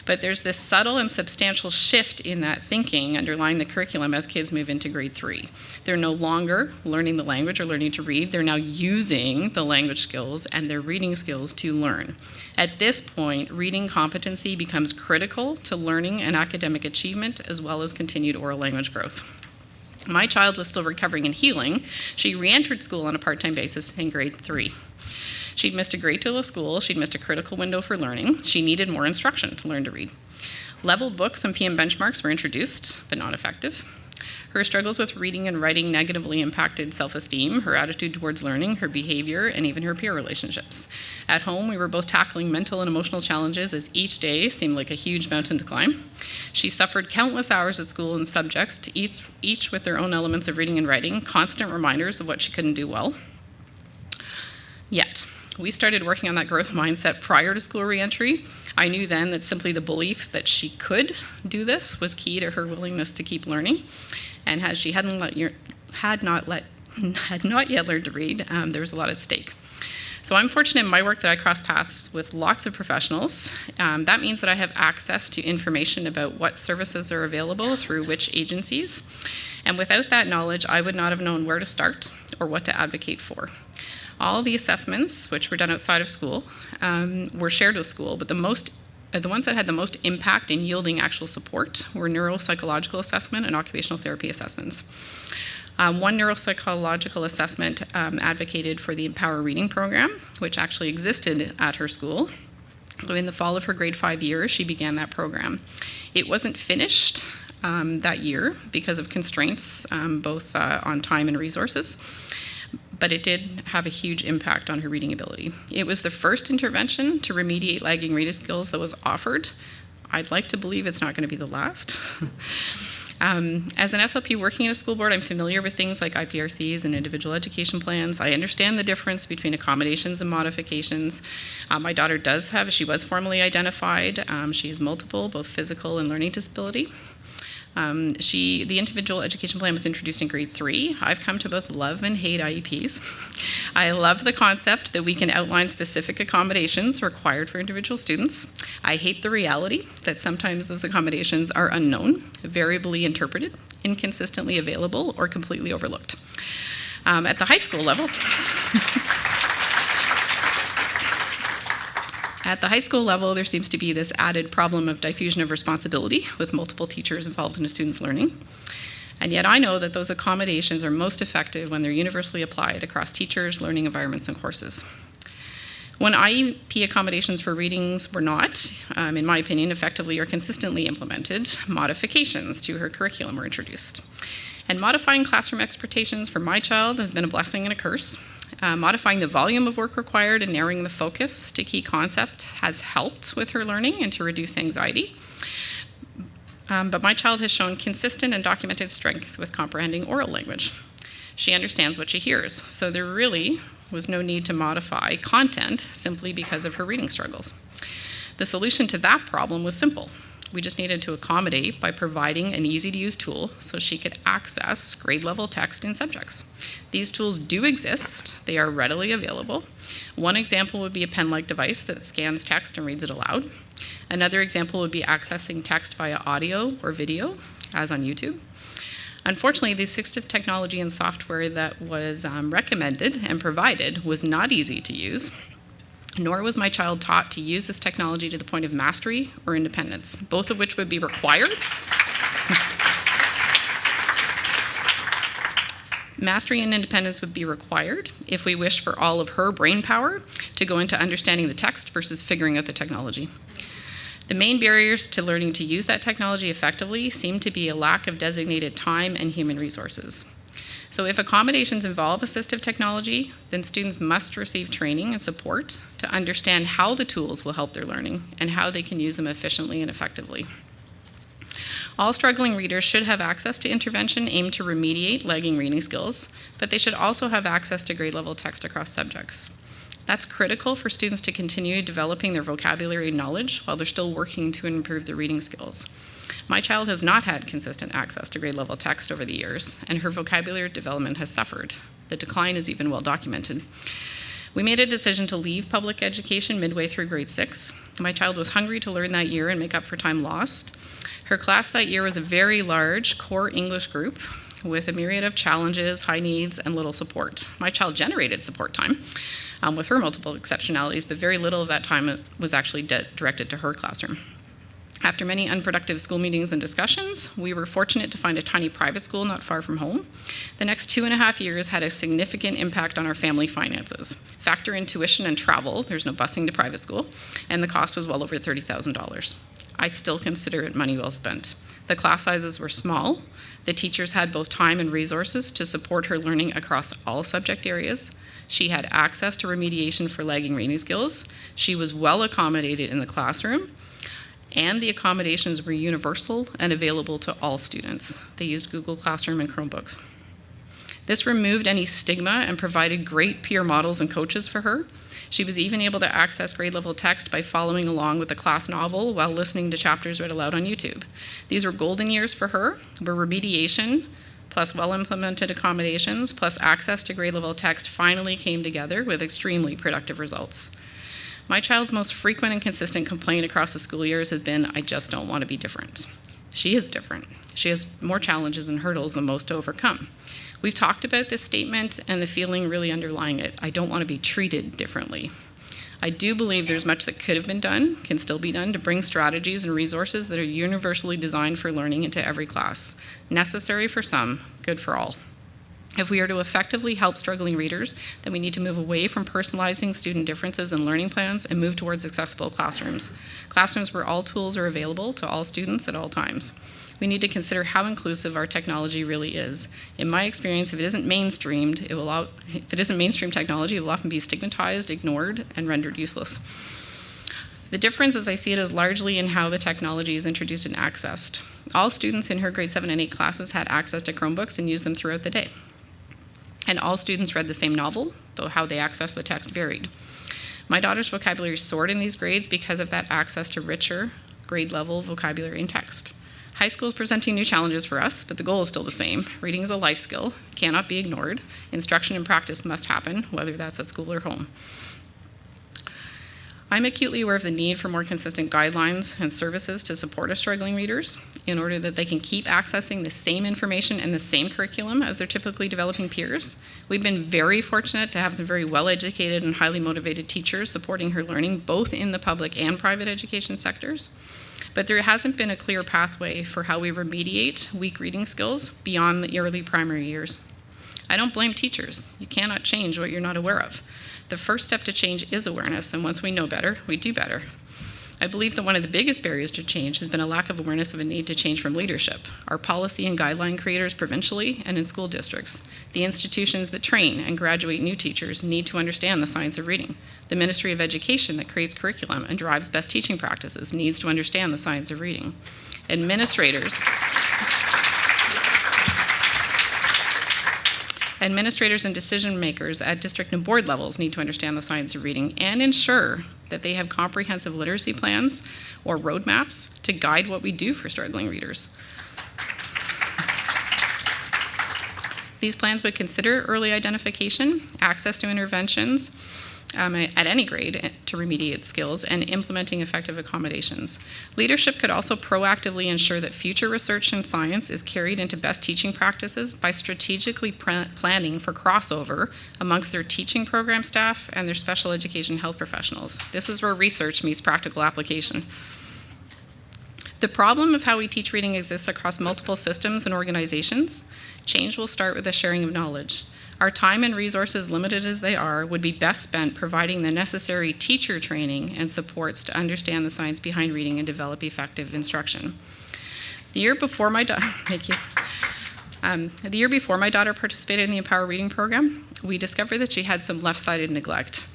but there's this subtle and substantial shift in that thinking underlying the curriculum as kids move into grade 3. They're no longer learning the language or learning to read, they're now using the language skills and their reading skills to learn. At this point, reading competency becomes critical to learning and academic achievement as well as continued oral language growth. My child was still recovering and healing. She re-entered school on a part-time basis in grade 3. She'd missed a great deal of school. She'd missed a critical window for learning. She needed more instruction to learn to read. Leveled books and PM benchmarks were introduced, but not effective. Her struggles with reading and writing negatively impacted self-esteem, her attitude towards learning, her behavior, and even her peer relationships. At home, we were both tackling mental and emotional challenges as each day seemed like a huge mountain to climb. She suffered countless hours at school in subjects, each with their own elements of reading and writing, constant reminders of what she couldn't do well. Yet, we started working on that growth mindset prior to school reentry. I knew then that simply the belief that she could do this was key to her willingness to keep learning. And as she had not yet learned to read, there was a lot at stake. So I'm fortunate in my work that I cross paths with lots of professionals. That means that I have access to information about what services are available through which agencies. And without that knowledge, I would not have known where to start or what to advocate for. All the assessments, which were done outside of school, were shared with school, but the ones that had the most impact in yielding actual support were neuropsychological assessment and occupational therapy assessments. One neuropsychological assessment advocated for the Empower Reading program, which actually existed at her school. In the fall of her grade 5 year, she began that program. It wasn't finished that year because of constraints, both on time and resources, but it did have a huge impact on her reading ability. It was the first intervention to remediate lagging reading skills that was offered. I'd like to believe it's not going to be the last. As an SLP working in a school board, I'm familiar with things like IPRCs and individual education plans. I understand the difference between accommodations and modifications. My daughter she was formally identified. She has multiple, both physical and learning disability. The individual education plan was introduced in grade 3. I've come to both love and hate IEPs. I love the concept that we can outline specific accommodations required for individual students. I hate the reality that sometimes those accommodations are unknown, variably interpreted, inconsistently available, or completely overlooked. At the high school level, At the high school level, there seems to be this added problem of diffusion of responsibility with multiple teachers involved in a student's learning. And yet I know that those accommodations are most effective when they're universally applied across teachers, learning environments, and courses. When IEP accommodations for readings were not, in my opinion, effectively or consistently implemented, modifications to her curriculum were introduced. And modifying classroom expectations for my child has been a blessing and a curse. Modifying the volume of work required and narrowing the focus to key concepts has helped with her learning and to reduce anxiety. But my child has shown consistent and documented strength with comprehending oral language. She understands what she hears, so there really was no need to modify content simply because of her reading struggles. The solution to that problem was simple. We just needed to accommodate by providing an easy-to-use tool so she could access grade-level text in subjects. These tools do exist. They are readily available. One example would be a pen-like device that scans text and reads it aloud. Another example would be accessing text via audio or video, as on YouTube. Unfortunately, the assistive technology and software that was recommended and provided was not easy to use, nor was my child taught to use this technology to the point of mastery or independence, both of which would be required. Mastery and independence would be required if we wished for all of her brain power to go into understanding the text versus figuring out the technology. The main barriers to learning to use that technology effectively seem to be a lack of designated time and human resources. So if accommodations involve assistive technology, then students must receive training and support to understand how the tools will help their learning and how they can use them efficiently and effectively. All struggling readers should have access to intervention aimed to remediate lagging reading skills, but they should also have access to grade-level text across subjects. That's critical for students to continue developing their vocabulary and knowledge while they're still working to improve their reading skills. My child has not had consistent access to grade-level text over the years, and her vocabulary development has suffered. The decline is even well documented. We made a decision to leave public education midway through grade 6. My child was hungry to learn that year and make up for time lost. Her class that year was a very large core English group with a myriad of challenges, high needs, and little support. My child generated support time with her multiple exceptionalities, but very little of that time was actually directed to her classroom. After many unproductive school meetings and discussions, we were fortunate to find a tiny private school not far from home. The next 2.5 years had a significant impact on our family finances. Factor in tuition and travel, there's no busing to private school, and the cost was well over $30,000. I still consider it money well spent. The class sizes were small. The teachers had both time and resources to support her learning across all subject areas. She had access to remediation for lagging reading skills. She was well accommodated in the classroom. And the accommodations were universal and available to all students. They used Google Classroom and Chromebooks. This removed any stigma and provided great peer models and coaches for her. She was even able to access grade level text by following along with the class novel while listening to chapters read aloud on YouTube. These were golden years for her, where remediation plus well-implemented accommodations plus access to grade level text finally came together with extremely productive results. My child's most frequent and consistent complaint across the school years has been, I just don't want to be different. She is different. She has more challenges and hurdles than most to overcome. We've talked about this statement and the feeling really underlying it. I don't want to be treated differently. I do believe there's much that could have been done, can still be done, to bring strategies and resources that are universally designed for learning into every class. Necessary for some, good for all. If we are to effectively help struggling readers, then we need to move away from personalizing student differences and learning plans and move towards accessible classrooms. Classrooms where all tools are available to all students at all times. We need to consider how inclusive our technology really is. In my experience, if it isn't mainstream technology, it will often be stigmatized, ignored, and rendered useless. The difference, as I see it, is largely in how the technology is introduced and accessed. All students in her grade 7 and 8 classes had access to Chromebooks and used them throughout the day. And all students read the same novel, though how they accessed the text varied. My daughter's vocabulary soared in these grades because of that access to richer, grade-level vocabulary and text. High school is presenting new challenges for us, but the goal is still the same. Reading is a life skill, cannot be ignored. Instruction and practice must happen, whether that's at school or home. I'm acutely aware of the need for more consistent guidelines and services to support our struggling readers in order that they can keep accessing the same information and the same curriculum as their typically developing peers. We've been very fortunate to have some very well-educated and highly motivated teachers supporting her learning both in the public and private education sectors. But there hasn't been a clear pathway for how we remediate weak reading skills beyond the early primary years. I don't blame teachers. You cannot change what you're not aware of. The first step to change is awareness, and once we know better, we do better. I believe that one of the biggest barriers to change has been a lack of awareness of a need to change from leadership, our policy and guideline creators provincially and in school districts. The institutions that train and graduate new teachers need to understand the science of reading. The Ministry of Education that creates curriculum and drives best teaching practices needs to understand the science of reading. Administrators and decision makers at district and board levels need to understand the science of reading and ensure that they have comprehensive literacy plans or roadmaps to guide what we do for struggling readers. These plans would consider early identification, access to interventions at any grade to remediate skills, and implementing effective accommodations. Leadership could also proactively ensure that future research in science is carried into best teaching practices by strategically planning for crossover amongst their teaching program staff and their special education health professionals. This is where research meets practical application. The problem of how we teach reading exists across multiple systems and organizations. Change will start with the sharing of knowledge. Our time and resources, limited as they are, would be best spent providing the necessary teacher training and supports to understand the science behind reading and develop effective instruction. The year before my daughter participated in the Empower Reading program, we discovered that she had some left-sided neglect.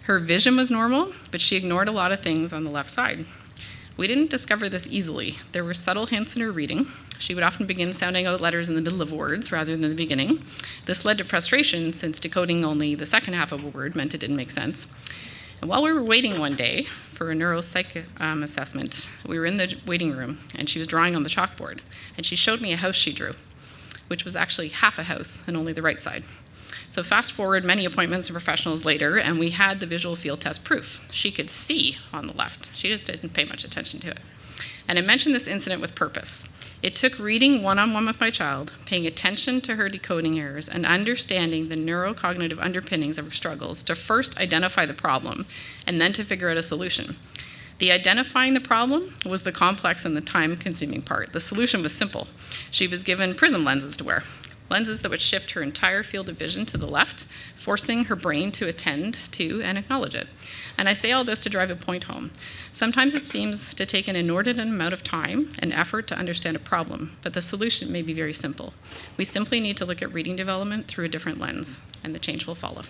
Her vision was normal, but she ignored a lot of things on the left side. We didn't discover this easily. There were subtle hints in her reading. She would often begin sounding out letters in the middle of words rather than the beginning. This led to frustration since decoding only the second half of a word meant it didn't make sense. And while we were waiting one day for a neuropsych assessment, we were in the waiting room and she was drawing on the chalkboard. And she showed me a house she drew, which was actually half a house and only the right side. So fast forward many appointments and professionals later, and we had the visual field test proof. She could see on the left. She just didn't pay much attention to it. And I mentioned this incident with purpose. It took reading one-on-one with my child, paying attention to her decoding errors, and understanding the neurocognitive underpinnings of her struggles to first identify the problem and then to figure out a solution. The identifying the problem was the complex and the time-consuming part. The solution was simple. She was given prism lenses to wear, lenses that would shift her entire field of vision to the left, forcing her brain to attend to and acknowledge it. And I say all this to drive a point home. Sometimes it seems to take an inordinate amount of time and effort to understand a problem, but the solution may be very simple. We simply need to look at reading development through a different lens, and the change will follow.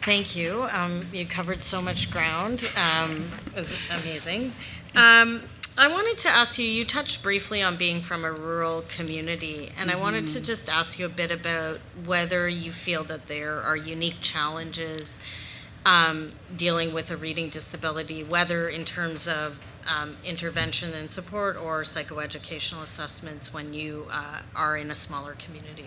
Thank you. You covered so much ground. It was amazing. I wanted to ask you, you touched briefly on being from a rural community, and I wanted to just ask you a bit about whether you feel that there are unique challenges dealing with a reading disability, whether in terms of intervention and support or psychoeducational assessments when you are in a smaller community.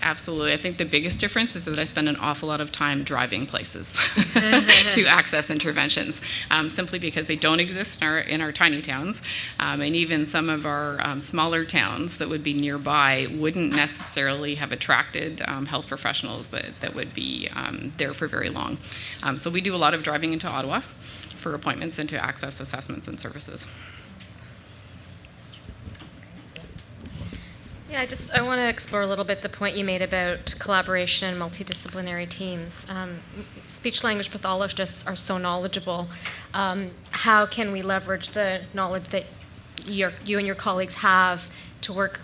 Absolutely. I think the biggest difference is that I spend an awful lot of time driving places to access interventions, simply because they don't exist in our tiny towns. And even some of our smaller towns that would be nearby wouldn't necessarily have attracted health professionals that would be there for very long. So we do a lot of driving into Ottawa for appointments and to access assessments and services. Yeah, I want to explore a little bit the point you made about collaboration and multidisciplinary teams. Speech-language pathologists are so knowledgeable. How can we leverage the knowledge that you and your colleagues have to work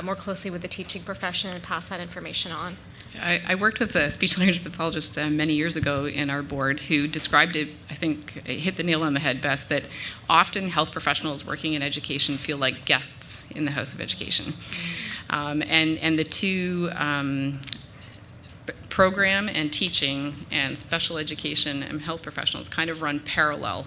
more closely with the teaching profession and pass that information on? I worked with a speech-language pathologist many years ago in our board who described it, I think, it hit the nail on the head best, that often health professionals working in education feel like guests in the House of Education. And the two, program and teaching and special education and health professionals kind of run parallel.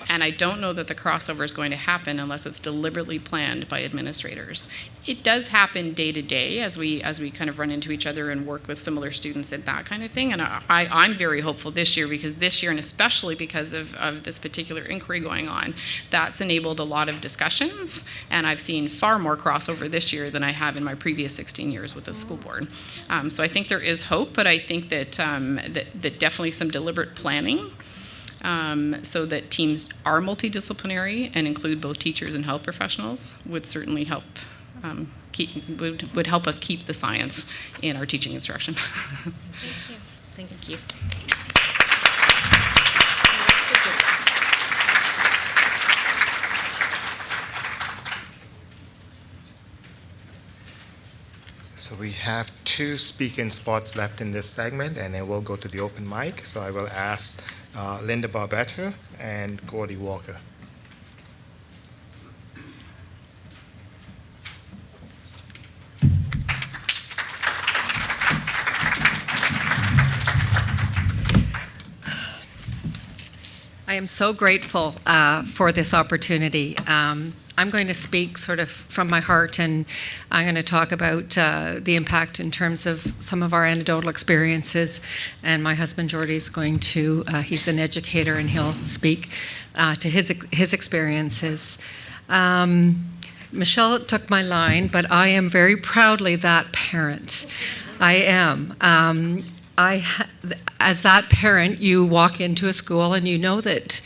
And I don't know that the crossover is going to happen unless it's deliberately planned by administrators. It does happen day to day as we kind of run into each other and work with similar students and that kind of thing. And I'm very hopeful this year, because this year, and especially because of this particular inquiry going on, that's enabled a lot of discussions. And I've seen far more crossover this year than I have in my previous 16 years with the school board. So I think there is hope, but I think that, that definitely some deliberate planning so that teams are multidisciplinary and include both teachers and health professionals would certainly help would help us keep the science in our teaching instruction. Thank you. Thank you. So we have 2 speaking spots left in this segment, and then we'll go to the open mic. So I will ask Linda Barbetta and Gordy Walker. I am so grateful for this opportunity. I'm going to speak sort of from my heart, and I'm going to talk about the impact in terms of some of our anecdotal experiences. And my husband Jordy is going to, he's an educator, and he'll speak to his experiences. Michelle took my line, but I am very proudly that parent. I am. As that parent, you walk into a school and you know that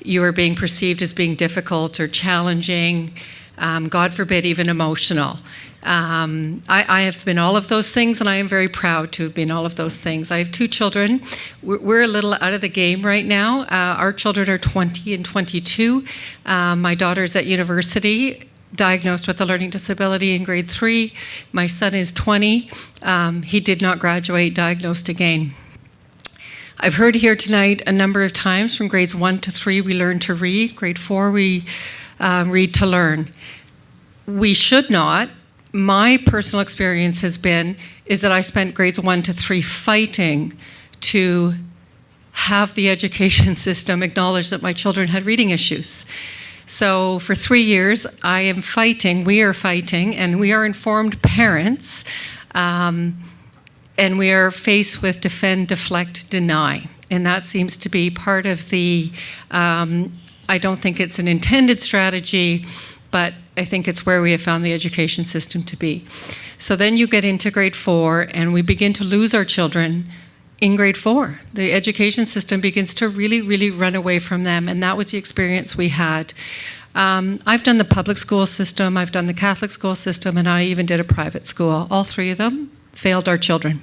you are being perceived as being difficult or challenging, God forbid, even emotional. I have been all of those things, and I am very proud to have been all of those things. I have 2 children. We're a little out of the game right now. Our children are 20 and 22. My daughter's at university, diagnosed with a learning disability in grade 3. My son is 20. He did not graduate, diagnosed again. I've heard here tonight a number of times from grades 1 to 3 we learn to read. Grade 4 we read to learn. We should not. My personal experience is that I spent grades 1 to 3 fighting to have the education system acknowledge that my children had reading issues. So for 3 years, I am fighting, we are fighting, and we are informed parents, and we are faced with defend, deflect, deny. And that seems to be part of the, I don't think it's an intended strategy, but I think it's where we have found the education system to be. So then you get into grade 4, and we begin to lose our children in grade 4. The education system begins to really, really run away from them, and that was the experience we had. I've done the public school system, I've done the Catholic school system, and I even did a private school. All 3 of them failed our children.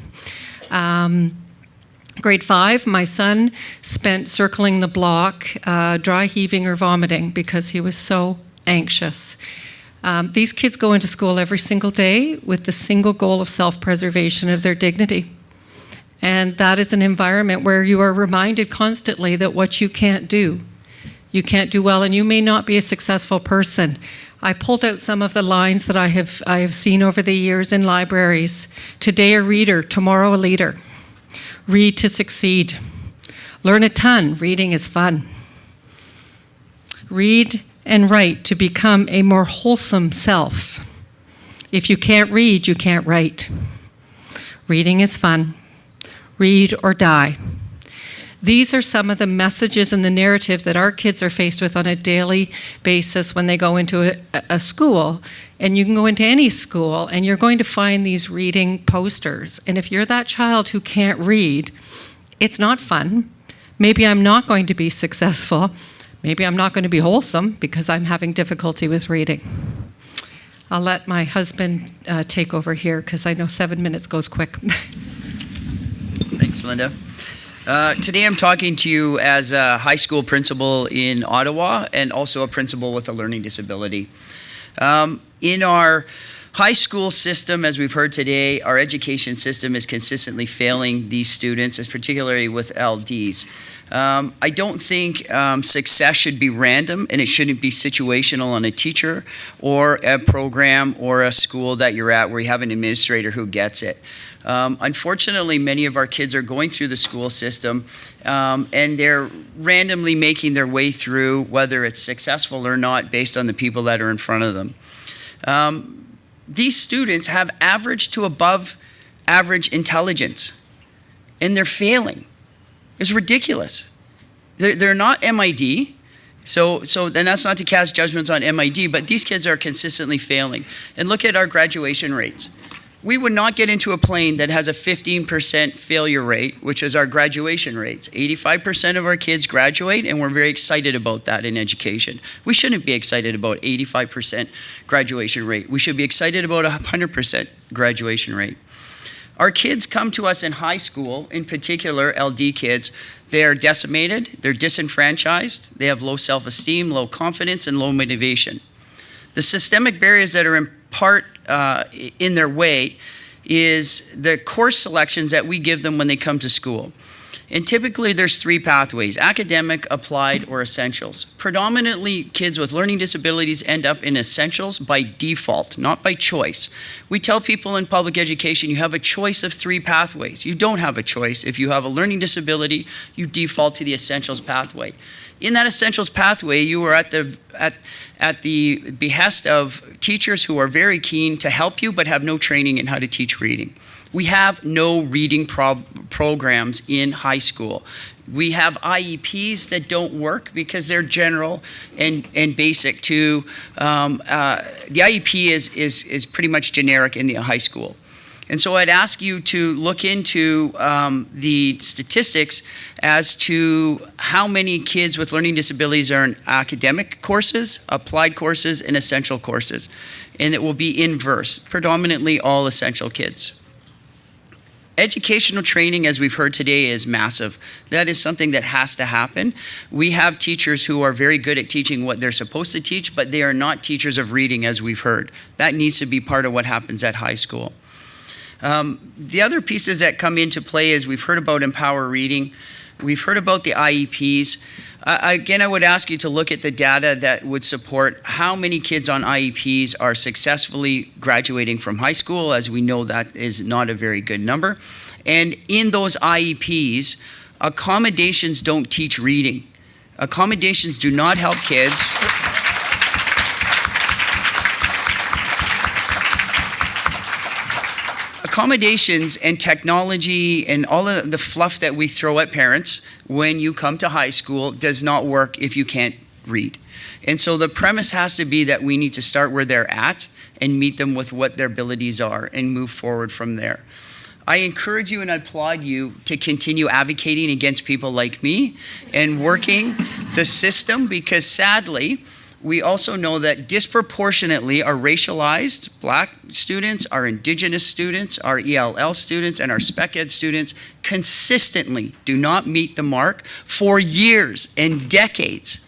Grade 5, my son spent circling the block, dry heaving or vomiting because he was so anxious. These kids go into school every single day with the single goal of self-preservation of their dignity. And that is an environment where you are reminded constantly that what you can't do well, and you may not be a successful person. I pulled out some of the lines that I have seen over the years in libraries. Today a reader, tomorrow a leader. Read to succeed. Learn a ton. Reading is fun. Read and write to become a more wholesome self. If you can't read, you can't write. Reading is fun. Read or die. These are some of the messages and the narrative that our kids are faced with on a daily basis when they go into a school. And you can go into any school and you're going to find these reading posters. And if you're that child who can't read, it's not fun. Maybe I'm not going to be successful. Maybe I'm not going to be wholesome because I'm having difficulty with reading. I'll let my husband take over here because I know 7 minutes goes quick. Thanks, Linda. Today I'm talking to you as a high school principal in Ottawa and also a principal with a learning disability. In our high school system, as we've heard today, our education system is consistently failing these students, particularly with LDs. I don't think success should be random, and it shouldn't be situational on a teacher or a program or a school that you're at where you have an administrator who gets it. Unfortunately, many of our kids are going through the school system and they're randomly making their way through, whether it's successful or not, based on the people that are in front of them. These students have average to above average intelligence, and they're failing. It's ridiculous. They're not MID. So then that's not to cast judgments on MID, but these kids are consistently failing. And look at our graduation rates. We would not get into a plane that has a 15% failure rate, which is our graduation rates. 85% of our kids graduate, and we're very excited about that in education. We shouldn't be excited about 85% graduation rate. We should be excited about 100% graduation rate. Our kids come to us in high school, in particular LD kids. They are decimated, they're disenfranchised, they have low self-esteem, low confidence, and low motivation. The systemic barriers that are in part in their way is the course selections that we give them when they come to school. And typically there's 3 pathways: academic, applied, or essentials. Predominantly kids with learning disabilities end up in essentials by default, not by choice. We tell people in public education you have a choice of 3 pathways. You don't have a choice. If you have a learning disability, you default to the essentials pathway. In that essentials pathway, you are at the behest of teachers who are very keen to help you but have no training in how to teach reading. We have no reading programs in high school. We have IEPs that don't work because they're general and basic to, the IEP is pretty much generic in the high school. And so I'd ask you to look into the statistics as to how many kids with learning disabilities are in academic courses, applied courses, and essential courses. And it will be inverse, predominantly all essential kids. Educational training, as we've heard today, is massive. That is something that has to happen. We have teachers who are very good at teaching what they're supposed to teach, but they are not teachers of reading, as we've heard. That needs to be part of what happens at high school. The other pieces that come into play is we've heard about Empower Reading. We've heard about the IEPs. Again, I would ask you to look at the data that would support how many kids on IEPs are successfully graduating from high school, as we know that is not a very good number. And in those IEPs, accommodations don't teach reading. Accommodations do not help kids. Accommodations and technology and all of the fluff that we throw at parents when you come to high school does not work if you can't read. And so the premise has to be that we need to start where they're at and meet them with what their abilities are and move forward from there. I encourage you and I applaud you to continue advocating against people like me and working the system, because sadly, we also know that disproportionately our racialized Black students, our Indigenous students, our ELL students, and our spec ed students consistently do not meet the mark for years and decades.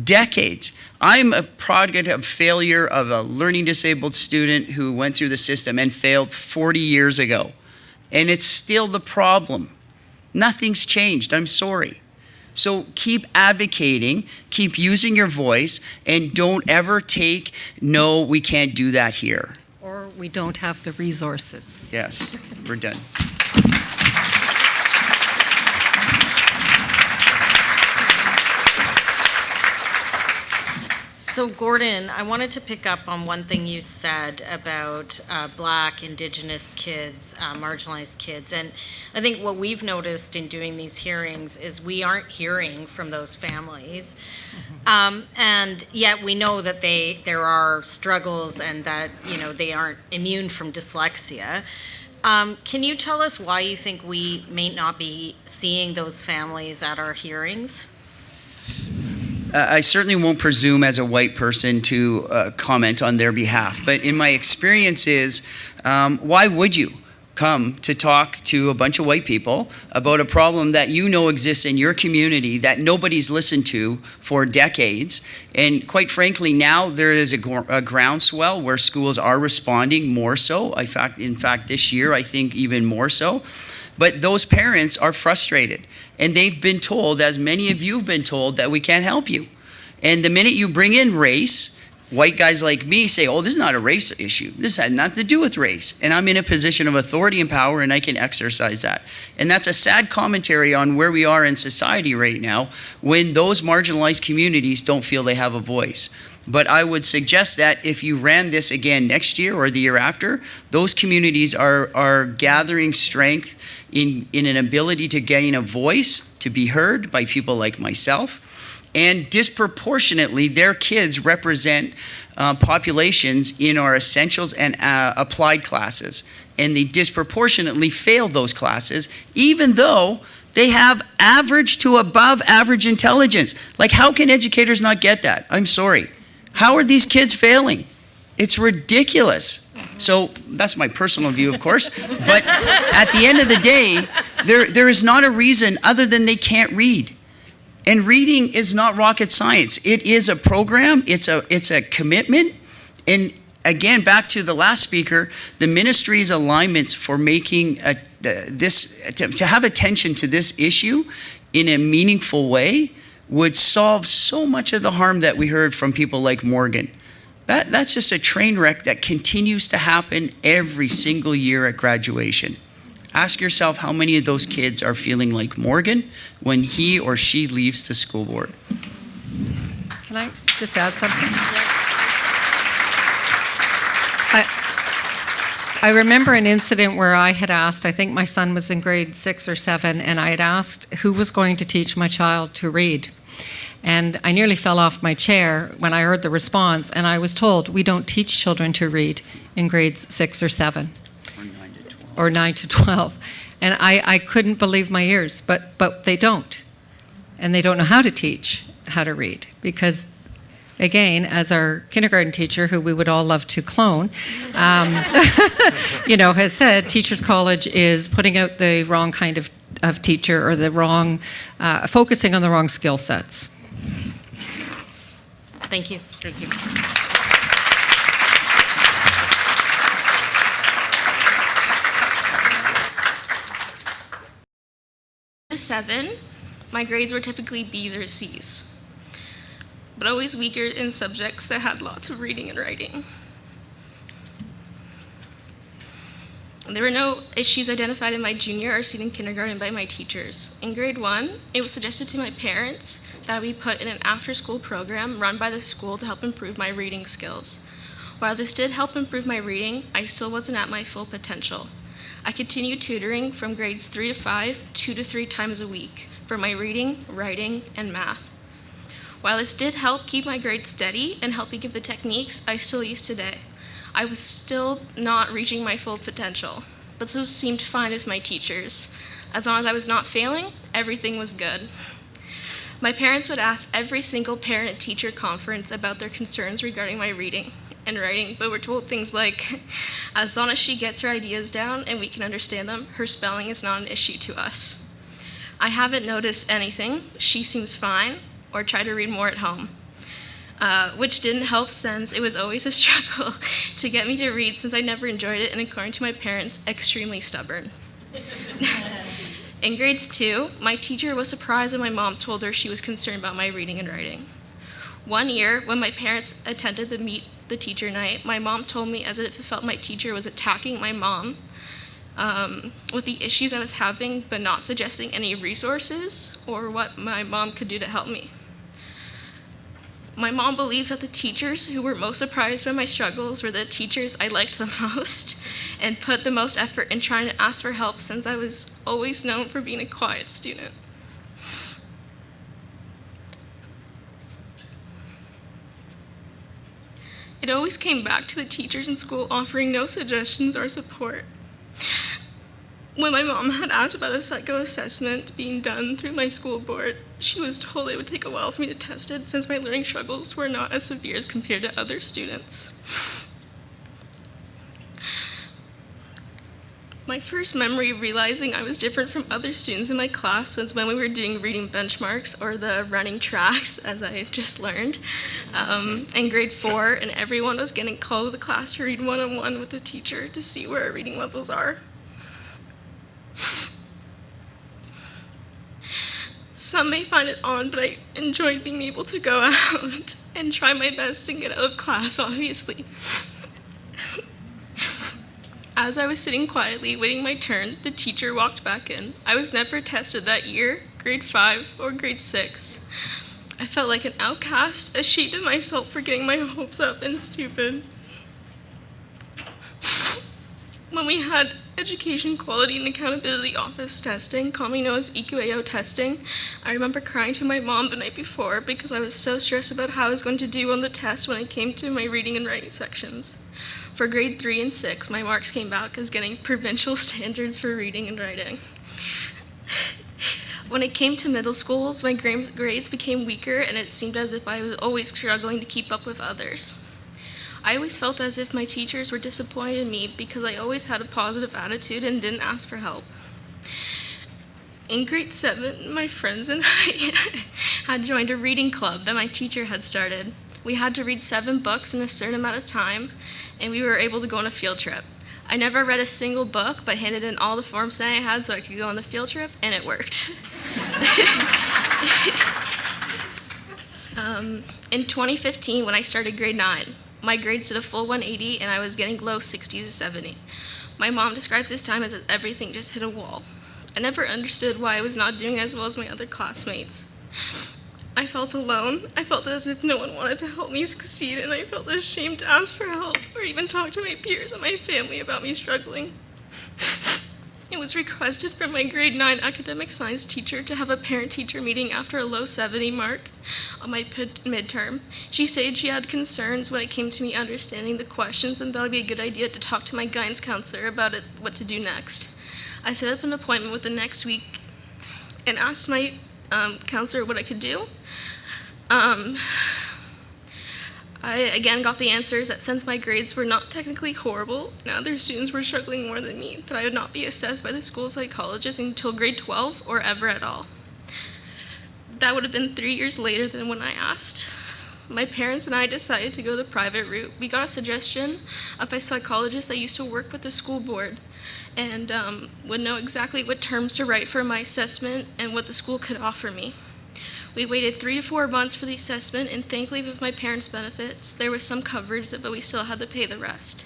Decades. I'm a product of failure of a learning disabled student who went through the system and failed 40 years ago. And it's still the problem. Nothing's changed, I'm sorry. So keep advocating, keep using your voice, and don't ever take, no, we can't do that here. Or we don't have the resources. Yes, we're done. So Gordon, I wanted to pick up on one thing you said about Black, Indigenous kids, marginalized kids. And I think what we've noticed in doing these hearings is we aren't hearing from those families. And yet we know that there are struggles and that, you know, they aren't immune from dyslexia. Can you tell us why you think we may not be seeing those families at our hearings? I certainly won't presume as a white person to comment on their behalf, but in my experiences, why would you come to talk to a bunch of white people about a problem that you know exists in your community that nobody's listened to for decades? And quite frankly, now there is a groundswell where schools are responding more so. In fact, this year, I think even more so. But those parents are frustrated, and they've been told, as many of you have been told, that we can't help you. And the minute you bring in race, white guys like me say, oh, this is not a race issue. This had nothing to do with race. And I'm in a position of authority and power, and I can exercise that. And that's a sad commentary on where we are in society right now when those marginalized communities don't feel they have a voice. But I would suggest that if you ran this again next year or the year after, those communities are gathering strength in an ability to gain a voice, to be heard by people like myself. And disproportionately, their kids represent populations in our essentials and applied classes. And they disproportionately fail those classes, even though they have average to above average intelligence. Like, how can educators not get that? I'm sorry. How are these kids failing? It's ridiculous. So that's my personal view, of course. But at the end of the day, there is not a reason other than they can't read. And reading is not rocket science. It is a program. It's a commitment. And again, back to the last speaker, the ministry's alignments for making to have attention to this issue in a meaningful way would solve so much of the harm that we heard from people like Morgan. That's just a train wreck that continues to happen every single year at graduation. Ask yourself how many of those kids are feeling like Morgan when he or she leaves the school board. Can I just add something? I remember an incident where I had asked, I think my son was in grade 6 or 7, and I had asked who was going to teach my child to read. And I nearly fell off my chair when I heard the response, and I was told we don't teach children to read in grades 6 or 7. Or 9 to 12. And I couldn't believe my ears, but they don't. And they don't know how to teach how to read, because again, as our kindergarten teacher, who we would all love to clone, has said, Teachers College is putting out the wrong kind of teacher, or the wrong, focusing on the wrong skill sets. Thank you. Thank you. 7, my grades were typically B's or C's, but always weaker in subjects that had lots of reading and writing. There were no issues identified in my junior or senior kindergarten by my teachers. In grade 1, it was suggested to my parents that we put in an after-school program run by the school to help improve my reading skills. While this did help improve my reading, I still wasn't at my full potential. I continued tutoring from grades 3 to 5, 2 to 3 times a week for my reading, writing, and math. While this did help keep my grades steady and help me give the techniques I still use today, I was still not reaching my full potential, but those seemed fine with my teachers. As long as I was not failing, everything was good. My parents would ask every single parent-teacher conference about their concerns regarding my reading and writing, but were told things like, as long as she gets her ideas down and we can understand them, her spelling is not an issue to us. I haven't noticed anything. She seems fine, or try to read more at home. Which didn't help since it was always a struggle to get me to read since I never enjoyed it and, according to my parents, extremely stubborn. In grades 2, my teacher was surprised when my mom told her she was concerned about my reading and writing. One year, when my parents attended the Meet the Teacher night, my mom told me as if it felt my teacher was attacking my mom with the issues I was having, but not suggesting any resources or what my mom could do to help me. My mom believes that the teachers who were most surprised by my struggles were the teachers I liked the most and put the most effort in trying to ask for help, since I was always known for being a quiet student. It always came back to the teachers in school offering no suggestions or support. When my mom had asked about a psycho-assessment being done through my school board, she was told it would take a while for me to test it since my learning struggles were not as severe as compared to other students. My first memory of realizing I was different from other students in my class was when we were doing reading benchmarks, or the running tracks, as I just learned, in grade 4, and everyone was getting called to the class to read one-on-one with the teacher to see where our reading levels are. Some may find it odd, but I enjoyed being able to go out and try my best to get out of class, obviously. As I was sitting quietly waiting my turn, the teacher walked back in. I was never tested that year, grade 5 or grade 6. I felt like an outcast, ashamed of myself for getting my hopes up and stupid. When we had Education Quality and Accountability Office testing, commonly known as EQAO testing, I remember crying to my mom the night before because I was so stressed about how I was going to do on the test when it came to my reading and writing sections. For grade 3 and 6, my marks came back as getting provincial standards for reading and writing. When it came to middle schools, my grades became weaker, and it seemed as if I was always struggling to keep up with others. I always felt as if my teachers were disappointed in me because I always had a positive attitude and didn't ask for help. In grade 7, my friends and I had joined a reading club that my teacher had started. We had to read 7 books in a certain amount of time, and we were able to go on a field trip. I never read a single book, but handed in all the forms that I had so I could go on the field trip, and it worked. In 2015, when I started grade 9, my grades did a full 180, and I was getting low 60 to 70. My mom describes this time as everything just hit a wall. I never understood why I was not doing as well as my other classmates. I felt alone. I felt as if no one wanted to help me succeed, and I felt ashamed to ask for help or even talk to my peers and my family about me struggling. It was requested from my grade 9 academic science teacher to have a parent-teacher meeting after a low 70 mark on my midterm. She said she had concerns when it came to me understanding the questions and thought it would be a good idea to talk to my guidance counselor about what to do next. I set up an appointment with the next week and asked my counselor what I could do. I again got the answers that since my grades were not technically horrible and other students were struggling more than me, that I would not be assessed by the school psychologist until grade 12 or ever at all. That would have been 3 years later than when I asked. My parents and I decided to go the private route. We got a suggestion of a psychologist that used to work with the school board and would know exactly what terms to write for my assessment and what the school could offer me. We waited 3 to 4 months for the assessment, and thankfully with my parents' benefits, there was some coverage, but we still had to pay the rest.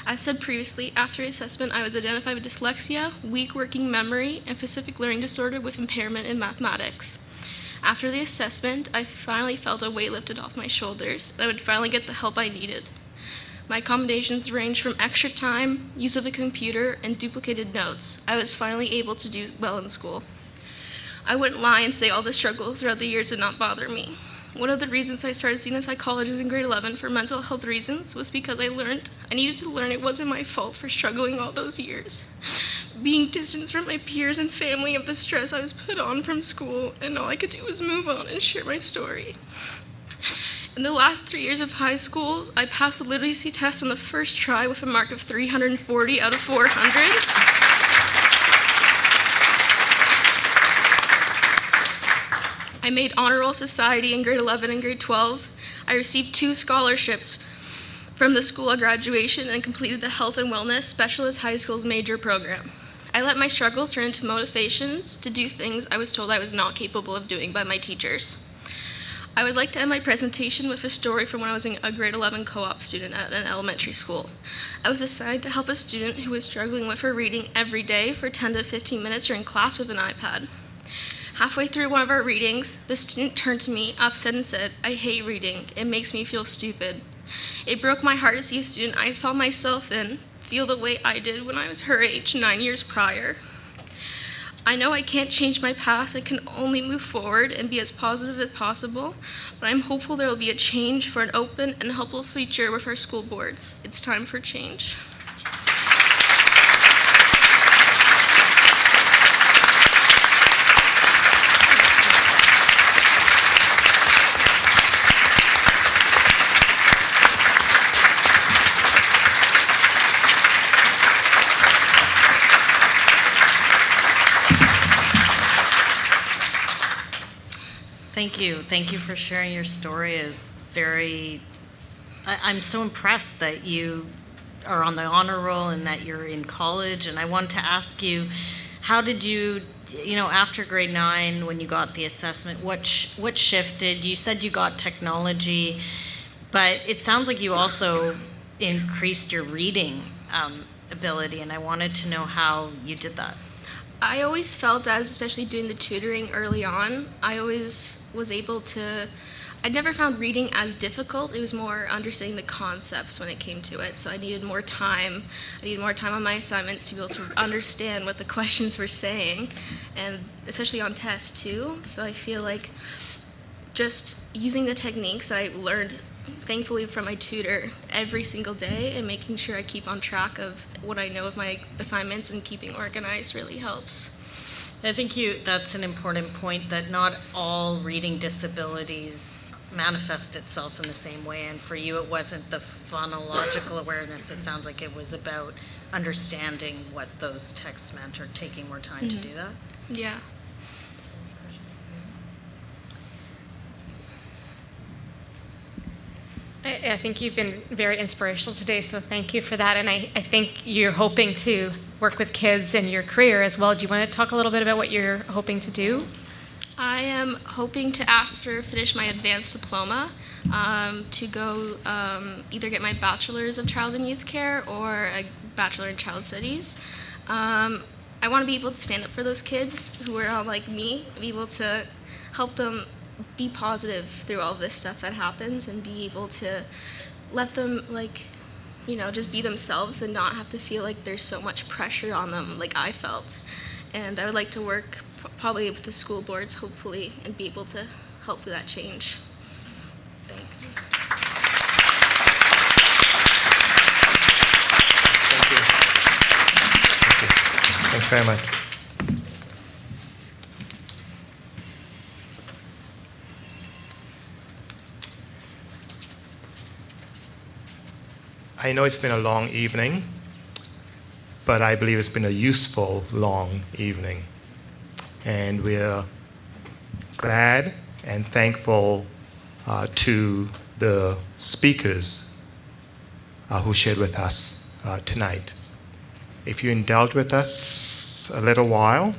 As said previously, after the assessment, I was identified with dyslexia, weak working memory, and specific learning disorder with impairment in mathematics. After the assessment, I finally felt a weight lifted off my shoulders, and I would finally get the help I needed. My accommodations ranged from extra time, use of a computer, and duplicated notes. I was finally able to do well in school. I wouldn't lie and say all the struggles throughout the years did not bother me. One of the reasons I started seeing a psychologist in grade 11 for mental health reasons was because I needed to learn it wasn't my fault for struggling all those years. Being distanced from my peers and family of the stress I was put on from school, and all I could do was move on and share my story. In the last 3 years of high school, I passed the literacy test on the first try with a mark of 340 out of 400. I made honor roll society in grade 11 and grade 12. I received 2 scholarships from the school at graduation and completed the health and wellness specialist high school's major program. I let my struggles turn into motivations to do things I was told I was not capable of doing by my teachers. I would like to end my presentation with a story from when I was a grade 11 co-op student at an elementary school. I was assigned to help a student who was struggling with her reading every day for 10 to 15 minutes during class with an iPad. Halfway through one of our readings, the student turned to me, upset, and said, "I hate reading. It makes me feel stupid." It broke my heart to see a student I saw myself in feel the way I did when I was her age 9 years prior. I know I can't change my past. I can only move forward and be as positive as possible, but I'm hopeful there will be a change for an open and helpful future with our school boards. It's time for change. Thank you. Thank you for sharing your story. I'm so impressed that you are on the honor roll and that you're in college. And I wanted to ask you, how did you, after grade 9, when you got the assessment, what shifted? You said you got technology, but it sounds like you also increased your reading ability, and I wanted to know how you did that. I always felt as, especially doing the tutoring early on, I always was able to, I never found reading as difficult. It was more understanding the concepts when it came to it. So I needed more time. I needed more time on my assignments to be able to understand what the questions were saying, and especially on tests too. So I feel like just using the techniques I learned, thankfully, from my tutor every single day, and making sure I keep on track of what I know of my assignments and keeping organized really helps. I think that's an important point, that not all reading disabilities manifest itself in the same way, and for you it wasn't the phonological awareness. It sounds like it was about understanding what those texts meant, or taking more time to do that. Yeah. I think you've been very inspirational today, so thank you for that. And I think you're hoping to work with kids in your career as well. Do you want to talk a little bit about what you're hoping to do? I am hoping to, after finish my advanced diploma, to go either get my bachelor's of child and youth care or a bachelor in child studies. I want to be able to stand up for those kids who are all like me, be able to help them be positive through all of this stuff that happens, and be able to let them, just be themselves and not have to feel like there's so much pressure on them like I felt. And I would like to work probably with the school boards, hopefully, and be able to help with that change. Thanks. Thank you. Thanks very much. I know it's been a long evening, but I believe it's been a useful, long evening. And we're glad and thankful to the speakers who shared with us tonight. If you indulge with us a little while,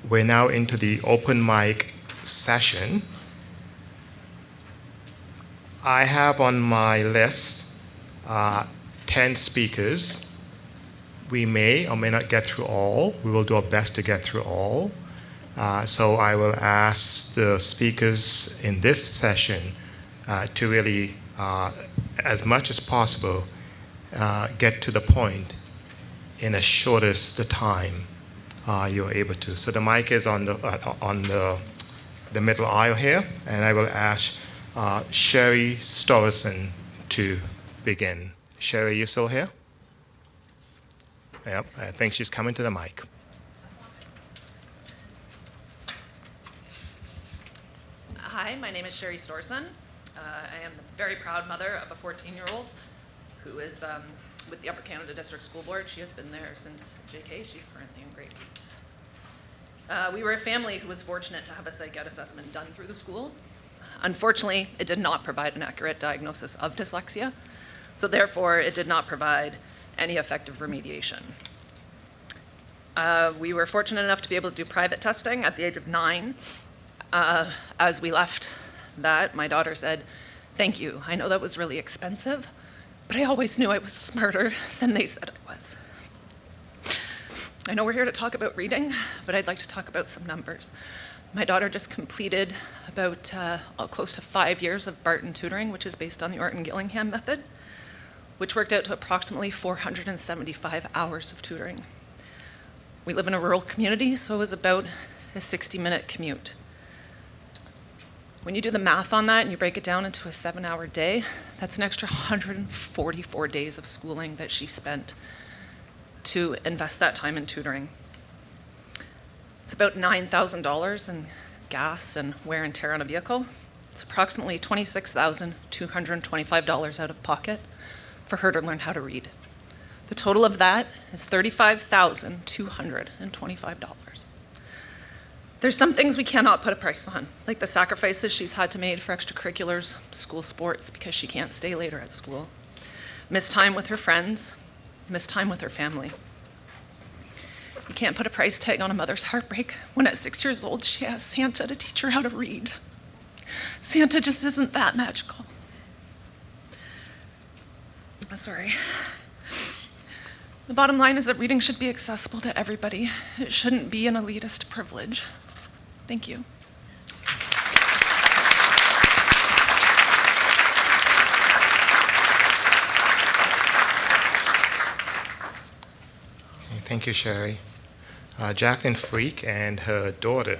we're now into the open mic session. I have on my list 10 speakers. We may or may not get through all. We will do our best to get through all. So I will ask the speakers in this session to really, as much as possible, get to the point in the shortest time you're able to. So the mic is on the the middle aisle here, and I will ask Sherry Storison to begin. Sherry, you still here? Yep, I think she's coming to the mic. Hi, my name is Sherry Storson. I am the very proud mother of a 14-year-old who is with the Upper Canada District School Board. She has been there since JK. She's currently in grade 8. We were a family who was fortunate to have a psych ed assessment done through the school. Unfortunately, it did not provide an accurate diagnosis of dyslexia, so therefore it did not provide any effective remediation. We were fortunate enough to be able to do private testing at the age of 9. As we left that, my daughter said, "Thank you. I know that was really expensive, but I always knew I was smarter than they said I was." I know we're here to talk about reading, but I'd like to talk about some numbers. My daughter just completed about close to 5 years of Barton tutoring, which is based on the Orton-Gillingham method, which worked out to approximately 475 hours of tutoring. We live in a rural community, so it was about a 60-minute commute. When you do the math on that and you break it down into a 7-hour day, that's an extra 144 days of schooling that she spent to invest that time in tutoring. It's about $9,000 in gas and wear and tear on a vehicle. It's approximately $26,225 out of pocket for her to learn how to read. The total of that is $35,225. There's some things we cannot put a price on, like the sacrifices she's had to make for extracurriculars, school sports, because she can't stay later at school, missed time with her friends, missed time with her family. You can't put a price tag on a mother's heartbreak when at 6 years old she asked Santa to teach her how to read. Santa just isn't that magical. Sorry. The bottom line is that reading should be accessible to everybody. It shouldn't be an elitist privilege. Thank you. Okay, thank you, Sherry. Jacqueline Freak and her daughter.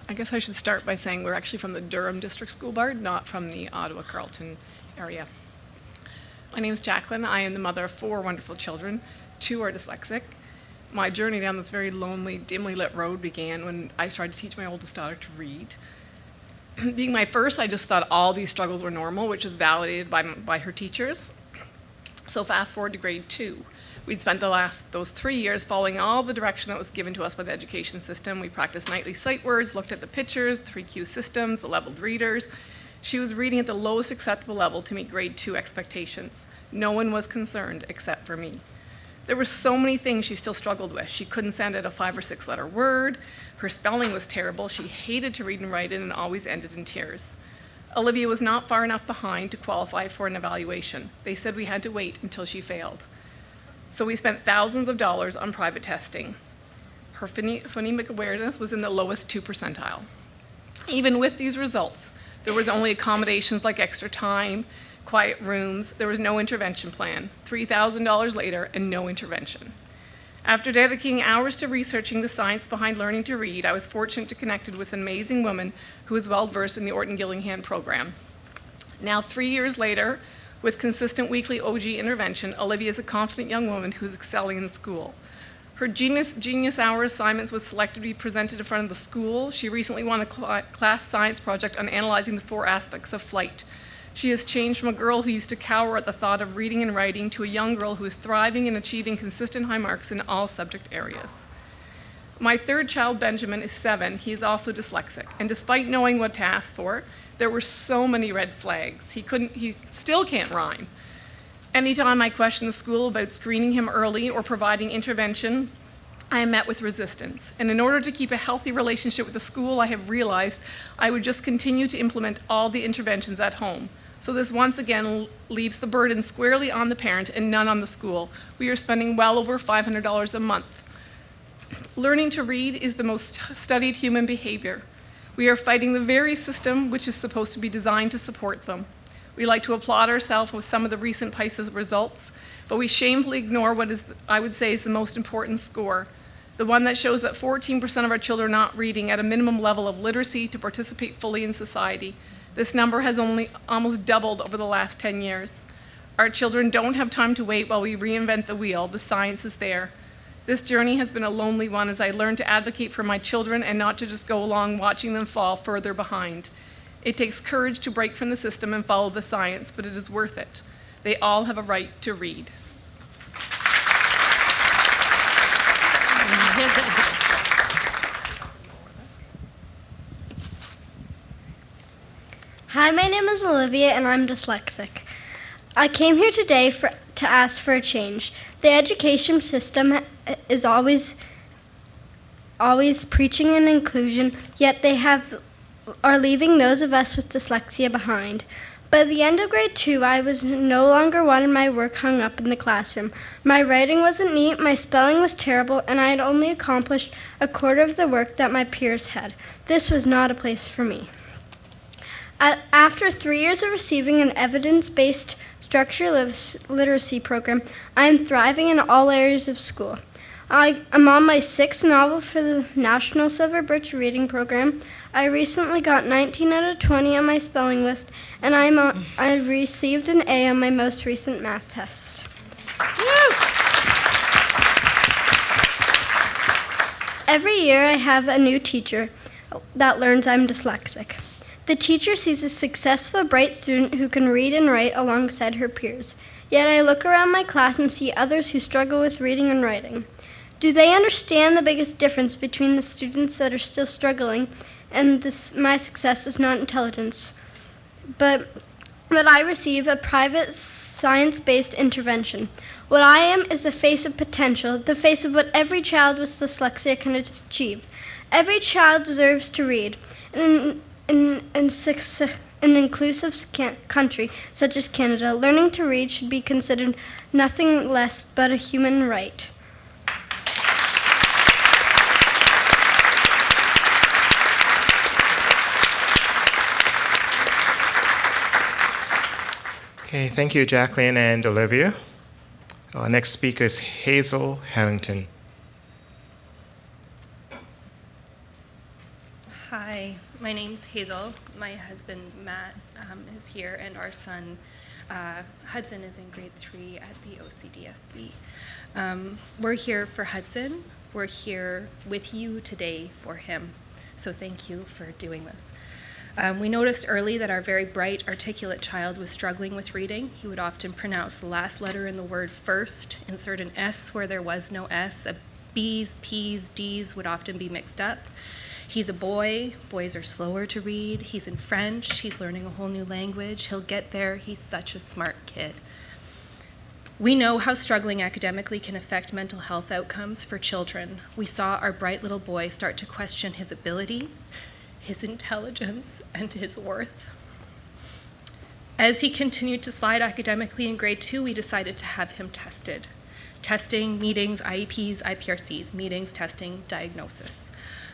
I guess I should start by saying we're actually from the Durham District School Board, not from the Ottawa-Carleton area. My name is Jacqueline. I am the mother of 4 wonderful children. 2 are dyslexic. My journey down this very lonely, dimly lit road began when I started to teach my oldest daughter to read. Being my first, I just thought all these struggles were normal, which is validated by her teachers. So fast forward to grade 2. We'd spent those 3 years following all the direction that was given to us by the education system. We practiced nightly sight words, looked at the pictures, 3Q systems, the leveled readers. She was reading at the lowest acceptable level to meet grade 2 expectations. No one was concerned except for me. There were so many things she still struggled with. She couldn't send out a 5 or 6 letter word. Her spelling was terrible. She hated to read and write it and always ended in tears. Olivia was not far enough behind to qualify for an evaluation. They said we had to wait until she failed. So we spent thousands of dollars on private testing. Her phonemic awareness was in the lowest 2 percentile. Even with these results, there was only accommodations like extra time, quiet rooms. There was no intervention plan. $3,000 later and no intervention. After dedicating hours to researching the science behind learning to read, I was fortunate to connect with an amazing woman who was well-versed in the Orton-Gillingham program. Now, 3 years later, with consistent weekly OG intervention, Olivia is a confident young woman who's excelling in school. Her Genius Hour assignments was selected to be presented in front of the school. She recently won a class science project on analyzing the 4 aspects of flight. She has changed from a girl who used to cower at the thought of reading and writing to a young girl who is thriving and achieving consistent high marks in all subject areas. My 3rd child, Benjamin, is 7. He is also dyslexic. And despite knowing what to ask for, there were so many red flags. He still can't rhyme. Anytime I question the school about screening him early or providing intervention, I am met with resistance. And in order to keep a healthy relationship with the school, I have realized I would just continue to implement all the interventions at home. So this once again leaves the burden squarely on the parent and none on the school. We are spending well over $500 a month. Learning to read is the most studied human behavior. We are fighting the very system which is supposed to be designed to support them. We like to applaud ourselves with some of the recent PISA results, but we shamefully ignore what is, I would say, is the most important score, the one that shows that 14% of our children are not reading at a minimum level of literacy to participate fully in society. This number has only almost doubled over the last 10 years. Our children don't have time to wait while we reinvent the wheel. The science is there. This journey has been a lonely one as I learned to advocate for my children and not to just go along watching them fall further behind. It takes courage to break from the system and follow the science, but it is worth it. They all have a right to read. Hi, my name is Olivia and I'm dyslexic. I came here today to ask for a change. The education system is always preaching an inclusion, yet they are leaving those of us with dyslexia behind. By the end of grade 2, I was no longer wanting my work hung up in the classroom. My writing wasn't neat, my spelling was terrible, and I had only accomplished a quarter of the work that my peers had. This was not a place for me. After 3 years of receiving an evidence-based structured literacy program, I am thriving in all areas of school. I'm on my 6th novel for the National Silver Birch Reading Program. I recently got 19 out of 20 on my spelling list, and I received an A on my most recent math test. Every year I have a new teacher that learns I'm dyslexic. The teacher sees a successful, bright student who can read and write alongside her peers. Yet I look around my class and see others who struggle with reading and writing. Do they understand the biggest difference between the students that are still struggling and my success is not intelligence, but that I receive a private science-based intervention? What I am is the face of potential, the face of what every child with dyslexia can achieve. Every child deserves to read. In an inclusive country such as Canada, learning to read should be considered nothing less but a human right. Okay, thank you, Jacqueline and Olivia. Our next speaker is Hazel Harrington. Hi, my name's Hazel. My husband, Matt, is here, and our son, Hudson, is in grade 3 at the OCDSB. We're here for Hudson. We're here with you today for him. So thank you for doing this. We noticed early that our very bright, articulate child was struggling with reading. He would often pronounce the last letter in the word first, insert an S where there was no S. B's, P's, D's would often be mixed up. He's a boy. Boys are slower to read. He's in French. He's learning a whole new language. He'll get there. He's such a smart kid. We know how struggling academically can affect mental health outcomes for children. We saw our bright little boy start to question his ability, his intelligence, and his worth. As he continued to slide academically in grade 2, we decided to have him tested. Testing, meetings, IEPs, IPRCs, meetings, testing, diagnosis.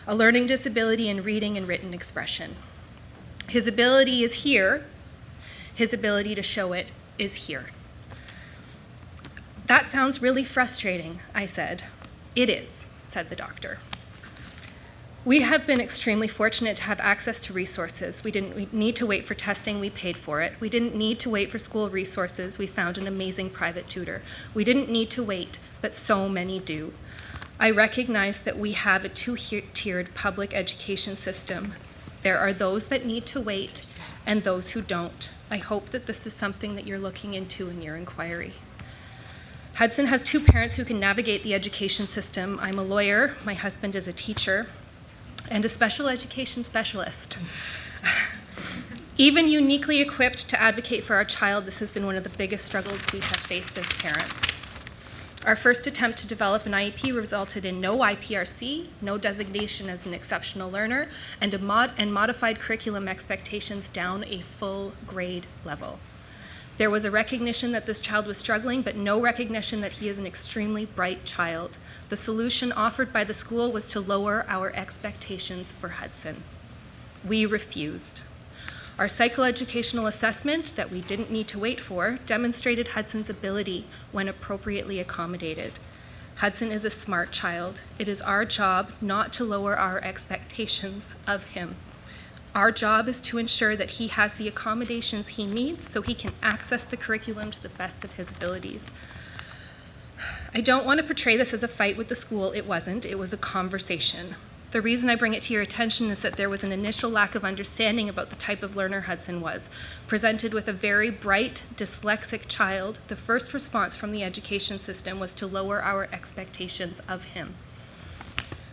A learning disability in reading and written expression. His ability is here. His ability to show it is here. That sounds really frustrating, I said. It is, said the doctor. We have been extremely fortunate to have access to resources. We didn't need to wait for testing, we paid for it. We didn't need to wait for school resources, we found an amazing private tutor. We didn't need to wait, but so many do. I recognize that we have a two-tiered public education system. There are those that need to wait and those who don't. I hope that this is something that you're looking into in your inquiry. Hudson has 2 parents who can navigate the education system. I'm a lawyer, my husband is a teacher, and a special education specialist. Even uniquely equipped to advocate for our child, this has been one of the biggest struggles we have faced as parents. Our first attempt to develop an IEP resulted in no IPRC, no designation as an exceptional learner, and modified curriculum expectations down a full grade level. There was a recognition that this child was struggling, but no recognition that he is an extremely bright child. The solution offered by the school was to lower our expectations for Hudson. We refused. Our psychoeducational assessment, that we didn't need to wait for, demonstrated Hudson's ability when appropriately accommodated. Hudson is a smart child. It is our job not to lower our expectations of him. Our job is to ensure that he has the accommodations he needs so he can access the curriculum to the best of his abilities. I don't want to portray this as a fight with the school. It wasn't. It was a conversation. The reason I bring it to your attention is that there was an initial lack of understanding about the type of learner Hudson was. Presented with a very bright, dyslexic child, the first response from the education system was to lower our expectations of him.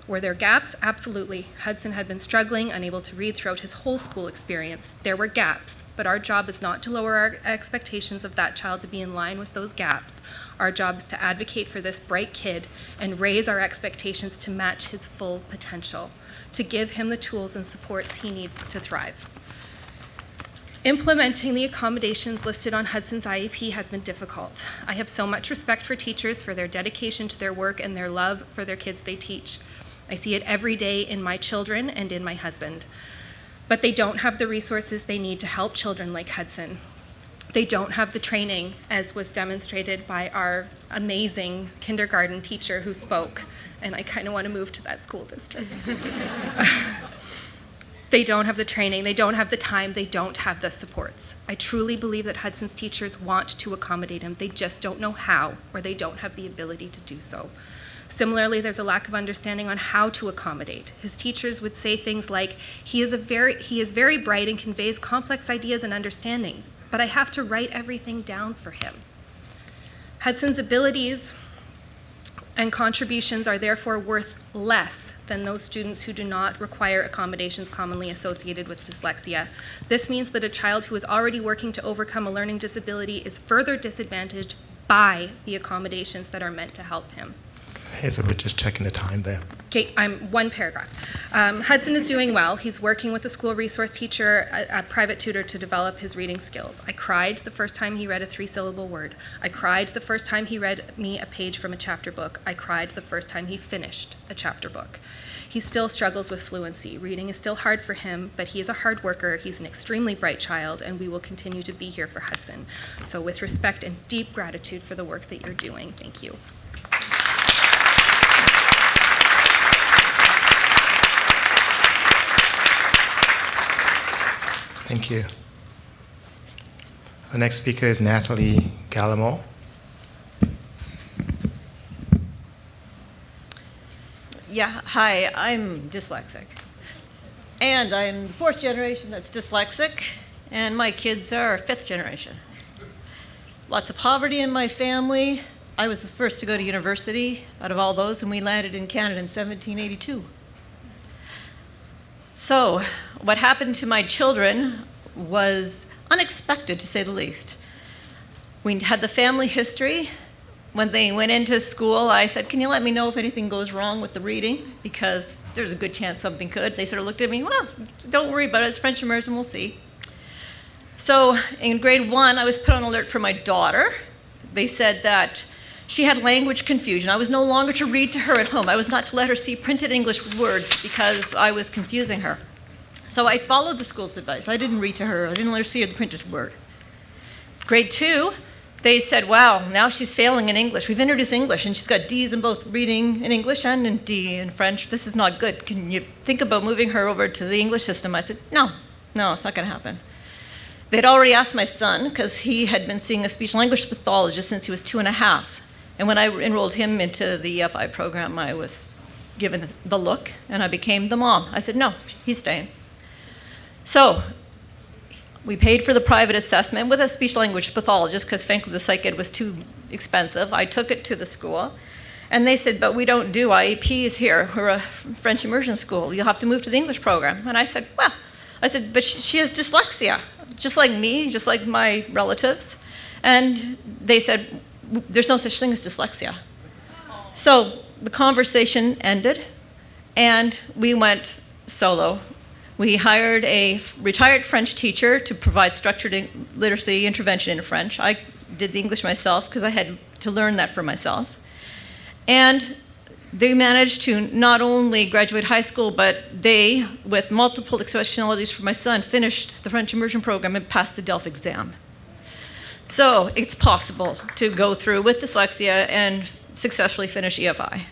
Were there gaps? Absolutely. Hudson had been struggling, unable to read throughout his whole school experience. There were gaps, but our job is not to lower our expectations of that child to be in line with those gaps. Our job is to advocate for this bright kid and raise our expectations to match his full potential, to give him the tools and supports he needs to thrive. Implementing the accommodations listed on Hudson's IEP has been difficult. I have so much respect for teachers, for their dedication to their work and their love for their kids they teach. I see it every day in my children and in my husband. But they don't have the resources they need to help children like Hudson. They don't have the training, as was demonstrated by our amazing kindergarten teacher who spoke, and I kind of want to move to that school district. They don't have the training, they don't have the time, they don't have the supports. I truly believe that Hudson's teachers want to accommodate him. They just don't know how, or they don't have the ability to do so. Similarly, there's a lack of understanding on how to accommodate. His teachers would say things like, he is very bright and conveys complex ideas and understandings, but I have to write everything down for him. Hudson's abilities and contributions are therefore worth less than those students who do not require accommodations commonly associated with dyslexia. This means that a child who is already working to overcome a learning disability is further disadvantaged by the accommodations that are meant to help him. So we're just checking the time there. Okay, I'm one paragraph. Hudson is doing well. He's working with a school resource teacher, a private tutor, to develop his reading skills. I cried the first time he read a 3-syllable word. I cried the first time he read me a page from a chapter book. I cried the first time he finished a chapter book. He still struggles with fluency. Reading is still hard for him, but he is a hard worker. He's an extremely bright child, and we will continue to be here for Hudson. So with respect and deep gratitude for the work that you're doing, thank you. Thank you. Our next speaker is Natalie Gallimore. Yeah, hi, I'm dyslexic. And I'm the 4th generation that's dyslexic, and my kids are 5th generation. Lots of poverty in my family. I was the first to go to university out of all those, and we landed in Canada in 1782. So, what happened to my children was unexpected, to say the least. We had the family history. When they went into school, I said, can you let me know if anything goes wrong with the reading? Because there's a good chance something could. They sort of looked at me, well, don't worry about it. It's French immersion, we'll see. So in grade 1, I was put on alert for my daughter. They said that she had language confusion. I was no longer to read to her at home. I was not to let her see printed English words because I was confusing her. So I followed the school's advice. I didn't read to her. I didn't let her see the printed word. Grade 2, they said, wow, now she's failing in English. We've introduced English, and she's got D's in both reading in English and in D in French. This is not good. Can you think about moving her over to the English system? I said, no, it's not going to happen. They'd already asked my son, because he had been seeing a speech-language pathologist since he was 2.5. And when I enrolled him into the FI program, I was given the look, and I became the mom. I said, no, he's staying. So we paid for the private assessment with a speech-language pathologist because, frankly, the psych ed was too expensive. I took it to the school, and they said, but we don't do IEPs here. We're a French immersion school. You'll have to move to the English program. And I said, well, but she has dyslexia, just like me, just like my relatives. And they said, there's no such thing as dyslexia. So the conversation ended, and we went solo We hired a retired French teacher to provide structured literacy intervention in French. I did the English myself because I had to learn that for myself. And they managed to not only graduate high school, but they, with multiple exceptionalities for my son, finished the French immersion program and passed the DELF exam. So it's possible to go through with dyslexia and successfully finish EFI.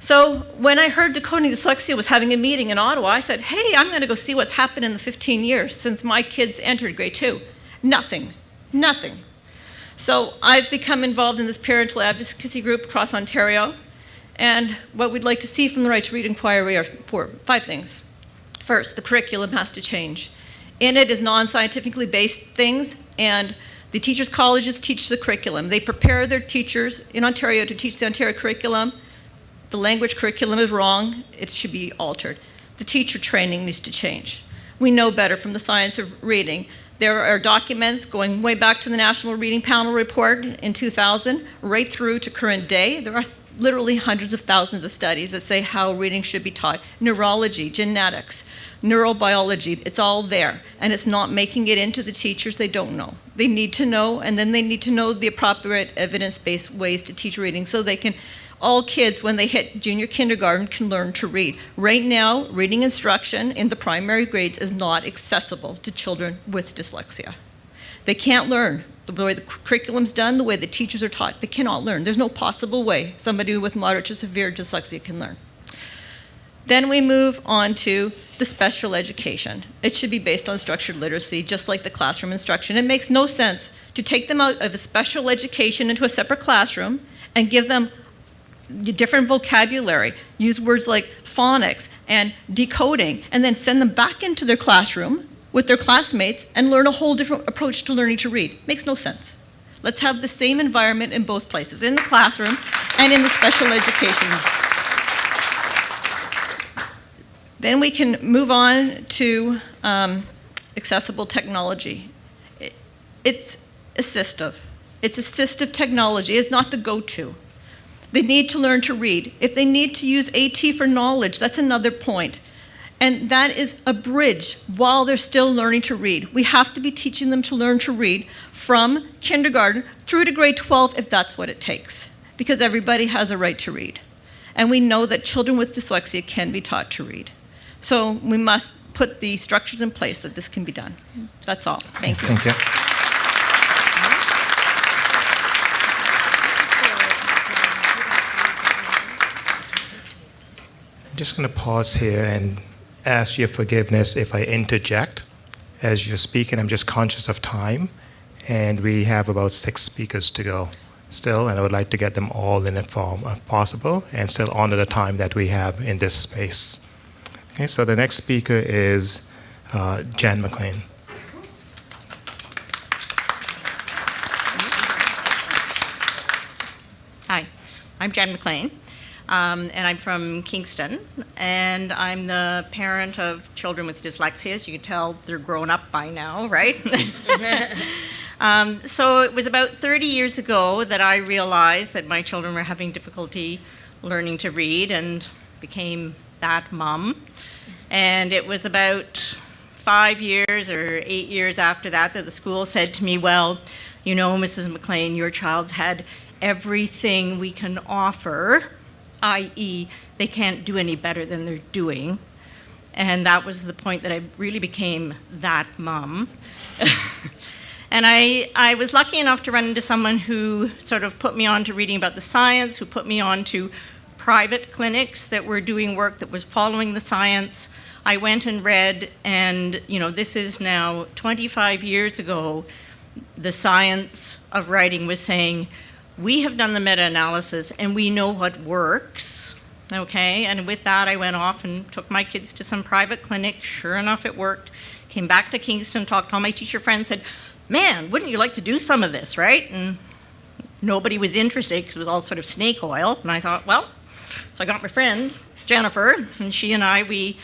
So when I heard Decoding Dyslexia was having a meeting in Ottawa, I said, hey, I'm going to go see what's happened in the 15 years since my kids entered grade 2. Nothing. So I've become involved in this parental advocacy group across Ontario. And what we'd like to see from the Right to Read inquiry are 5 things. First, the curriculum has to change. In it is non-scientifically based things, and the teachers' colleges teach the curriculum. They prepare their teachers in Ontario to teach the Ontario curriculum. The language curriculum is wrong. It should be altered. The teacher training needs to change. We know better from the science of reading. There are documents going way back to the National Reading Panel report in 2000, right through to current day. There are literally hundreds of thousands of studies that say how reading should be taught. Neurology, genetics, neurobiology, it's all there. And it's not making it into the teachers. They don't know. They need to know, and then they need to know the appropriate evidence-based ways to teach reading so they can, all kids, when they hit junior kindergarten, can learn to read. Right now, reading instruction in the primary grades is not accessible to children with dyslexia. They can't learn. The way the curriculum's done, the way the teachers are taught, they cannot learn. There's no possible way somebody with moderate to severe dyslexia can learn. Then we move on to the special education. It should be based on structured literacy, just like the classroom instruction. It makes no sense to take them out of a special education into a separate classroom and give them different vocabulary, use words like phonics and decoding, and then send them back into their classroom with their classmates and learn a whole different approach to learning to read. Makes no sense. Let's have the same environment in both places, in the classroom and in the special education. Then we can move on to accessible technology. It's assistive. It's assistive technology. It's not the go-to. They need to learn to read. If they need to use AT for knowledge, that's another point. And that is a bridge while they're still learning to read. We have to be teaching them to learn to read from kindergarten through to grade 12 if that's what it takes, because everybody has a right to read. And we know that children with dyslexia can be taught to read. So we must put the structures in place that this can be done. That's all. Thank you. Thank you. I'm just going to pause here and ask your forgiveness if I interject as you're speaking. I'm just conscious of time, and we have about 6 speakers to go still, and I would like to get them all in a form if possible and still honor the time that we have in this space. Okay, so the next speaker is Jan McLean. Hi, I'm Jan McLean, and I'm from Kingston, and I'm the parent of children with dyslexia. As you can tell, they're grown up by now, right? So it was about 30 years ago that I realized that my children were having difficulty learning to read and became that mom. And it was about 5 years or 8 years after that that the school said to me, well, you know, Mrs. McLean, your child's had everything we can offer, i.e. they can't do any better than they're doing. And that was the point that I really became that mom. And I was lucky enough to run into someone who sort of put me on to reading about the science, who put me on to private clinics that were doing work that was following the science. I went and read, and you know, this is now 25 years ago, the science of writing was saying, we have done the meta-analysis and we know what works, okay? And with that, I went off and took my kids to some private clinic. Sure enough, it worked. Came back to Kingston, talked to all my teacher friends, said, man, wouldn't you like to do some of this, right? And nobody was interested because it was all sort of snake oil. And I thought, well, so I got my friend, Jennifer, and she and I, we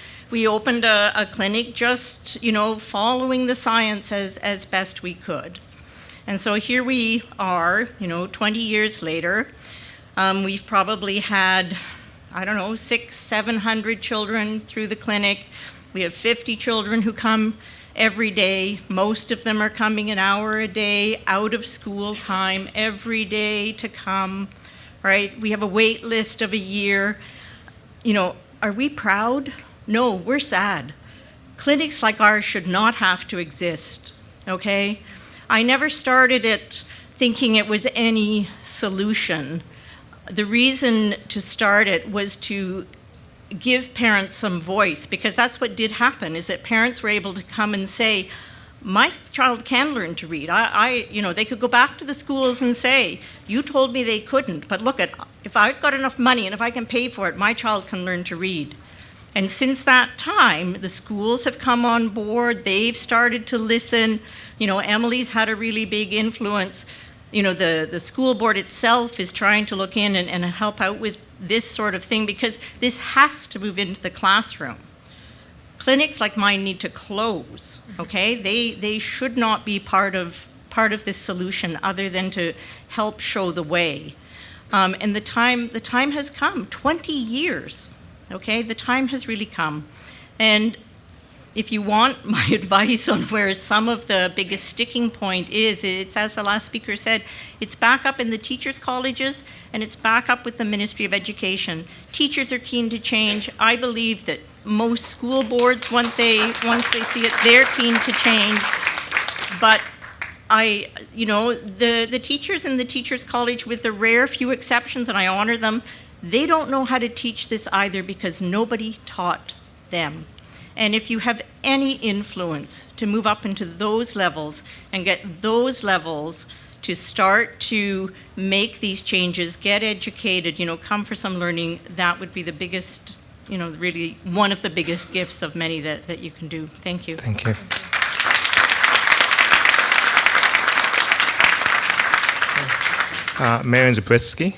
opened a clinic just, you know, following the science as best we could. And so here we are, you know, 20 years later. We've probably had, I don't know, 600-700 children through the clinic. We have 50 children who come every day. Most of them are coming an hour a day out of school time every day to come, right? We have a wait list of a year. You know, are we proud? No, we're sad. Clinics like ours should not have to exist, okay? I never started it thinking it was any solution. The reason to start it was to give parents some voice, because that's what did happen, is that parents were able to come and say, my child can learn to read. You know, they could go back to the schools and say, you told me they couldn't, but look, if I've got enough money and if I can pay for it, my child can learn to read. And since that time, the schools have come on board, they've started to listen. You know, Emily's had a really big influence. You know, the school board itself is trying to look in and help out with this sort of thing, because this has to move into the classroom. Clinics like mine need to close, okay? They should not be part of this solution other than to help show the way. And the time has come, 20 years, okay? The time has really come. And if you want my advice on where some of the biggest sticking point is, it's, as the last speaker said, it's back up in the teachers' colleges and it's back up with the Ministry of Education. Teachers are keen to change. I believe that most school boards, once they see it, they're keen to change. But you know, the teachers in the Teachers College, with the rare few exceptions, and I honor them, they don't know how to teach this either because nobody taught them. And if you have any influence to move up into those levels and get those levels to start to make these changes, get educated, you know, come for some learning, that would be the biggest, you know, really one of the biggest gifts of many that you can do. Thank you. Thank you. Marion Zabriskie.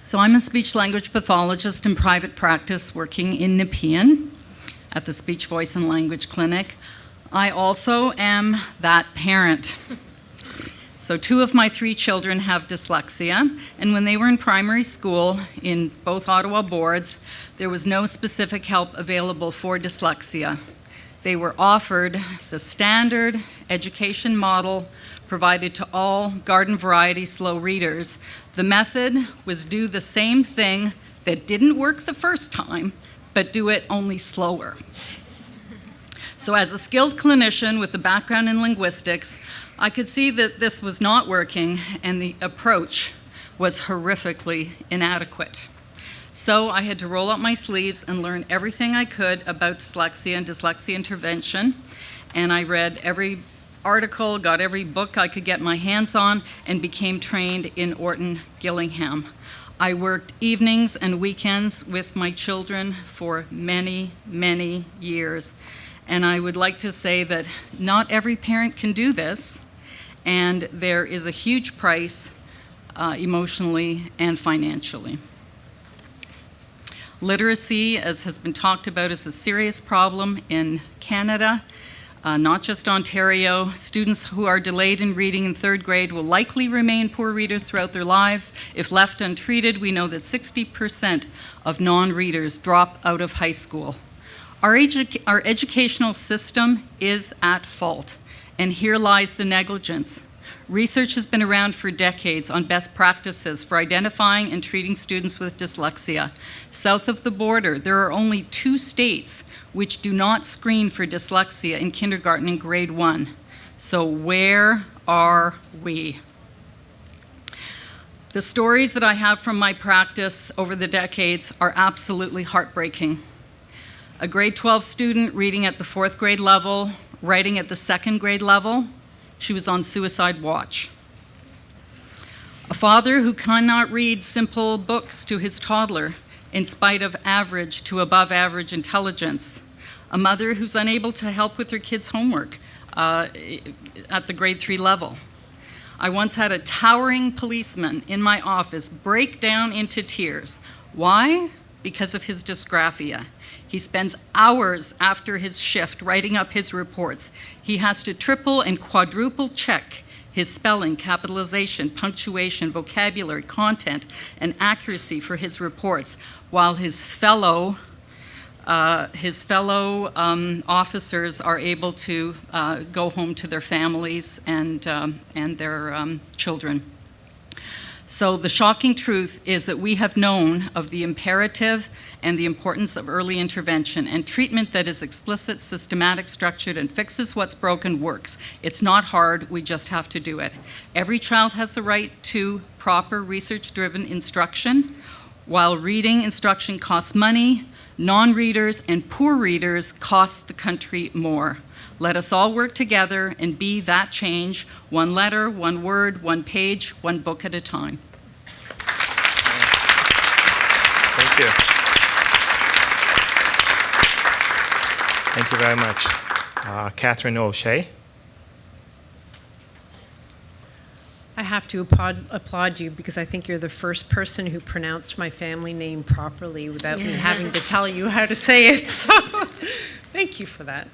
So I'm a speech-language pathologist in private practice working in Nepean at the Speech, Voice, and Language Clinic. I also am that parent. So 2 of my 3 children have dyslexia, and when they were in primary school in both Ottawa boards, there was no specific help available for dyslexia. They were offered the standard education model provided to all garden variety slow readers. The method was do the same thing that didn't work the first time, but do it only slower. So as a skilled clinician with a background in linguistics, I could see that this was not working and the approach was horrifically inadequate. So I had to roll up my sleeves and learn everything I could about dyslexia and dyslexia intervention, and I read every article, got every book I could get my hands on, and became trained in Orton Gillingham. I worked evenings and weekends with my children for many, many years. And I would like to say that not every parent can do this, and there is a huge price emotionally and financially. Literacy, as has been talked about, is a serious problem in Canada. Not just Ontario. Students who are delayed in reading in 3rd grade will likely remain poor readers throughout their lives. If left untreated, we know that 60% of non-readers drop out of high school. Our educational system is at fault, and here lies the negligence. Research has been around for decades on best practices for identifying and treating students with dyslexia. South of the border, there are only 2 states which do not screen for dyslexia in kindergarten and grade 1. So where are we? The stories that I have from my practice over the decades are absolutely heartbreaking. A grade 12 student reading at the 4th grade level, writing at the 2nd grade level, she was on suicide watch. A father who cannot read simple books to his toddler in spite of average to above average intelligence. A mother who's unable to help with her kids' homework at the grade 3 level. I once had a towering policeman in my office break down into tears. Why? Because of his dysgraphia. He spends hours after his shift writing up his reports. He has to triple and quadruple check his spelling, capitalization, punctuation, vocabulary, content, and accuracy for his reports, while his fellow officers are able to go home to their families and their children. So the shocking truth is that we have known of the imperative and the importance of early intervention, and treatment that is explicit, systematic, structured, and fixes what's broken works. It's not hard, we just have to do it. Every child has the right to proper research-driven instruction. While reading instruction costs money, non-readers and poor readers cost the country more. Let us all work together and be that change, one letter, one word, one page, one book at a time. Thank you. Thank you very much. Catherine O'Shea. I have to applaud you because I think you're the first person who pronounced my family name properly without me having to tell you how to say it. So thank you for that.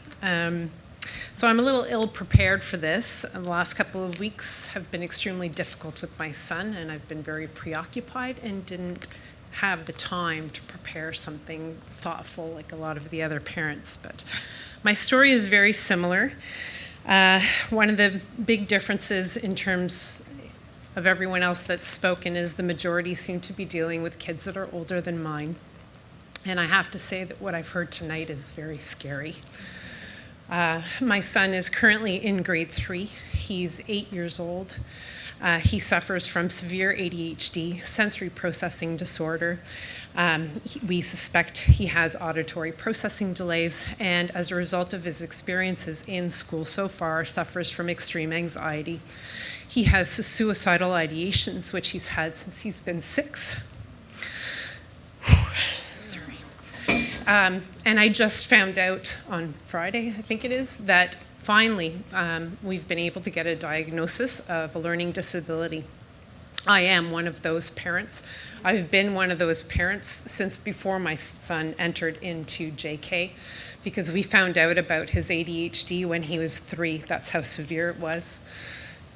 So I'm a little ill-prepared for this. The last couple of weeks have been extremely difficult with my son, and I've been very preoccupied and didn't have the time to prepare something thoughtful like a lot of the other parents. But my story is very similar. One of the big differences in terms of everyone else that's spoken is the majority seem to be dealing with kids that are older than mine. And I have to say that what I've heard tonight is very scary. My son is currently in grade 3. He's 8 years old. He suffers from severe ADHD, sensory processing disorder. We suspect he has auditory processing delays, and as a result of his experiences in school so far, suffers from extreme anxiety. He has suicidal ideations, which he's had since he's been 6. And I just found out on Friday, I think it is, that finally we've been able to get a diagnosis of a learning disability. I am one of those parents. I've been one of those parents since before my son entered into JK, because we found out about his ADHD when he was 3. That's how severe it was.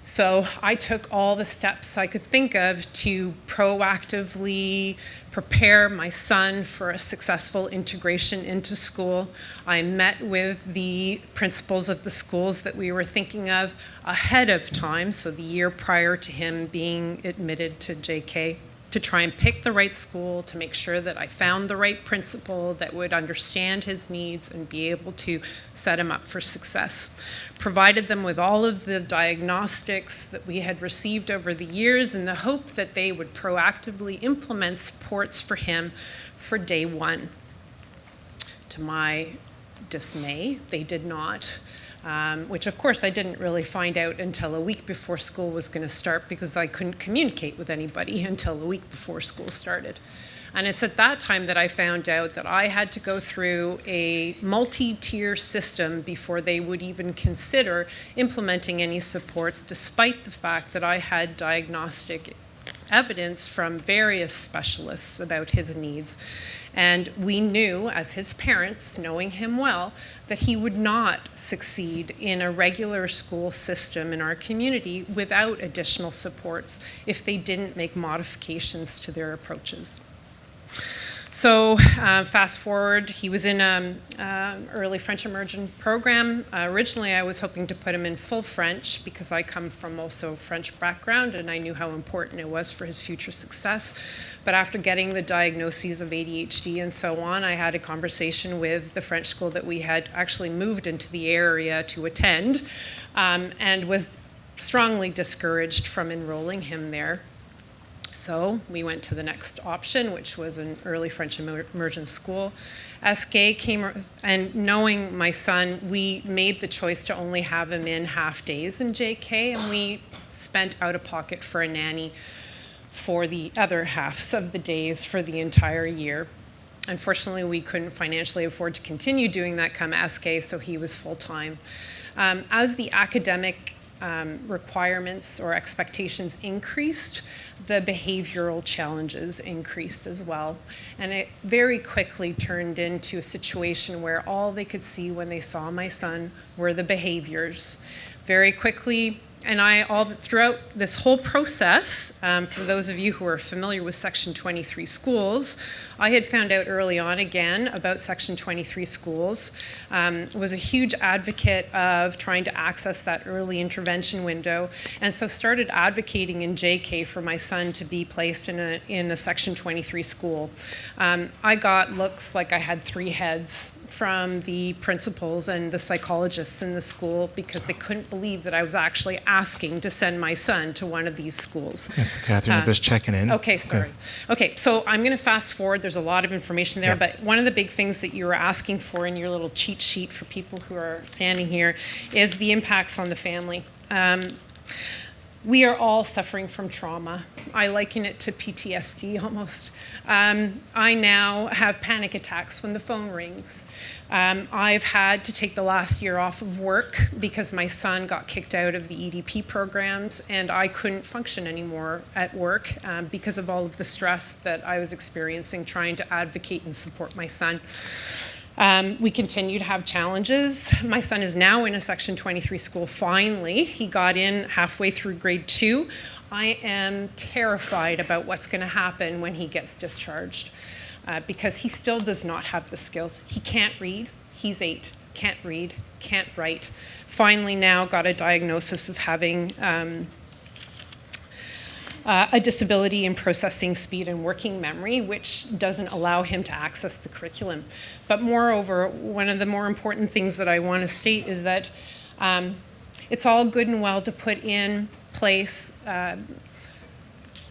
So I took all the steps I could think of to proactively prepare my son for a successful integration into school. I met with the principals of the schools that we were thinking of ahead of time, so the year prior to him being admitted to JK, to try and pick the right school, to make sure that I found the right principal that would understand his needs and be able to set him up for success. Provided them with all of the diagnostics that we had received over the years in the hope that they would proactively implement supports for him for day 1. To my dismay, they did not. Which of course I didn't really find out until a week before school was going to start, because I couldn't communicate with anybody until a week before school started. And it's at that time that I found out that I had to go through a multi-tier system before they would even consider implementing any supports, despite the fact that I had diagnostic evidence from various specialists about his needs. And we knew, as his parents, knowing him well, that he would not succeed in a regular school system in our community without additional supports if they didn't make modifications to their approaches. So fast forward, he was in an early French immersion program. Originally, I was hoping to put him in full French because I come from also French background and I knew how important it was for his future success. But after getting the diagnoses of ADHD and so on, I had a conversation with the French school that we had actually moved into the area to attend, and was strongly discouraged from enrolling him there. So we went to the next option, which was an early French immersion school. SK came, and knowing my son, we made the choice to only have him in half days in JK, and we spent out of pocket for a nanny for the other halves of the days for the entire year. Unfortunately, we couldn't financially afford to continue doing that come SK, so he was full-time. As the academic requirements or expectations increased, the behavioral challenges increased as well. And it very quickly turned into a situation where all they could see when they saw my son were the behaviors. Very quickly, throughout this whole process, for those of you who are familiar with Section 23 schools, I had found out early on again about Section 23 schools, was a huge advocate of trying to access that early intervention window, and so started advocating in JK for my son to be placed in a Section 23 school. I got looks like I had 3 heads from the principals and the psychologists in the school because they couldn't believe that I was actually asking to send my son to one of these schools. Yes, Catherine, I'm just checking in. Okay, sorry. Okay, so I'm going to fast forward. There's a lot of information there, but one of the big things that you were asking for in your little cheat sheet for people who are standing here is the impacts on the family. We are all suffering from trauma. I liken it to PTSD almost. I now have panic attacks when the phone rings. I've had to take the last year off of work because my son got kicked out of the EDP programs and I couldn't function anymore at work because of all of the stress that I was experiencing trying to advocate and support my son. We continue to have challenges. My son is now in a Section 23 school, finally. He got in halfway through grade 2. I am terrified about what's going to happen when he gets discharged because he still does not have the skills. He can't read. He's 8. Can't read. Can't write. Finally now got a diagnosis of having a disability in processing speed and working memory, which doesn't allow him to access the curriculum. But moreover, one of the more important things that I want to state is that it's all good and well to put in place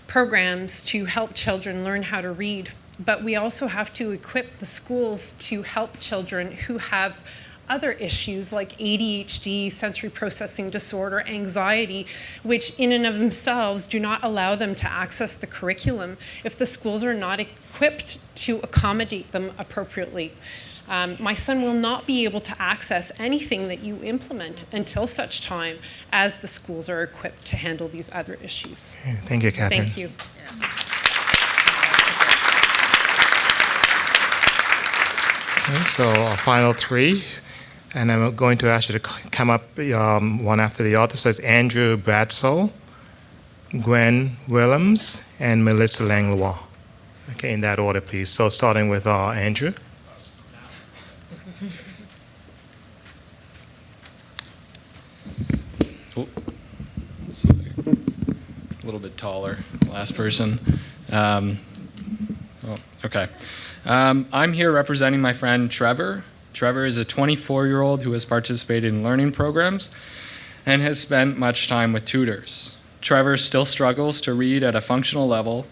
programs to help children learn how to read, but we also have to equip the schools to help children who have other issues like ADHD, sensory processing disorder, anxiety, which in and of themselves do not allow them to access the curriculum if the schools are not equipped to accommodate them appropriately. My son will not be able to access anything that you implement until such time as the schools are equipped to handle these other issues. Thank you, Catherine. Thank you. Okay, so our final 3. And I'm going to ask you to come up one after the other. So it's Andrew Bradsell, Gwen Willems, and Melissa Langlois. Okay, in that order, please. So starting with Andrew. Oh, a little bit taller, last person. Okay. I'm here representing my friend Trevor. Trevor is a 24-year-old who has participated in learning programs and has spent much time with tutors. Trevor still struggles to read at a functional level.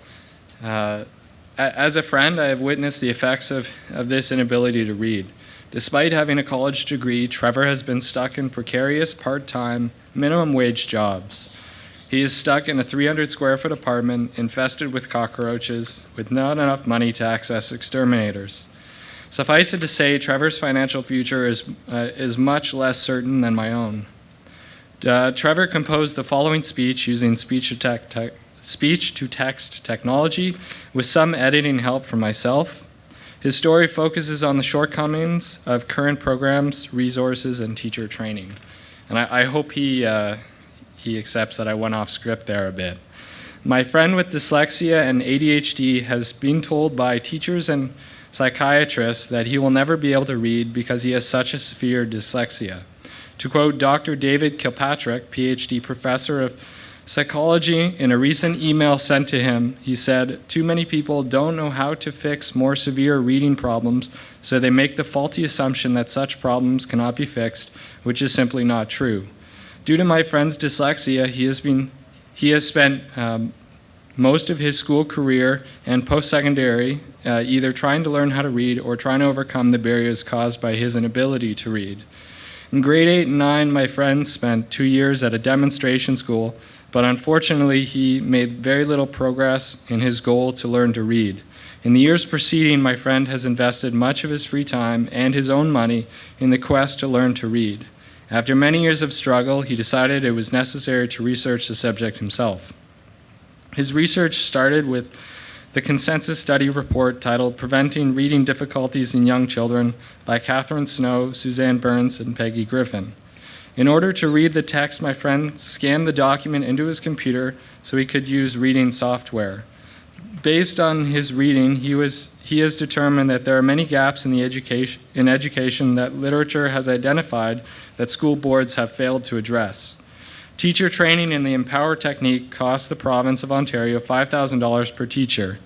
As a friend, I have witnessed the effects of this inability to read. Despite having a college degree, Trevor has been stuck in precarious, part-time, minimum wage jobs. He is stuck in a 300-square-foot apartment infested with cockroaches with not enough money to access exterminators. Suffice it to say, Trevor's financial future is much less certain than my own. Trevor composed the following speech using speech-to-text technology with some editing help from myself. His story focuses on the shortcomings of current programs, resources, and teacher training. And I hope he accepts that I went off script there a bit. My friend with dyslexia and ADHD has been told by teachers and psychiatrists that he will never be able to read because he has such a severe dyslexia. To quote Dr. David Kilpatrick, PhD professor of psychology, in a recent email sent to him, he said, "Too many people don't know how to fix more severe reading problems, so they make the faulty assumption that such problems cannot be fixed, which is simply not true. Due to my friend's dyslexia, he has spent most of his school career and post-secondary either trying to learn how to read or trying to overcome the barriers caused by his inability to read. In grade 8 and 9, my friend spent 2 years at a demonstration school, but unfortunately he made very little progress in his goal to learn to read. In the years preceding, my friend has invested much of his free time and his own money in the quest to learn to read. After many years of struggle, he decided it was necessary to research the subject himself. His research started with the consensus study report titled Preventing Reading Difficulties in Young Children by Catherine Snow, Suzanne Burns, and Peggy Griffin. In order to read the text, my friend scanned the document into his computer so he could use reading software. Based on his reading, he has determined that there are many gaps in education that literature has identified that school boards have failed to address. Teacher training in the Empower technique costs the province of Ontario $5,000 per teacher.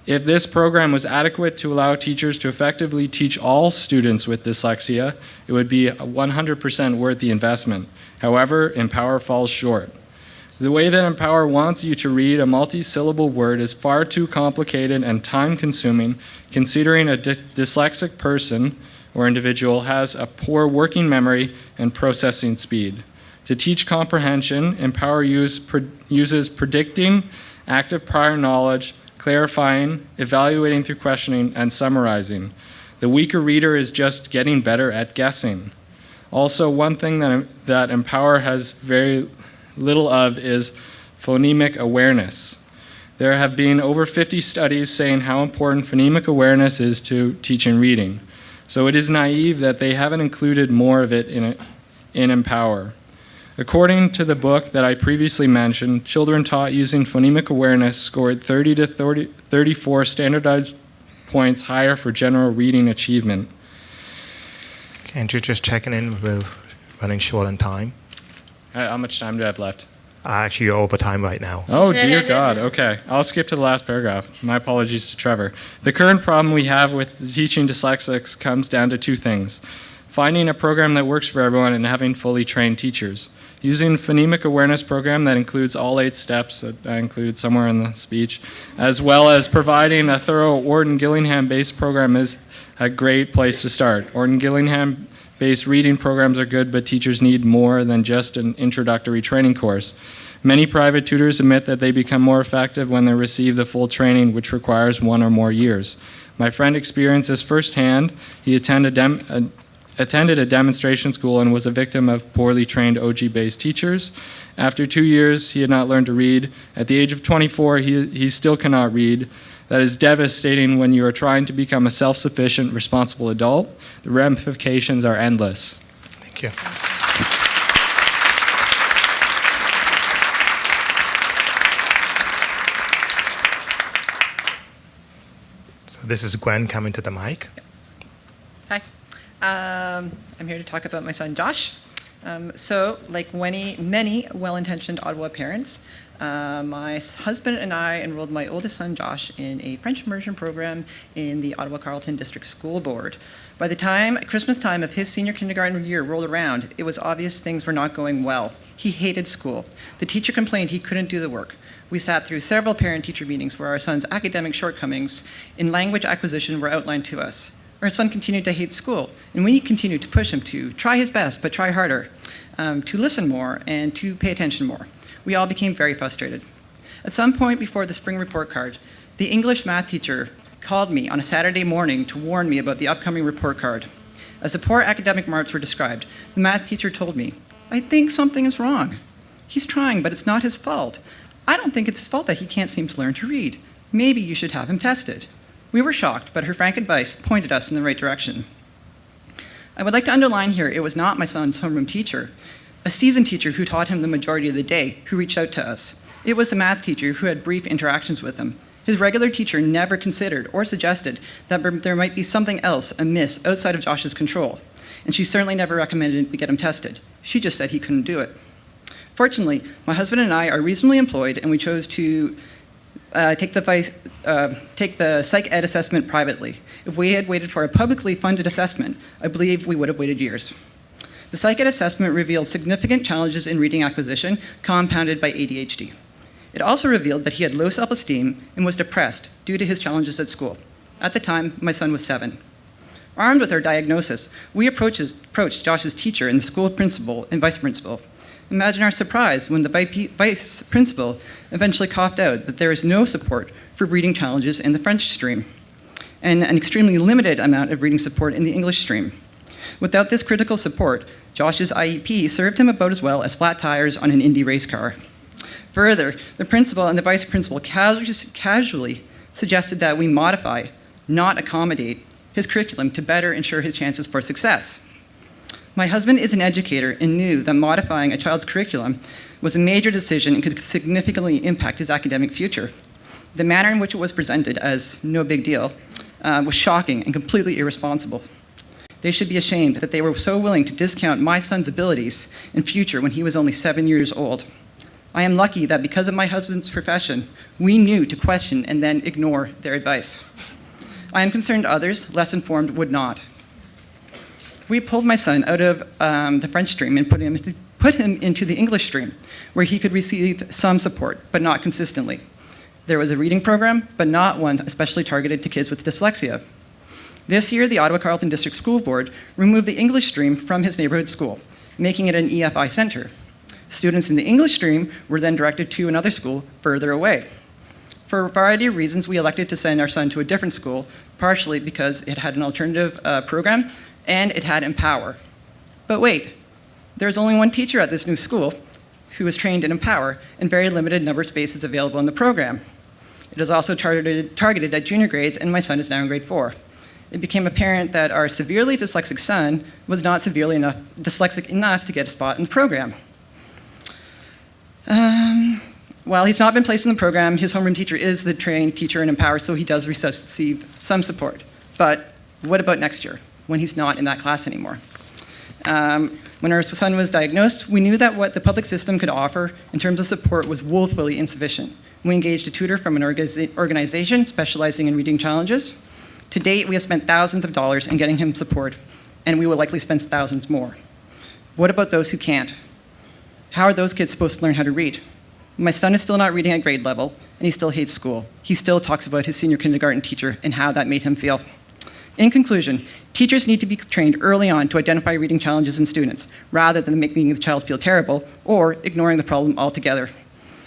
If this program was adequate to allow teachers to effectively teach all students with dyslexia, it would be 100% worth the investment. However, Empower falls short. The way that Empower wants you to read a multi-syllable word is far too complicated and time-consuming, considering a dyslexic person or individual has a poor working memory and processing speed. To teach comprehension, Empower uses predicting, active prior knowledge, clarifying, evaluating through questioning, and summarizing. The weaker reader is just getting better at guessing. Also, one thing that Empower has very little of is phonemic awareness. There have been over 50 studies saying how important phonemic awareness is to teaching reading. So it is naive that they haven't included more of it in Empower. According to the book that I previously mentioned, children taught using phonemic awareness scored 30 to 34 standardized points higher for general reading achievement. And you're just checking in, we're running short on time. How much time do I have left? Actually, you're over time right now. Oh, dear God. Okay. I'll skip to the last paragraph. My apologies to Trevor. The current problem we have with teaching dyslexics comes down to two things: finding a program that works for everyone and having fully trained teachers. Using a phonemic awareness program that includes all 8 steps that I included somewhere in the speech, as well as providing a thorough Orton-Gillingham-based program is a great place to start. Orton-Gillingham-based reading programs are good, but teachers need more than just an introductory training course. Many private tutors admit that they become more effective when they receive the full training, which requires 1 or more years. My friend experienced this firsthand. He attended a demonstration school and was a victim of poorly trained OG-based teachers. After 2 years, he had not learned to read. At the age of 24, he still cannot read. That is devastating when you are trying to become a self-sufficient, responsible adult. The ramifications are endless. Thank you. So this is Gwen coming to the mic. Hi. I'm here to talk about my son Josh. So, like many well-intentioned Ottawa parents, my husband and I enrolled my oldest son Josh in a French immersion program in the Ottawa Carleton District School Board. By the time Christmas time of his senior kindergarten year rolled around, it was obvious things were not going well. He hated school. The teacher complained he couldn't do the work. We sat through several parent-teacher meetings where our son's academic shortcomings in language acquisition were outlined to us. Our son continued to hate school, and we continued to push him to try his best, but try harder, to listen more, and to pay attention more. We all became very frustrated. At some point before the spring report card, the English math teacher called me on a Saturday morning to warn me about the upcoming report card. As the poor academic marks were described, the math teacher told me, "I think something is wrong. He's trying, but it's not his fault. I don't think it's his fault that he can't seem to learn to read. Maybe you should have him tested." We were shocked, but her frank advice pointed us in the right direction. I would like to underline here it was not my son's homeroom teacher, a seasoned teacher who taught him the majority of the day, who reached out to us. It was the math teacher who had brief interactions with him. His regular teacher never considered or suggested that there might be something else amiss outside of Josh's control, and she certainly never recommended we get him tested. She just said he couldn't do it. Fortunately, my husband and I are reasonably employed, and we chose to take the psych ed assessment privately. If we had waited for a publicly funded assessment, I believe we would have waited years. The psych ed assessment revealed significant challenges in reading acquisition compounded by ADHD. It also revealed that he had low self-esteem and was depressed due to his challenges at school. At the time, my son was 7. Armed with our diagnosis, we approached Josh's teacher and the school principal and vice principal. Imagine our surprise when the vice principal eventually coughed out that there is no support for reading challenges in the French stream, and an extremely limited amount of reading support in the English stream. Without this critical support, Josh's IEP served him about as well as flat tires on an Indy race car. Further, the principal and the vice principal casually suggested that we modify, not accommodate, his curriculum to better ensure his chances for success. My husband is an educator and knew that modifying a child's curriculum was a major decision and could significantly impact his academic future. The manner in which it was presented as no big deal was shocking and completely irresponsible. They should be ashamed that they were so willing to discount my son's abilities and future when he was only 7 years old. I am lucky that because of my husband's profession, we knew to question and then ignore their advice. I am concerned others, less informed, would not. We pulled my son out of the French stream and put him into the English stream, where he could receive some support, but not consistently. There was a reading program, but not one especially targeted to kids with dyslexia. This year, the Ottawa Carleton District School Board removed the English stream from his neighborhood school, making it an EFI center. Students in the English stream were then directed to another school further away. For a variety of reasons, we elected to send our son to a different school, partially because it had an alternative program and it had Empower. But wait, there's only one teacher at this new school who is trained in Empower and very limited number of spaces available in the program. It is also targeted at junior grades, and my son is now in grade 4. It became apparent that our severely dyslexic son was not severely dyslexic enough to get a spot in the program. While he's not been placed in the program, his homeroom teacher is the trained teacher in Empower, so he does receive some support. But what about next year, when he's not in that class anymore? When our son was diagnosed, we knew that what the public system could offer in terms of support was woefully insufficient. We engaged a tutor from an organization specializing in reading challenges. To date, we have spent thousands of dollars in getting him support, and we will likely spend thousands more. What about those who can't? How are those kids supposed to learn how to read? My son is still not reading at grade level, and he still hates school. He still talks about his senior kindergarten teacher and how that made him feel. In conclusion, teachers need to be trained early on to identify reading challenges in students, rather than making the child feel terrible or ignoring the problem altogether.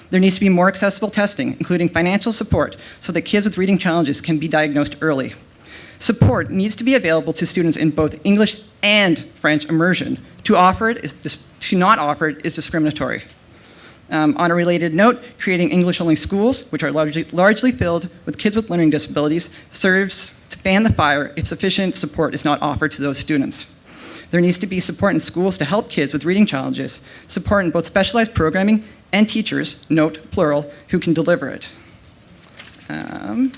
There needs to be more accessible testing, including financial support, so that kids with reading challenges can be diagnosed early. Support needs to be available to students in both English and French immersion. To not offer it is discriminatory. On a related note, creating English-only schools, which are largely filled with kids with learning disabilities, serves to fan the fire if sufficient support is not offered to those students. There needs to be support in schools to help kids with reading challenges, support in both specialized programming and teachers, note plural, who can deliver it. In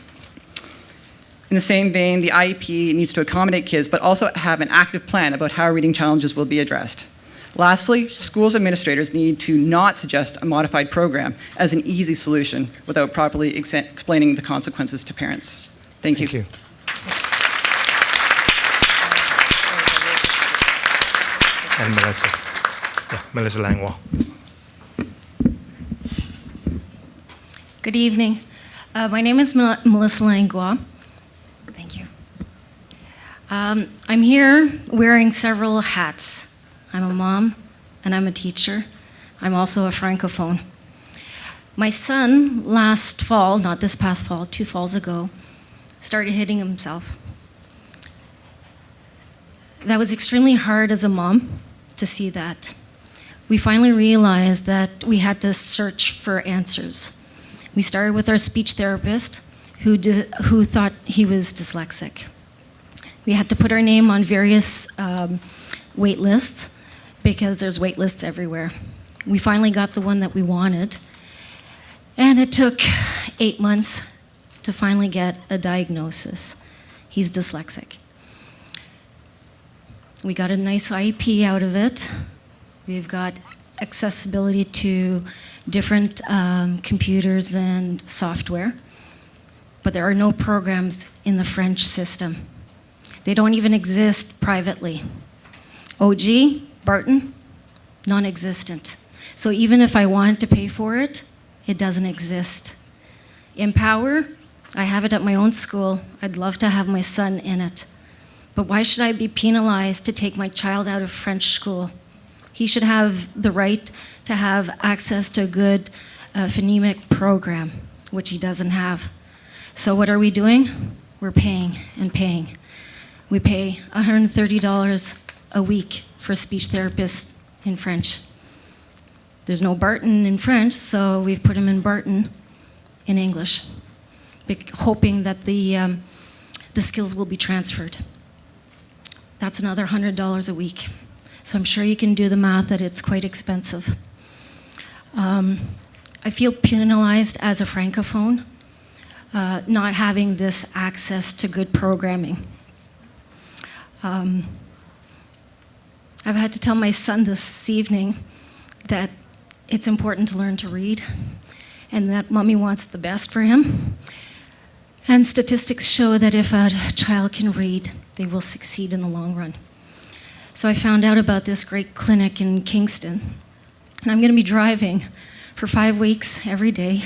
the same vein, the IEP needs to accommodate kids, but also have an active plan about how reading challenges will be addressed. Lastly, schools administrators need to not suggest a modified program as an easy solution without properly explaining the consequences to parents. Thank you. Thank you. And Melissa. Yeah, Melissa Langlois. Good evening. My name is Melissa Langlois. Thank you. I'm here wearing several hats. I'm a mom and I'm a teacher. I'm also a francophone. My son last fall, not this past fall, 2 falls ago, started hitting himself. That was extremely hard as a mom to see that. We finally realized that we had to search for answers. We started with our speech therapist who thought he was dyslexic. We had to put our name on various wait lists because there's wait lists everywhere. We finally got the one that we wanted, and it took 8 months to finally get a diagnosis. He's dyslexic. We got a nice IEP out of it. We've got accessibility to different computers and software, but there are no programs in the French system. They don't even exist privately. OG, Barton, non-existent. So even if I wanted to pay for it, it doesn't exist. Empower, I have it at my own school. I'd love to have my son in it. But why should I be penalized to take my child out of French school? He should have the right to have access to a good phonemic program, which he doesn't have. So what are we doing? We're paying and paying. We pay $130 a week for a speech therapist in French. There's no Barton in French, so we've put him in Barton in English, hoping that the skills will be transferred. That's another $100 a week. So I'm sure you can do the math that it's quite expensive. I feel penalized as a francophone, not having this access to good programming. I've had to tell my son this evening that it's important to learn to read and that mommy wants the best for him. And statistics show that if a child can read, they will succeed in the long run. So I found out about this great clinic in Kingston. And I'm going to be driving for 5 weeks every day,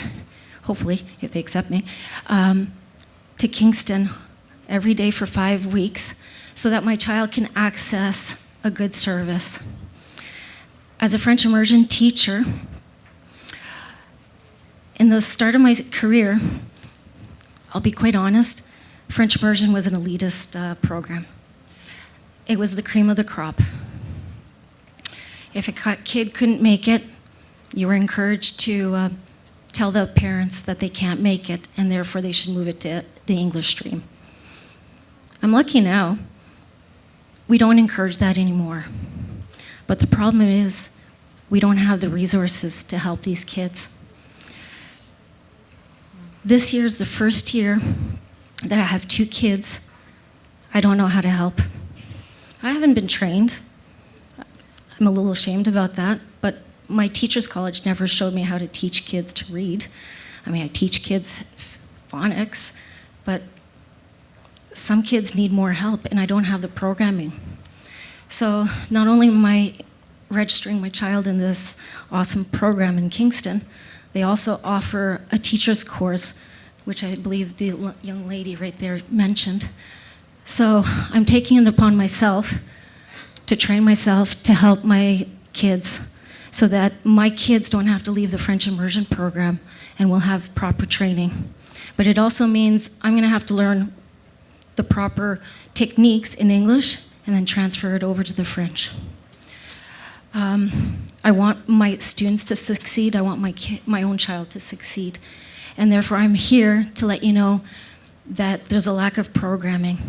hopefully, if they accept me, to Kingston every day for 5 weeks so that my child can access a good service. As a French immersion teacher, in the start of my career, I'll be quite honest, French immersion was an elitist program. It was the cream of the crop. If a kid couldn't make it, you were encouraged to tell the parents that they can't make it and therefore they should move it to the English stream. I'm lucky now. We don't encourage that anymore. But the problem is we don't have the resources to help these kids. This year is the first year that I have 2 kids I don't know how to help. I haven't been trained. I'm a little ashamed about that, but my teacher's college never showed me how to teach kids to read. I mean, I teach kids phonics, but some kids need more help, and I don't have the programming. So not only am I registering my child in this awesome program in Kingston, they also offer a teacher's course, which I believe the young lady right there mentioned. So I'm taking it upon myself to train myself to help my kids so that my kids don't have to leave the French immersion program and will have proper training. But it also means I'm going to have to learn the proper techniques in English and then transfer it over to the French. I want my students to succeed. I want my own child to succeed. And therefore, I'm here to let you know that there's a lack of programming.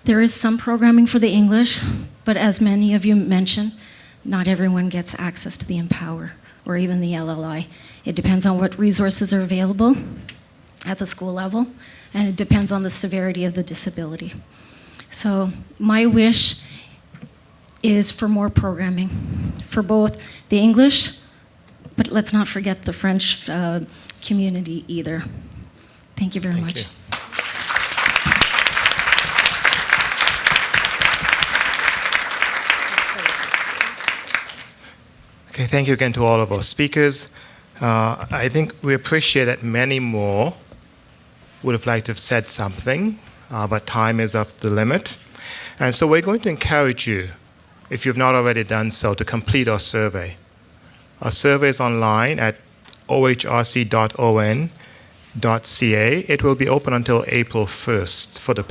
There is some programming for the English, but as many of you mentioned, not everyone gets access to the Empower or even the LLI. It depends on what resources are available at the school level, and it depends on the severity of the disability. So my wish is for more programming for both the English, but let's not forget the French community either. Thank you very much. Okay, thank you again to all of our speakers. I think we appreciate that many more would have liked to have said something, but time is up the limit. And so we're going to encourage you, if you've not already done so, to complete our survey. Our survey is online at ohrc.on.ca. It will be open until April 1st for the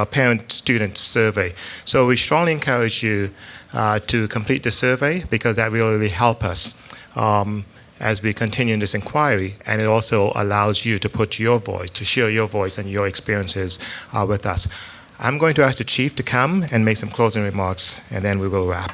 parent-student survey. So we strongly encourage you to complete the survey because that will really help us as we continue in this inquiry, and it also allows you to put your voice, to share your voice and your experiences with us. I'm going to ask the Chief to come and make some closing remarks, and then we will wrap.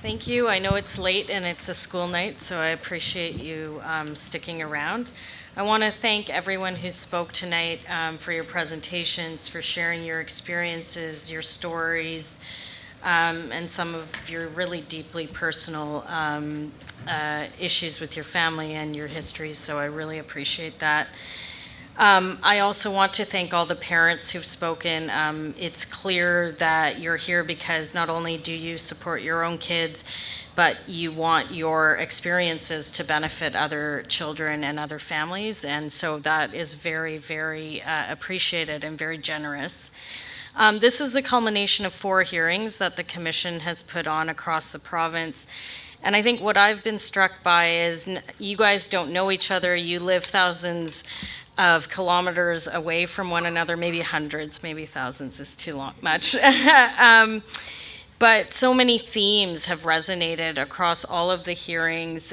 Thank you. I know it's late and it's a school night, so I appreciate you sticking around. I want to thank everyone who spoke tonight for your presentations, for sharing your experiences, your stories, and some of your really deeply personal issues with your family and your histories, so I really appreciate that. I also want to thank all the parents who've spoken. It's clear that you're here because not only do you support your own kids, but you want your experiences to benefit other children and other families, and so that is very, very appreciated and very generous. This is the culmination of 4 hearings that the Commission has put on across the province. And I think what I've been struck by is you guys don't know each other. You live thousands of kilometers away from one another, maybe hundreds, maybe thousands is too much. But so many themes have resonated across all of the hearings.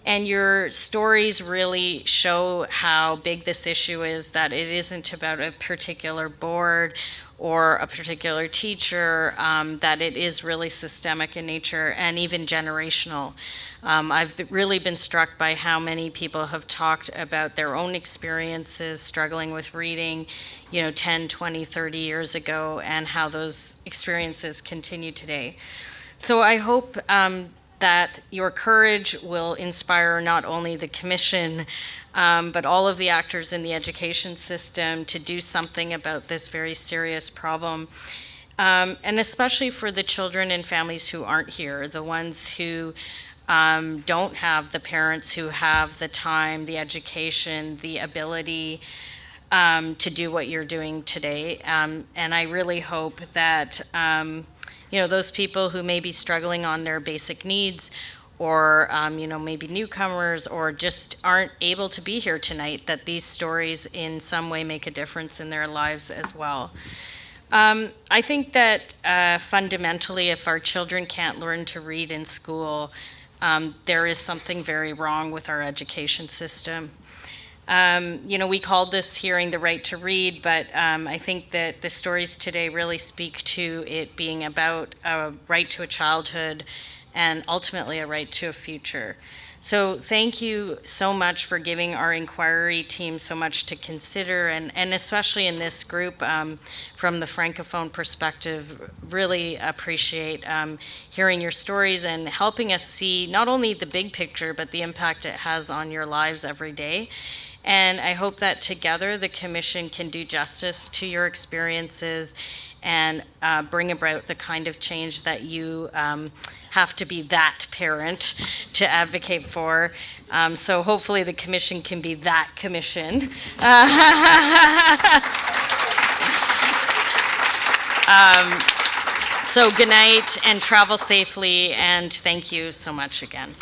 And your stories really show how big this issue is, that it isn't about a particular board or a particular teacher, that it is really systemic in nature and even generational. Really been struck by how many people have talked about their own experiences struggling with reading, 10, 20, 30 years ago, and how those experiences continue today. So I hope that your courage will inspire not only the Commission, but all of the actors in the education system to do something about this very serious problem. And especially for the children and families who aren't here, the ones who don't have the parents who have the time, the education, the ability to do what you're doing today. And I really hope that those people who may be struggling on their basic needs, or maybe newcomers, or just aren't able to be here tonight, that these stories in some way make a difference in their lives as well. I think that fundamentally, if our children can't learn to read in school, there is something very wrong with our education system. We called this hearing the right to read, but I think that the stories today really speak to it being about a right to a childhood and ultimately a right to a future. So thank you so much for giving our inquiry team so much to consider, and especially in this group from the Francophone perspective, really appreciate hearing your stories and helping us see not only the big picture, but the impact it has on your lives every day. And I hope that together the Commission can do justice to your experiences and bring about the kind of change that you have to be that parent to advocate for. So hopefully the Commission can be that Commission. So good night and travel safely, and thank you so much again.